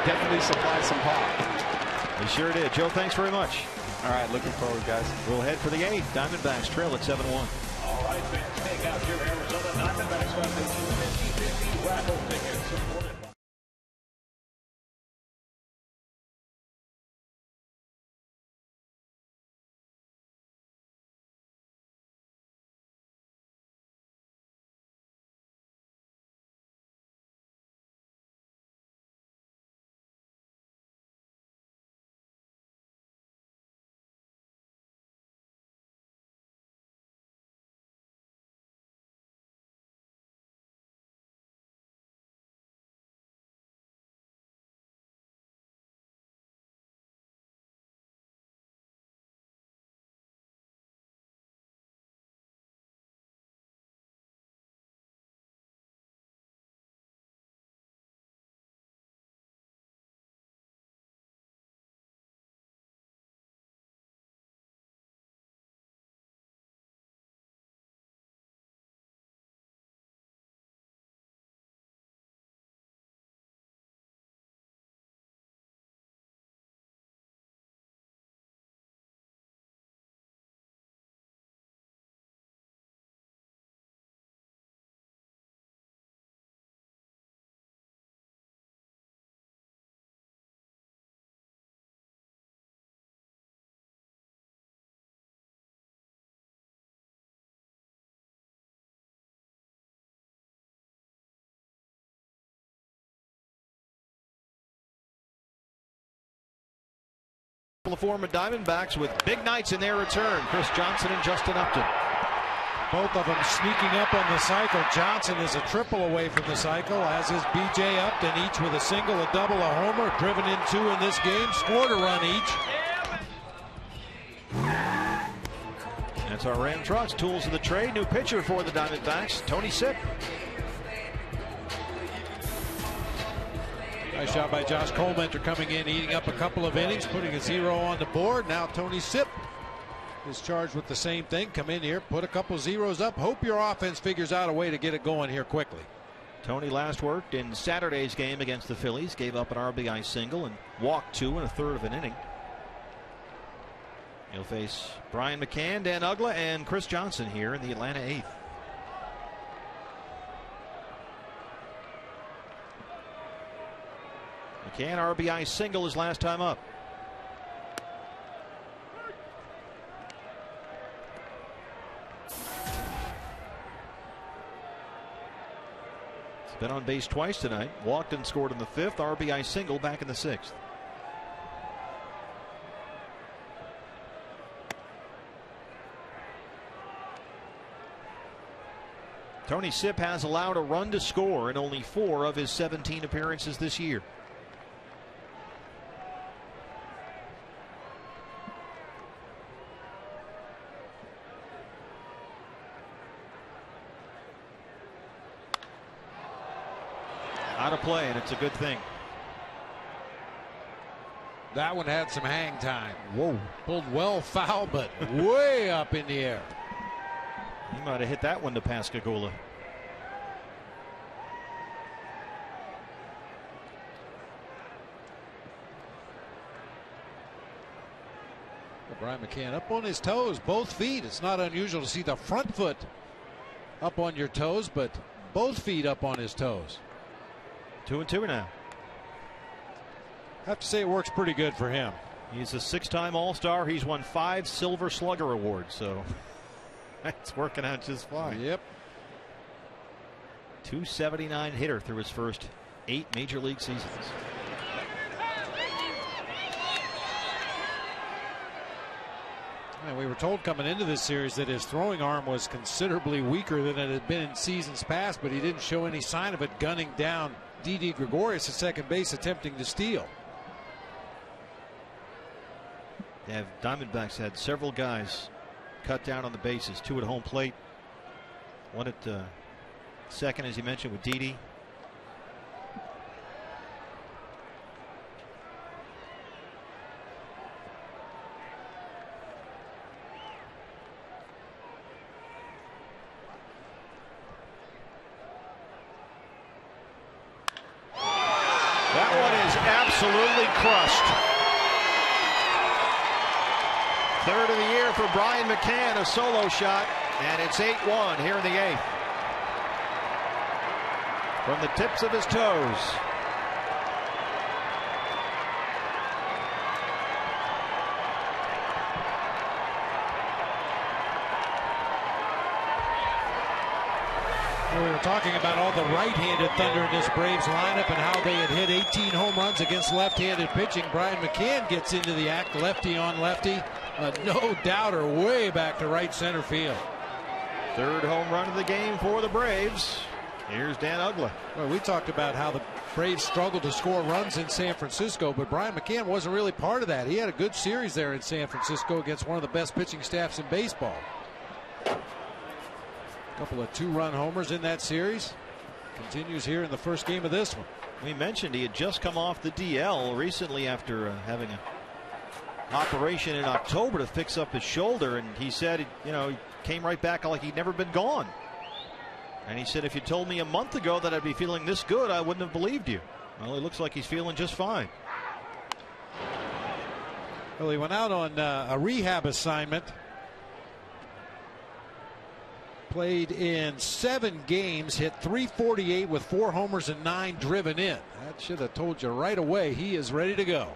definitely supplied some pop. He sure did. Joe, thanks very much. All right, looking forward, guys. We'll head for the 8th. Diamondbacks trail at 7-1. All right, fans, take out your Arizona Diamondbacks on the 250 raffle tickets supported by The former Diamondbacks with big nights in their return. Chris Johnson and Justin Upton. Both of them sneaking up on the cycle. Johnson is a triple away from the cycle, as is B.J. Upton, each with a single, a double, a homer. Driven in 2 in this game, scored a run each. That's our Ram Trucks tools of the trade. New pitcher for the Diamondbacks, Tony Sipp. Nice shot by Josh Colmenter coming in, eating up a couple of innings, putting a 0 on the board. Now Tony Sipp is charged with the same thing. Come in here, put a couple zeros up. Hope your offense figures out a way to get it going here quickly. Tony last worked in Saturday's game against the Phillies. Gave up an RBI single and walked 2 in a third of an inning. He'll face Brian McCann, Dan Uggla, and Chris Johnson here in the Atlanta 8th. McCann RBI single his last time up. He's been on base twice tonight. Walked and scored in the 5th. RBI single back in the 6th. Tony Sipp has allowed a run to score in only 4 of his 17 appearances this year. Out of play, and it's a good thing. That one had some hang time. Whoa. Pulled well foul, but way up in the air. He might have hit that one to Pascagoula. Brian McCann up on his toes, both feet. It's not unusual to see the front foot up on your toes, but both feet up on his toes. 2-2 now. I have to say it works pretty good for him. He's a 6-time All-Star. He's won 5 Silver Slugger awards, so that's working out just fine. Yep. 279 hitter through his first 8 major league seasons. And we were told coming into this series that his throwing arm was considerably weaker than it had been in seasons past, but he didn't show any sign of it, gunning down Didi Gregorius at second base, attempting to steal. Yeah, Diamondbacks had several guys cut down on the bases, 2 at home plate, 1 at second, as you mentioned, with Didi. That one is absolutely crushed. 3rd of the year for Brian McCann, a solo shot, and it's 8-1 here in the 8th. From the tips of his toes. We were talking about all the right-handed Thunder in this Braves lineup and how they had hit 18 home runs against left-handed pitching. Brian McCann gets into the act, lefty on lefty. No doubter way back to right center field. 3rd home run of the game for the Braves. Here's Dan Uggla. Well, we talked about how the Braves struggled to score runs in San Francisco, but Brian McCann wasn't really part of that. He had a good series there in San Francisco against one of the best pitching staffs in baseball. A couple of 2-run homers in that series. Continues here in the first game of this one. We mentioned he had just come off the DL recently after having an operation in October to fix up his shoulder, and he said, he came right back like he'd never been gone. And he said, if you told me a month ago that I'd be feeling this good, I wouldn't have believed you. Well, it looks like he's feeling just fine. Well, he went out on a rehab assignment. Played in 7 games, hit .348 with 4 homers and 9 driven in. That should have told you right away he is ready to go.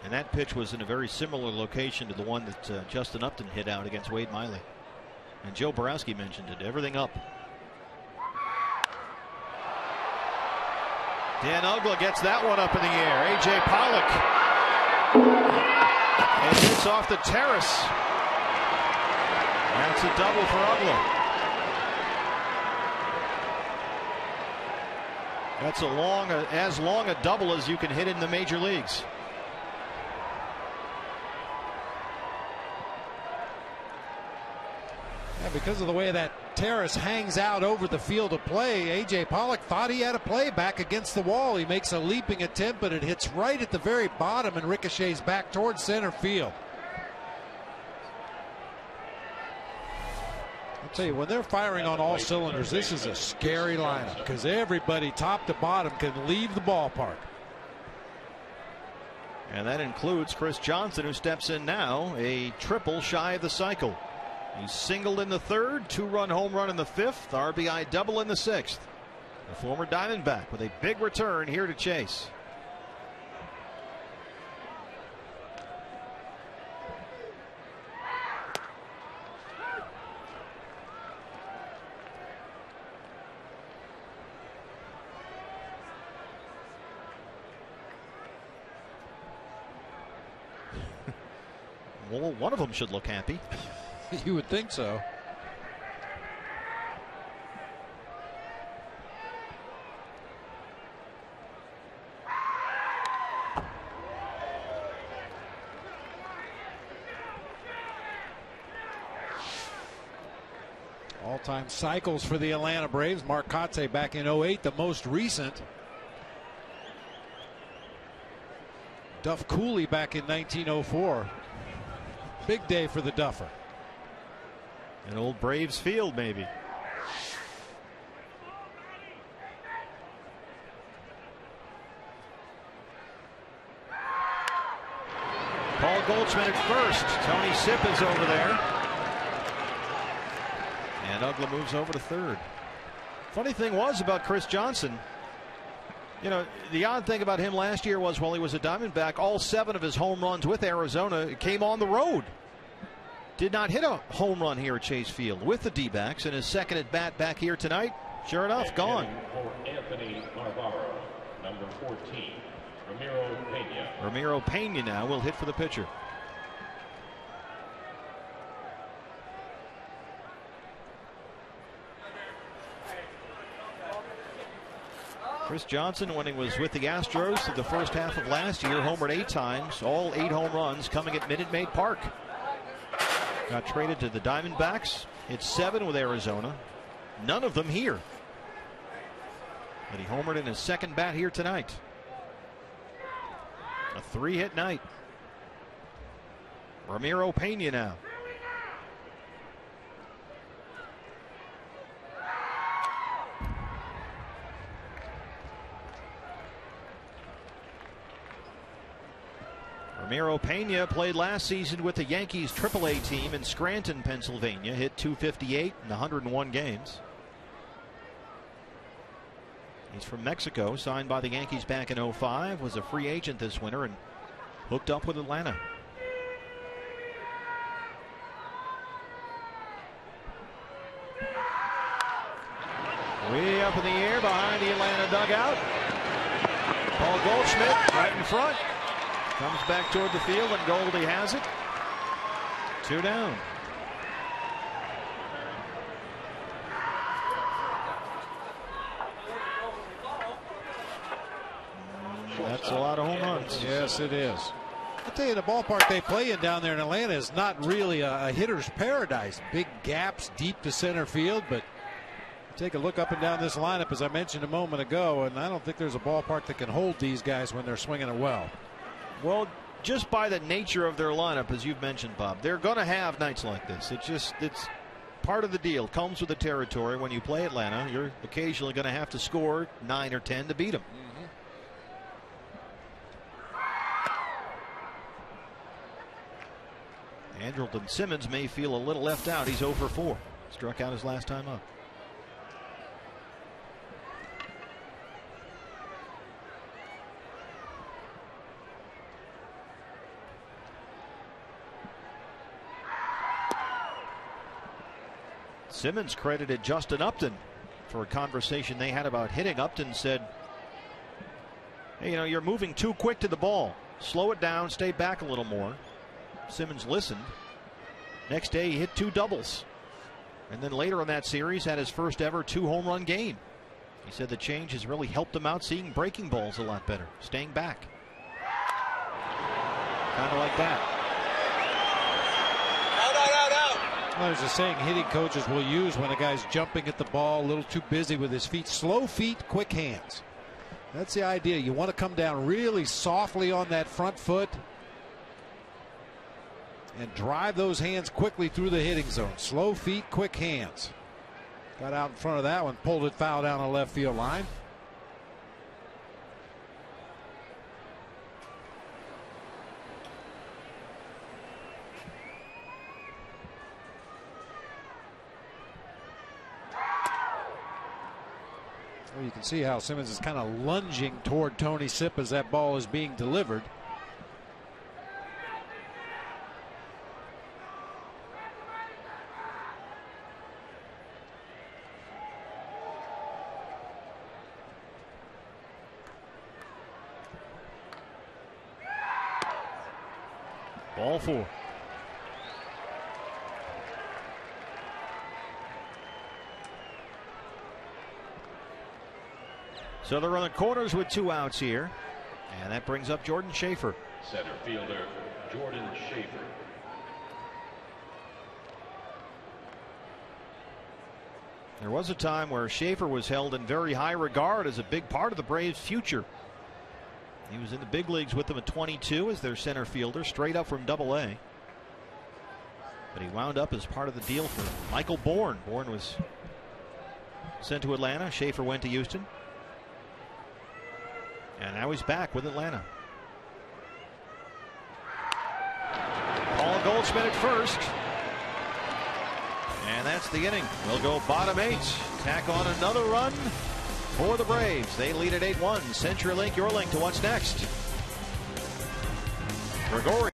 And that pitch was in a very similar location to the one that Justin Upton hit out against Wade Miley. And Joe Borowski mentioned it. Everything up. Dan Uggla gets that one up in the air. A.J. Pollock. And hits off the terrace. That's a double for Uggla. That's as long a double as you can hit in the major leagues. Yeah, because of the way that terrace hangs out over the field of play, A.J. Pollock thought he had a play back against the wall. He makes a leaping attempt, but it hits right at the very bottom and ricochets back towards center field. I'll tell you, when they're firing on all cylinders, this is a scary lineup because everybody top to bottom can leave the ballpark. And that includes Chris Johnson, who steps in now, a triple shy of the cycle. He singled in the third, 2-run home run in the fifth, RBI double in the sixth. The former Diamondback with a big return here to chase. Well, one of them should look happy. You would think so. All-time cycles for the Atlanta Braves. Mark Kotsay back in 08, the most recent. Duff Cooley back in 1904. Big day for the Duffer. An old Braves field, maybe. Paul Goldschmidt at first. Tony Sipp is over there. And Uggla moves over to third. Funny thing was about Chris Johnson, you know, the odd thing about him last year was while he was a Diamondback, all 7 of his home runs with Arizona came on the road. Did not hit a home run here at Chase Field with the D-backs, and his second at bat back here tonight, sure enough, gone. For Anthony Navarro, number 14, Ramiro Pena. Ramiro Pena now will hit for the pitcher. Chris Johnson, when he was with the Astros through the first half of last year, homered 8 times, all 8 home runs coming at Minute Maid Park. Got traded to the Diamondbacks. Hit 7 with Arizona. None of them here. But he homered in his second bat here tonight. A 3-hit night. Ramiro Pena now. Ramiro Pena played last season with the Yankees AAA team in Scranton, Pennsylvania. Hit .258 in 101 games. He's from Mexico, signed by the Yankees back in 05, was a free agent this winter and hooked up with Atlanta. Way up in the air behind the Atlanta dugout. Paul Goldschmidt right in front. Comes back toward the field, and Goldie has it. 2 down. That's a lot of home runs. Yes, it is. I tell you, the ballpark they play in down there in Atlanta is not really a hitter's paradise. Big gaps deep to center field, but take a look up and down this lineup, as I mentioned a moment ago, and I don't think there's a ballpark that can hold these guys when they're swinging it well. Well, just by the nature of their lineup, as you've mentioned, Bob, they're going to have nights like this. It's part of the deal. It comes with the territory. When you play Atlanta, you're occasionally going to have to score 9 or 10 to beat them. Andrelton Simmons may feel a little left out. He's 0 for 4. Struck out his last time up. Simmons credited Justin Upton for a conversation they had about hitting. Upton said You know, you're moving too quick to the ball. Slow it down, stay back a little more. Simmons listened. Next day, he hit 2 doubles. And then later in that series, had his first ever 2-home-run game. He said the change has really helped him out, seeing breaking balls a lot better, staying back. Kind of like that. Well, there's a saying hitting coaches will use when a guy's jumping at the ball, a little too busy with his feet. Slow feet, quick hands. That's the idea. You want to come down really softly on that front foot and drive those hands quickly through the hitting zone. Slow feet, quick hands. Got out in front of that one, pulled it foul down the left field line. Well, you can see how Simmons is kind of lunging toward Tony Sipp as that ball is being delivered. Ball 4. So they're on the corners with 2 outs here. And that brings up Jordan Schaefer. Center fielder Jordan Schaefer. There was a time where Schaefer was held in very high regard as a big part of the Braves' future. He was in the big leagues with them at 22 as their center fielder, straight up from Double-A. But he wound up as part of the deal for Michael Bourne. Bourne was sent to Atlanta. Schaefer went to Houston. And now he's back with Atlanta. Paul Goldschmidt at first. And that's the inning. We'll go bottom 8. Tack on another run for the Braves. They lead at 8-1. CenturyLink, your link to what's next. Gregorius.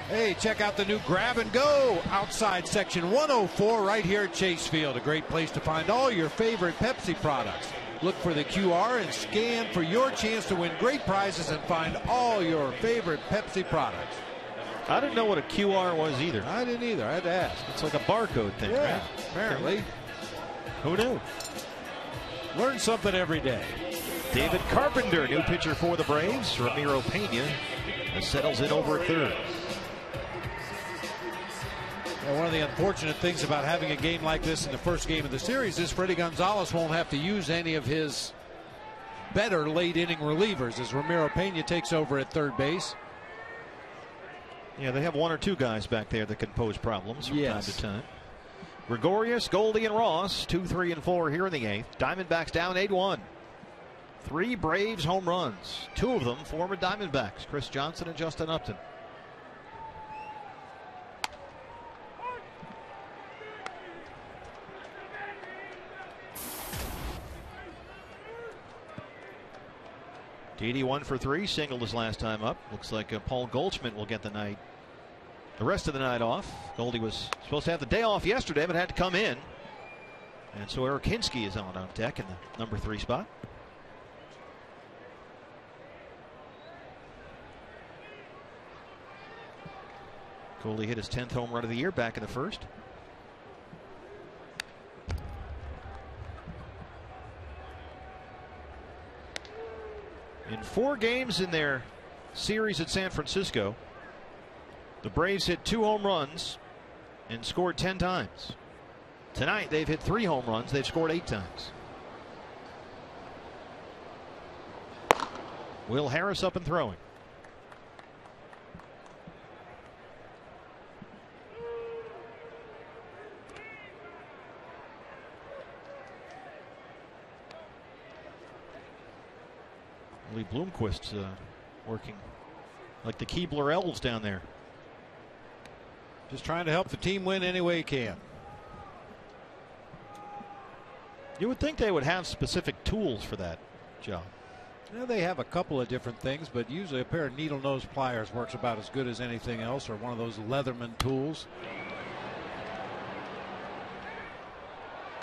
Hey, check out the new Grab and Go outside section 104 right here at Chase Field. A great place to find all your favorite Pepsi products. Look for the QR and scan for your chance to win great prizes and find all your favorite Pepsi products. I didn't know what a QR was either. I didn't either. I had to ask. It's like a barcode thing, yeah, right? Apparently. Who knew? Learn something every day. David Carpenter, new pitcher for the Braves. Ramiro Pena settles in over at third. And one of the unfortunate things about having a game like this in the first game of the series is Freddie Gonzalez won't have to use any of his better late inning relievers as Ramiro Pena takes over at third base. Yeah, they have 1 or 2 guys back there that can pose problems from time to time. Gregorius, Goldie, and Ross, 2, 3, and 4 here in the 8th. Diamondbacks down 8-1. 3 Braves home runs. 2 of them former Diamondbacks, Chris Johnson and Justin Upton. Didi 1 for 3, singled his last time up. Looks like Paul Goldschmidt will get the rest of the night off. Goldie was supposed to have the day off yesterday, but had to come in. And so Eric Hinsky is on deck in the number 3 spot. Goldie hit his 10th home run of the year back in the first. In 4 games in their series at San Francisco, the Braves hit 2 home runs and scored 10 times. Tonight they've hit 3 home runs. They've scored 8 times. Will Harris up and throwing. Lee Bloomquist's working like the Keebler elves down there. Just trying to help the team win any way he can. You would think they would have specific tools for that job. Well, they have a couple of different things, but usually a pair of needle nose pliers works about as good as anything else, or one of those Leatherman tools.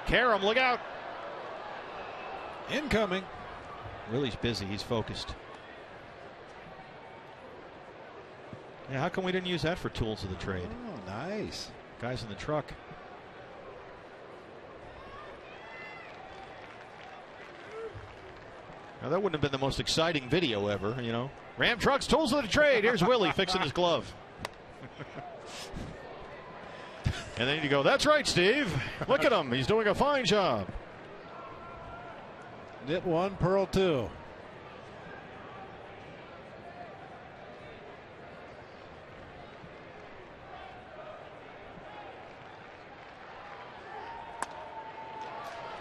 Karam, look out. Incoming. Willie's busy. He's focused. Yeah, how come we didn't use that for tools of the trade? Oh, nice. Guys in the truck. Now, that wouldn't have been the most exciting video ever, you know. Ram trucks, tools of the trade. Here's Willie fixing his glove. And then you go, that's right, Steve. Look at him. He's doing a fine job. Knit 1, pearl 2.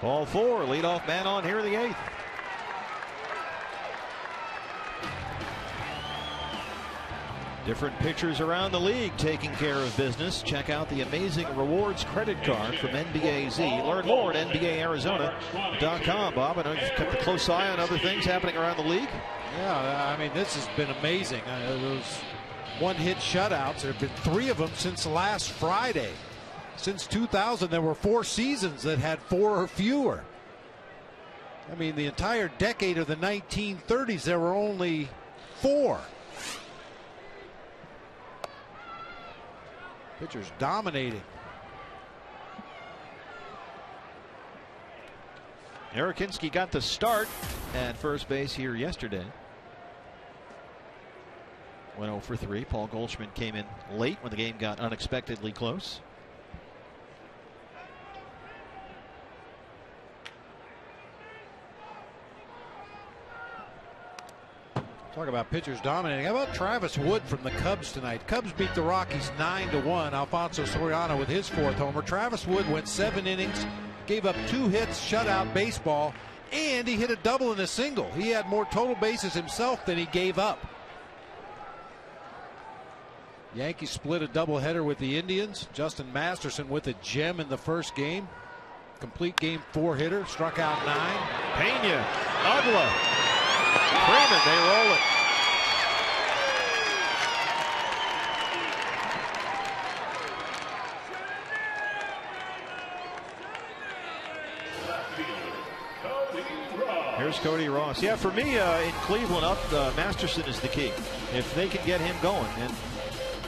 Ball 4, leadoff man on here in the 8th. Different pitchers around the league taking care of business. Check out the amazing rewards credit card from NBAZ. Learn more at NBAArizona.com. Bob, I know you've kept a close eye on other things happening around the league. Yeah, I mean, this has been amazing. Those one-hit shutouts, there have been 3 of them since last Friday. Since 2000, there were 4 seasons that had 4 or fewer. I mean, the entire decade of the 1930s, there were only 4. Pitchers dominating. Eric Hinsky got the start at first base here yesterday. Went 0 for 3. Paul Goldschmidt came in late when the game got unexpectedly close. Talk about pitchers dominating. How about Travis Wood from the Cubs tonight? Cubs beat the Rockies 9-1. Alfonso Soriano with his 4th homer. Travis Wood went 7 innings, gave up 2 hits, shutout baseball, and he hit a double and a single. He had more total bases himself than he gave up. Yankees split a doubleheader with the Indians. Justin Masterson with a gem in the first game. Complete game 4-hitter, struck out 9. Pena, Ugla, Freeman, they roll it. Here's Cody Ross. Yeah, for me in Cleveland, Masterson is the key. If they can get him going and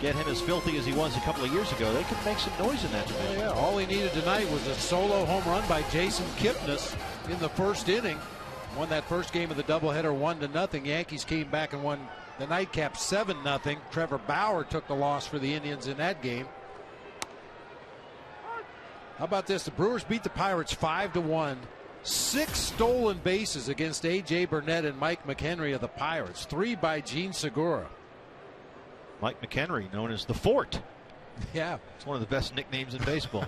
get him as filthy as he was a couple of years ago, they can make some noise in that division. Yeah, all he needed tonight was a solo home run by Jason Kipnis in the first inning. Won that first game of the doubleheader 1-0. Yankees came back and won the nightcap 7-0. Trevor Bauer took the loss for the Indians in that game. How about this? The Brewers beat the Pirates 5-1. 6 stolen bases against A.J. Burnett and Mike McHenry of the Pirates. 3 by Gene Segura. Mike McHenry, known as the Fort. Yeah. It's one of the best nicknames in baseball.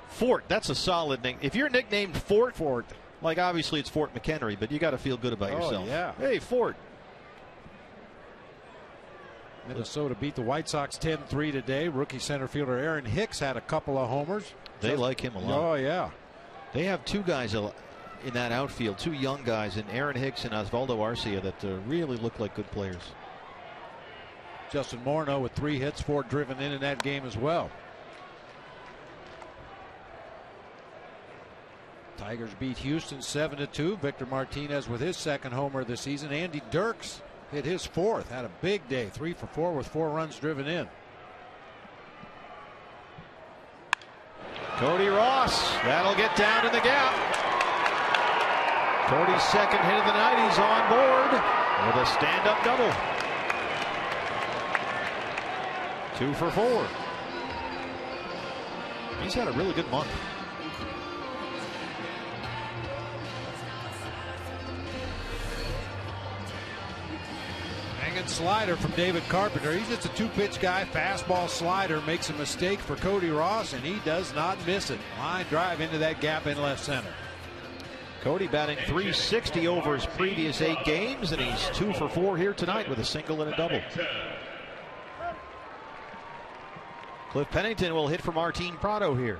Fort, that's a solid name. If you're nicknamed Fort, like obviously it's Fort McHenry, but you got to feel good about yourself. Yeah. Hey, Fort. Minnesota beat the White Sox 10-3 today. Rookie center fielder Aaron Hicks had a couple of homers. They like him a lot. Oh, yeah. They have two guys in that outfield, two young guys, in Aaron Hicks and Osvaldo Arcia, that really look like good players. Justin Morneau with 3 hits, 4 driven in that game as well. Tigers beat Houston 7-2. Victor Martinez with his second homer of the season. Andy Dirks hit his 4th. Had a big day, 3 for 4 with 4 runs driven in. Cody Ross, that'll get down in the gap. Cody's second hit of the night. He's on board with a stand-up double. 2 for 4. He's had a really good month. Hanging slider from David Carpenter. He's just a 2-pitch guy. Fastball slider makes a mistake for Cody Ross, and he does not miss it. Line drive into that gap in left center. Cody batting .360 over his previous 8 games, and he's 2 for 4 here tonight with a single and a double. Cliff Pennington will hit for Martin Prado here.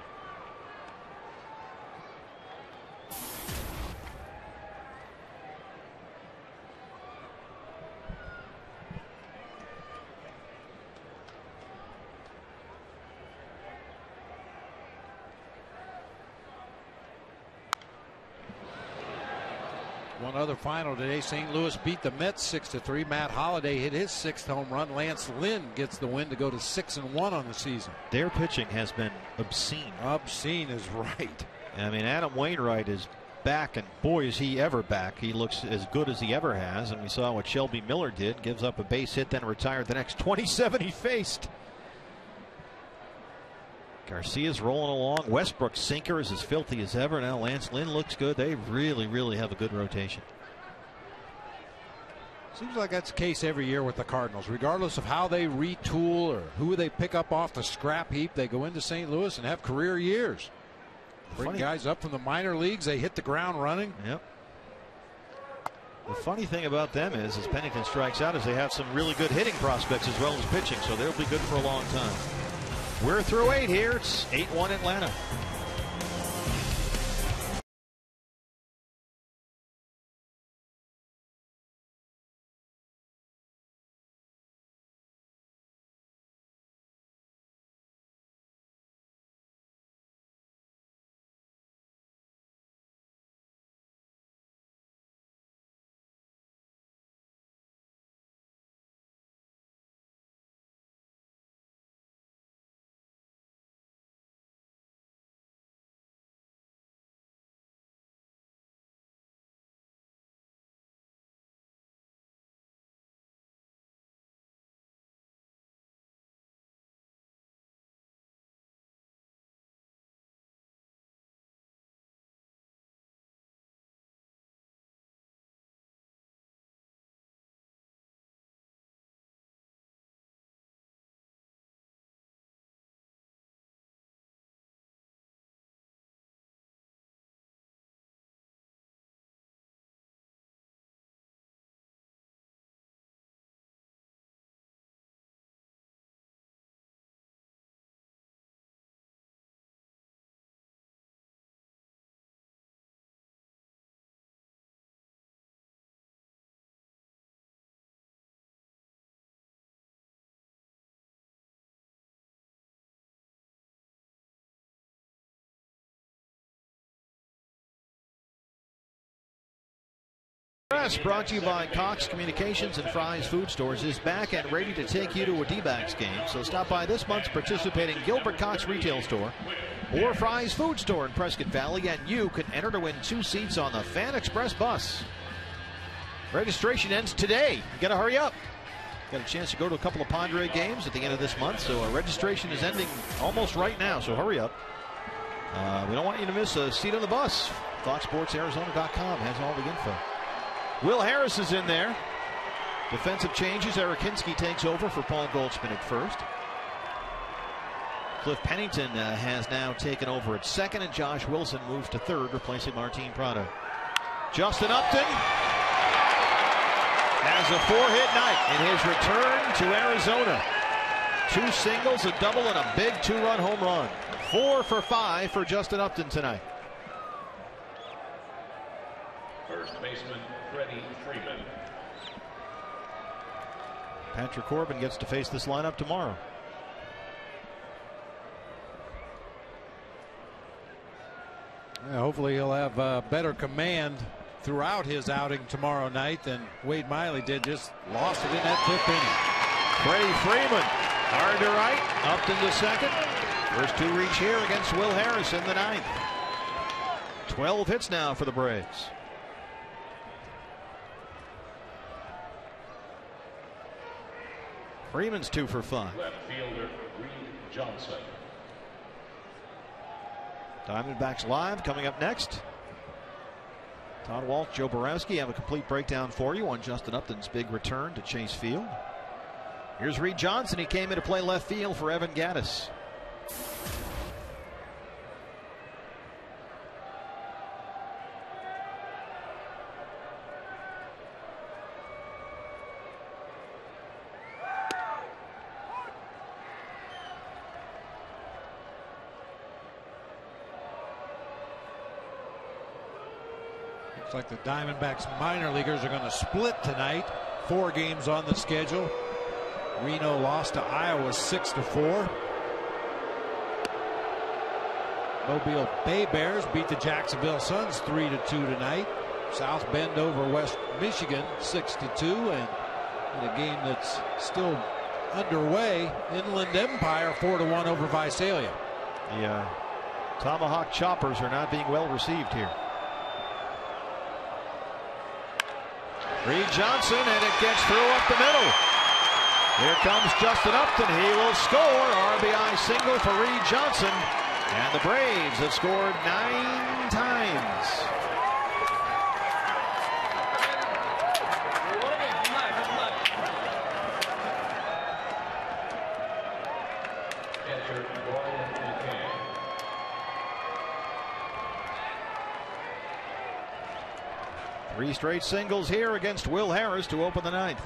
One other final today. St. Louis beat the Mets 6-3. Matt Holliday hit his 6th home run. Lance Lynn gets the win to go to 6-1 on the season. Their pitching has been obscene. Obscene is right. I mean, Adam Wainwright is back, and boy, is he ever back. He looks as good as he ever has, and we saw what Shelby Miller did. Gives up a base hit, then retired the next 27 he faced. Garcia's rolling along. Westbrook's sinker is as filthy as ever. Now Lance Lynn looks good. They really have a good rotation. Seems like that's the case every year with the Cardinals. Regardless of how they retool or who they pick up off the scrap heap, they go into St. Louis and have career years. Bring guys up from the minor leagues. They hit the ground running. Yep. The funny thing about them is, as Pennington strikes out, is they have some really good hitting prospects as well as pitching, so they'll be good for a long time. We're through 8 here. It's 8-1 Atlanta. Press, brought to you by Cox Communications and Fry's Food Stores, is back and ready to take you to a D-backs game. So stop by this month's participating Gilbert Cox retail store or Fry's Food Store in Prescott Valley, and you can enter to win 2 seats on the Fan Express bus. Registration ends today. You got to hurry up. Got a chance to go to a couple of Padre games at the end of this month, so registration is ending almost right now, so hurry up. We don't want you to miss a seat on the bus. FoxSportsArizona.com has all the info. Will Harris is in there. Defensive changes. Eric Hinsky takes over for Paul Goldschmidt at first. Cliff Pennington has now taken over at second, and Josh Wilson moves to third, replacing Martin Prado. Justin Upton has a 4-hit night in his return to Arizona. 2 singles, a double, and a big 2-run home run. 4 for 5 for Justin Upton tonight. First baseman, Freddie Freeman. Patrick Corbin gets to face this lineup tomorrow. Yeah, hopefully he'll have better command throughout his outing tomorrow night than Wade Miley did. Just lost it in that 5th inning. Freddie Freeman, hard to right, Upton to second. First 2 reach here against Will Harris in the 9th. 12 hits now for the Braves. Freeman's 2 for 5. Left fielder, Reed Johnson. Diamondbacks Live coming up next. Todd Walsh, Joe Borowski have a complete breakdown for you on Justin Upton's big return to Chase Field. Here's Reed Johnson. He came in to play left field for Evan Gattis. Looks like the Diamondbacks minor leaguers are going to split tonight. 4 games on the schedule. Reno lost to Iowa 6-4. Mobile Bay Bears beat the Jacksonville Suns 3-2 tonight. South Bend over West Michigan 6-2, and in a game that's still underway, Inland Empire 4-1 over Visalia. The Tomahawk Choppers are not being well received here. Reed Johnson, and it gets through up the middle. Here comes Justin Upton. He will score. RBI single for Reed Johnson. And the Braves have scored 9 times. Catcher, Brian McCann. 3 straight singles here against Will Harris to open the 9th.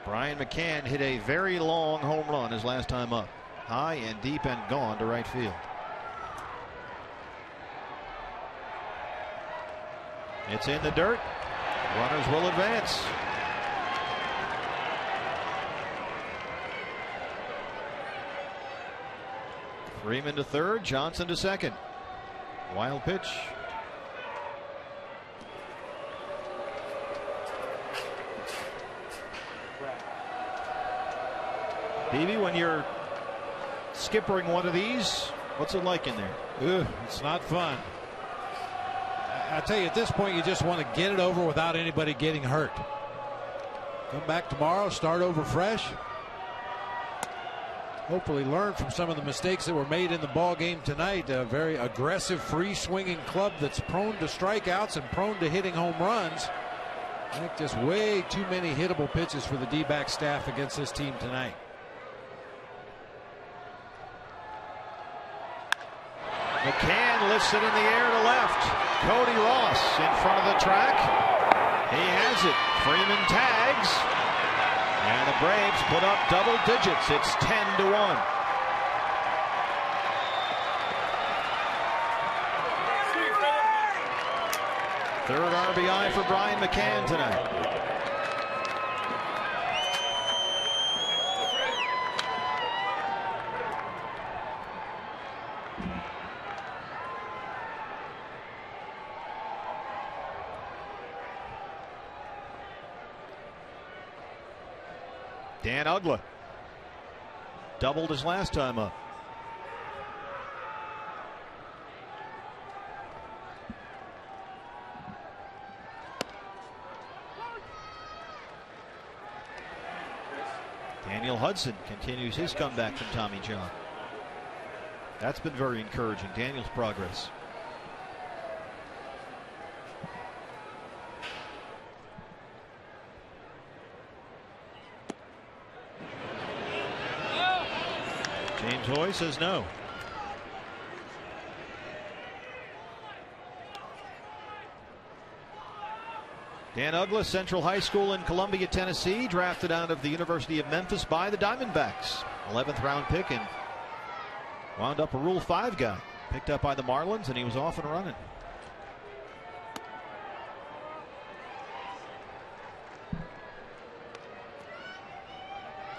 Brian McCann hit a very long home run his last time up. High and deep and gone to right field. It's in the dirt. Runners will advance. Freeman to third, Johnson to second. Wild pitch. Davey, when you're skippering one of these, what's it like in there? Ugh, it's not fun. I tell you, at this point, you just want to get it over without anybody getting hurt. Come back tomorrow, start over fresh. Hopefully learn from some of the mistakes that were made in the ball game tonight. A very aggressive, free-swinging club that's prone to strikeouts and prone to hitting home runs. I think just way too many hittable pitches for the D-back staff against this team tonight. McCann lifts it in the air to left. Cody Ross in front of the track. He has it. Freeman tags. And the Braves put up double digits. It's 10-1. Third RBI for Brian McCann tonight. Dan Ugla doubled his last time up. Daniel Hudson continues his comeback from Tommy John. That's been very encouraging, Daniel's progress. James Hoy says no. Dan Uglas, Central High School in Columbia, Tennessee, drafted out of the University of Memphis by the Diamondbacks. 11th round pick and wound up a Rule 5 guy. Picked up by the Marlins, and he was off and running.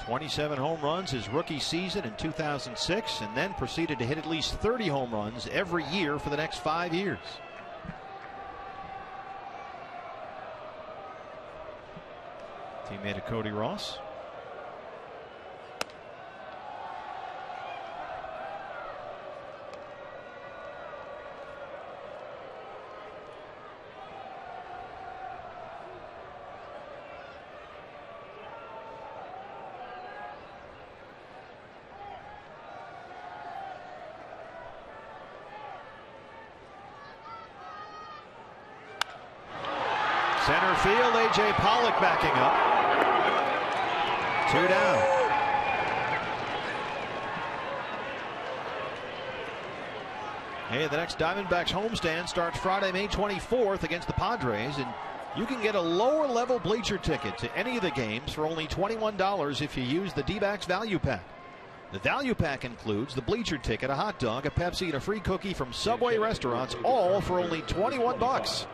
'27 home runs his rookie season in 2006, and then proceeded to hit at least 30 home runs every year for the next 5 years. Teammate of Cody Ross. Center field, A.J. Pollock backing up. 2 down. Hey, the next Diamondbacks homestand starts Friday, May 24th against the Padres, and you can get a lower level bleacher ticket to any of the games for only $21 if you use the D-backs value pack. The value pack includes the bleacher ticket, a hot dog, a Pepsi, and a free cookie from Subway restaurants, all for only 21 bucks.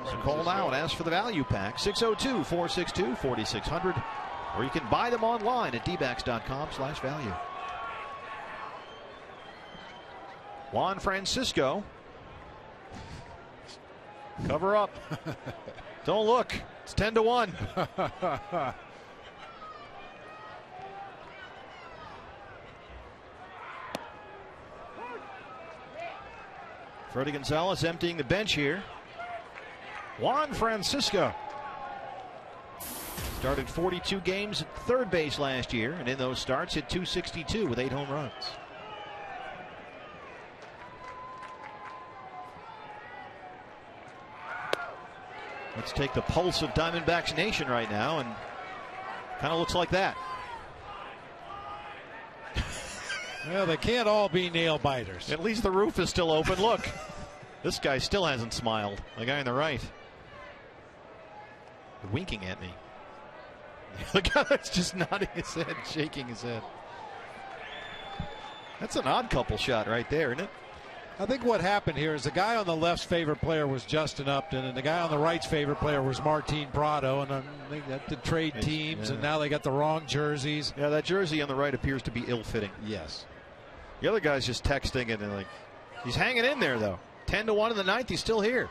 So call now and ask for the value pack, 602-462-4600, or you can buy them online at dbacks.com/value. Juan Francisco. Cover up. Don't look. It's 10-1. Freddie Gonzalez emptying the bench here. Juan Francisco started 42 games at third base last year, and in those starts hit .262 with 8 home runs. Let's take the pulse of Diamondbacks Nation right now, and kind of looks like that. Well, they can't all be nail biters. At least the roof is still open. Look, this guy still hasn't smiled. The guy on the right. Winking at me. The guy that's just nodding his head, shaking his head. That's an odd couple shot right there, isn't it? I think what happened here is the guy on the left's favorite player was Justin Upton, and the guy on the right's favorite player was Martin Prado, and they had to trade teams, and now they got the wrong jerseys. Yeah, that jersey on the right appears to be ill-fitting. Yes. The other guy's just texting, and like, he's hanging in there, though. 10-1 in the ninth, he's still here.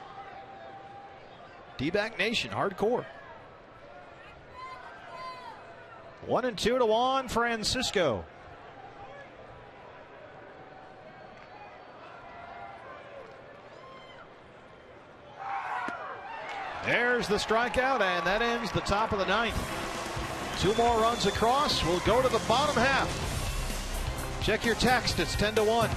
D-back Nation, hardcore. 1-2 to Juan Francisco. There's the strikeout, and that ends the top of the ninth. 2 more runs across. We'll go to the bottom half. Check your text. It's 10-1.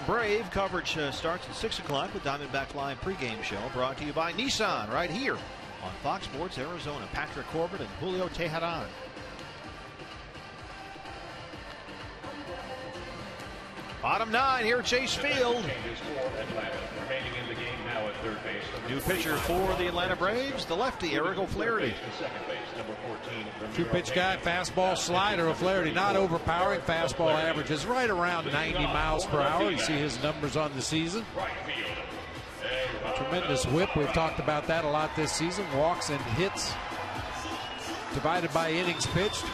Brave coverage starts at 6 o'clock with Diamondback Live pregame show brought to you by Nissan right here on Fox Sports Arizona. Patrick Corbett and Julio Teheran. Bottom 9 here at Chase Field. New pitcher for the Atlanta Braves, the lefty Eric O'Flaherty. Two-pitch guy, fastball, slider. O'Flaherty not overpowering. Fastball average is right around 90 miles per hour. You see his numbers on the season. Tremendous whip. We've talked about that a lot this season. Walks and hits divided by innings pitched.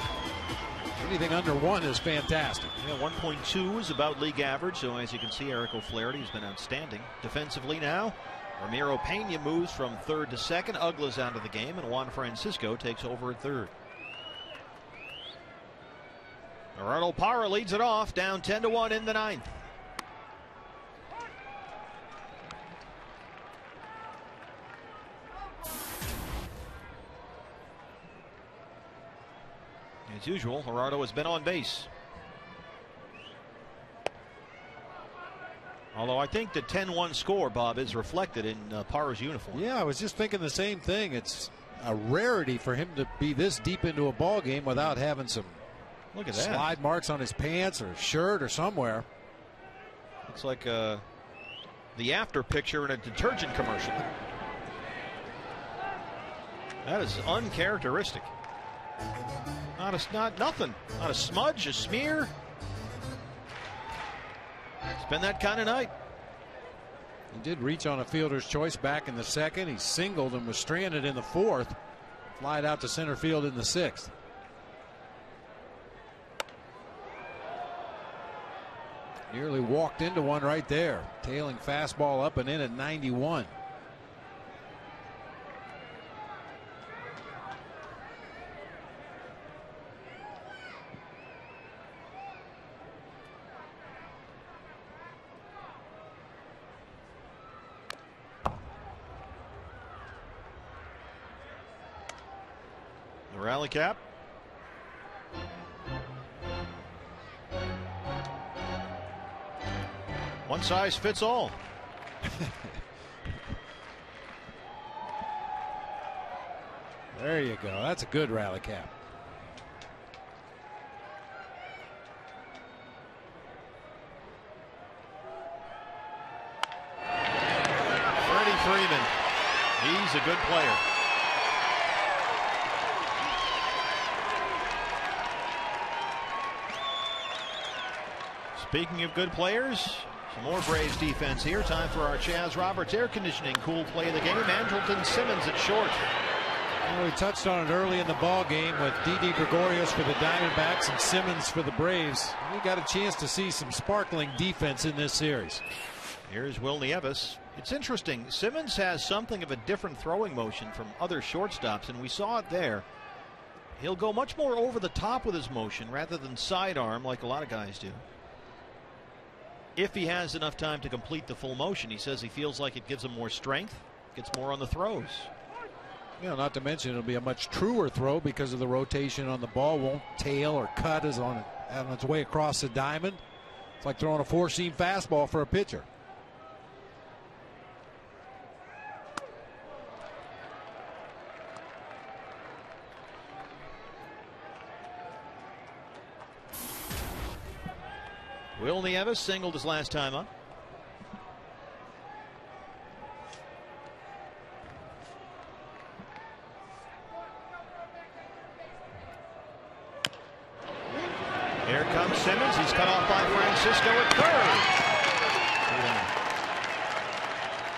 Anything under 1 is fantastic. Yeah, 1.2 is about league average. So as you can see, Eric O'Flaherty has been outstanding. Defensively now, Ramiro Pena moves from third to second. Ugla's out of the game, and Juan Francisco takes over at third. Gerardo Parra leads it off, down 10-1 in the 9th. As usual, Gerardo has been on base. Although I think the 10-1 score, Bob, is reflected in Parra's uniform. Yeah, I was just thinking the same thing. It's a rarity for him to be this deep into a ball game without having some slide marks on his pants or his shirt or somewhere. Looks like the after picture in a detergent commercial. That is uncharacteristic. Nothing. Not a smudge, a smear. It's been that kind of night. He did reach on a fielder's choice back in the 2nd. He singled and was stranded in the 4th. Flied out to center field in the 6th. Nearly walked into one right there. Tailing fastball up and in at 91. The rally cap. One size fits all. There you go. That's a good rally cap. Freddie Freeman. He's a good player. Speaking of good players, some more Braves defense here. Time for our Chaz Roberts air conditioning cool play of the game. Andrelton Simmons at short. Well, we touched on it early in the ball game with Didi Gregorius for the Diamondbacks and Simmons for the Braves. We got a chance to see some sparkling defense in this series. Here's Will Nieves. It's interesting. Simmons has something of a different throwing motion from other shortstops, and we saw it there. He'll go much more over the top with his motion rather than sidearm like a lot of guys do. If he has enough time to complete the full motion, he says he feels like it gives him more strength, gets more on the throws. You know, not to mention it'll be a much truer throw because of the rotation on the ball. Won't tail or cut as on its way across the diamond. It's like throwing a 4-seam fastball for a pitcher. Will Nieves singled his last time up. Here comes Simmons. He's cut off by Francisco at third.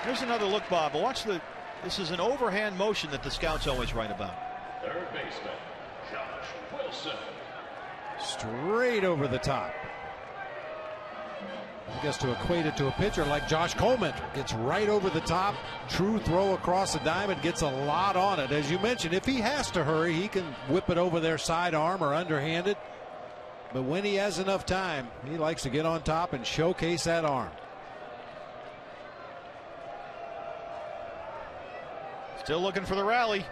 Here's another look, Bob. Watch this is an overhand motion that the scouts always write about. Third baseman, Josh Wilson. Straight over the top. I guess to equate it to a pitcher like Josh Coleman, gets right over the top, true throw across the diamond, gets a lot on it. As you mentioned, if he has to hurry, he can whip it over their sidearm or underhanded. But when he has enough time, he likes to get on top and showcase that arm. Still looking for the rally.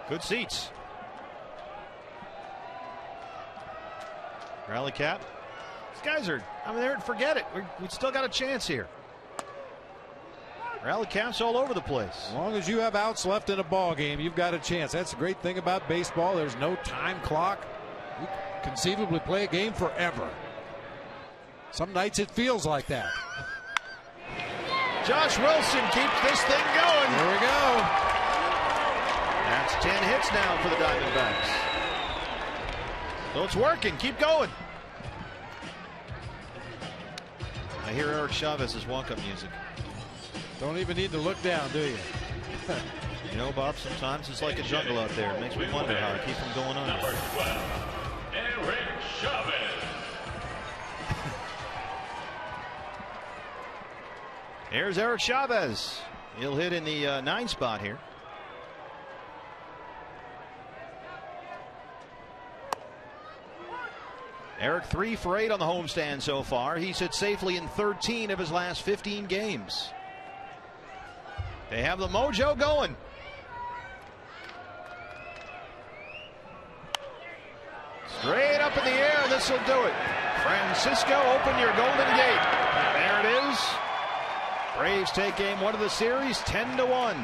Good seats. Rally cap. guys are, I mean, forget it. We still got a chance here. Rally caps all over the place. As long as you have outs left in a ball game, you've got a chance. That's the great thing about baseball. There's no time clock. You can conceivably play a game forever. Some nights it feels like that. Josh Wilson keeps this thing going. There we go. That's 10 hits now for the Diamondbacks. So it's working. Keep going. I hear Eric Chavez's walk-up music. Don't even need to look down, do you? You know, Bob, sometimes it's like a jungle out there. It makes me wonder how to keep them going on. Number 12, Eric Chavez. Here's Eric Chavez. He'll hit in the 9 spot here. Eric 3 for 8 on the homestand so far. He's hit safely in 13 of his last 15 games. They have the mojo going. Straight up in the air, this will do it. Francisco, open your golden gate. There it is. Braves take game 1 of the series, 10-1.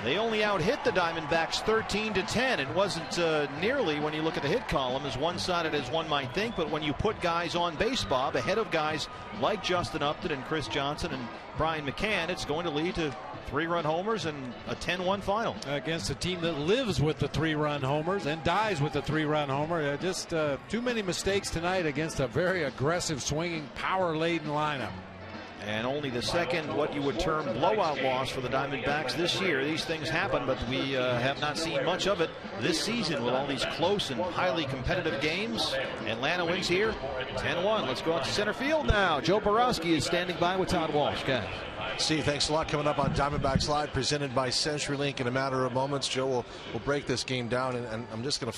They only out-hit the Diamondbacks 13-10. It wasn't nearly, when you look at the hit column, as one-sided as one might think, but when you put guys on base, Bob, ahead of guys like Justin Upton and Chris Johnson and Brian McCann, it's going to lead to 3-run homers and a 10-1 final. Against a team that lives with the 3-run homers and dies with the 3-run homer. Just too many mistakes tonight against a very aggressive, swinging, power-laden lineup. And only the second, what you would term, blowout loss for the Diamondbacks this year. These things happen, but we have not seen much of it this season with all these close and highly competitive games. Atlanta wins here, 10-1. Let's go out to center field now. Joe Borowski is standing by with Todd Walsh. Guys. Steve, thanks a lot. Coming up on Diamondbacks Live, presented by CenturyLink. In a matter of moments, Joe will break this game down, and I'm just going to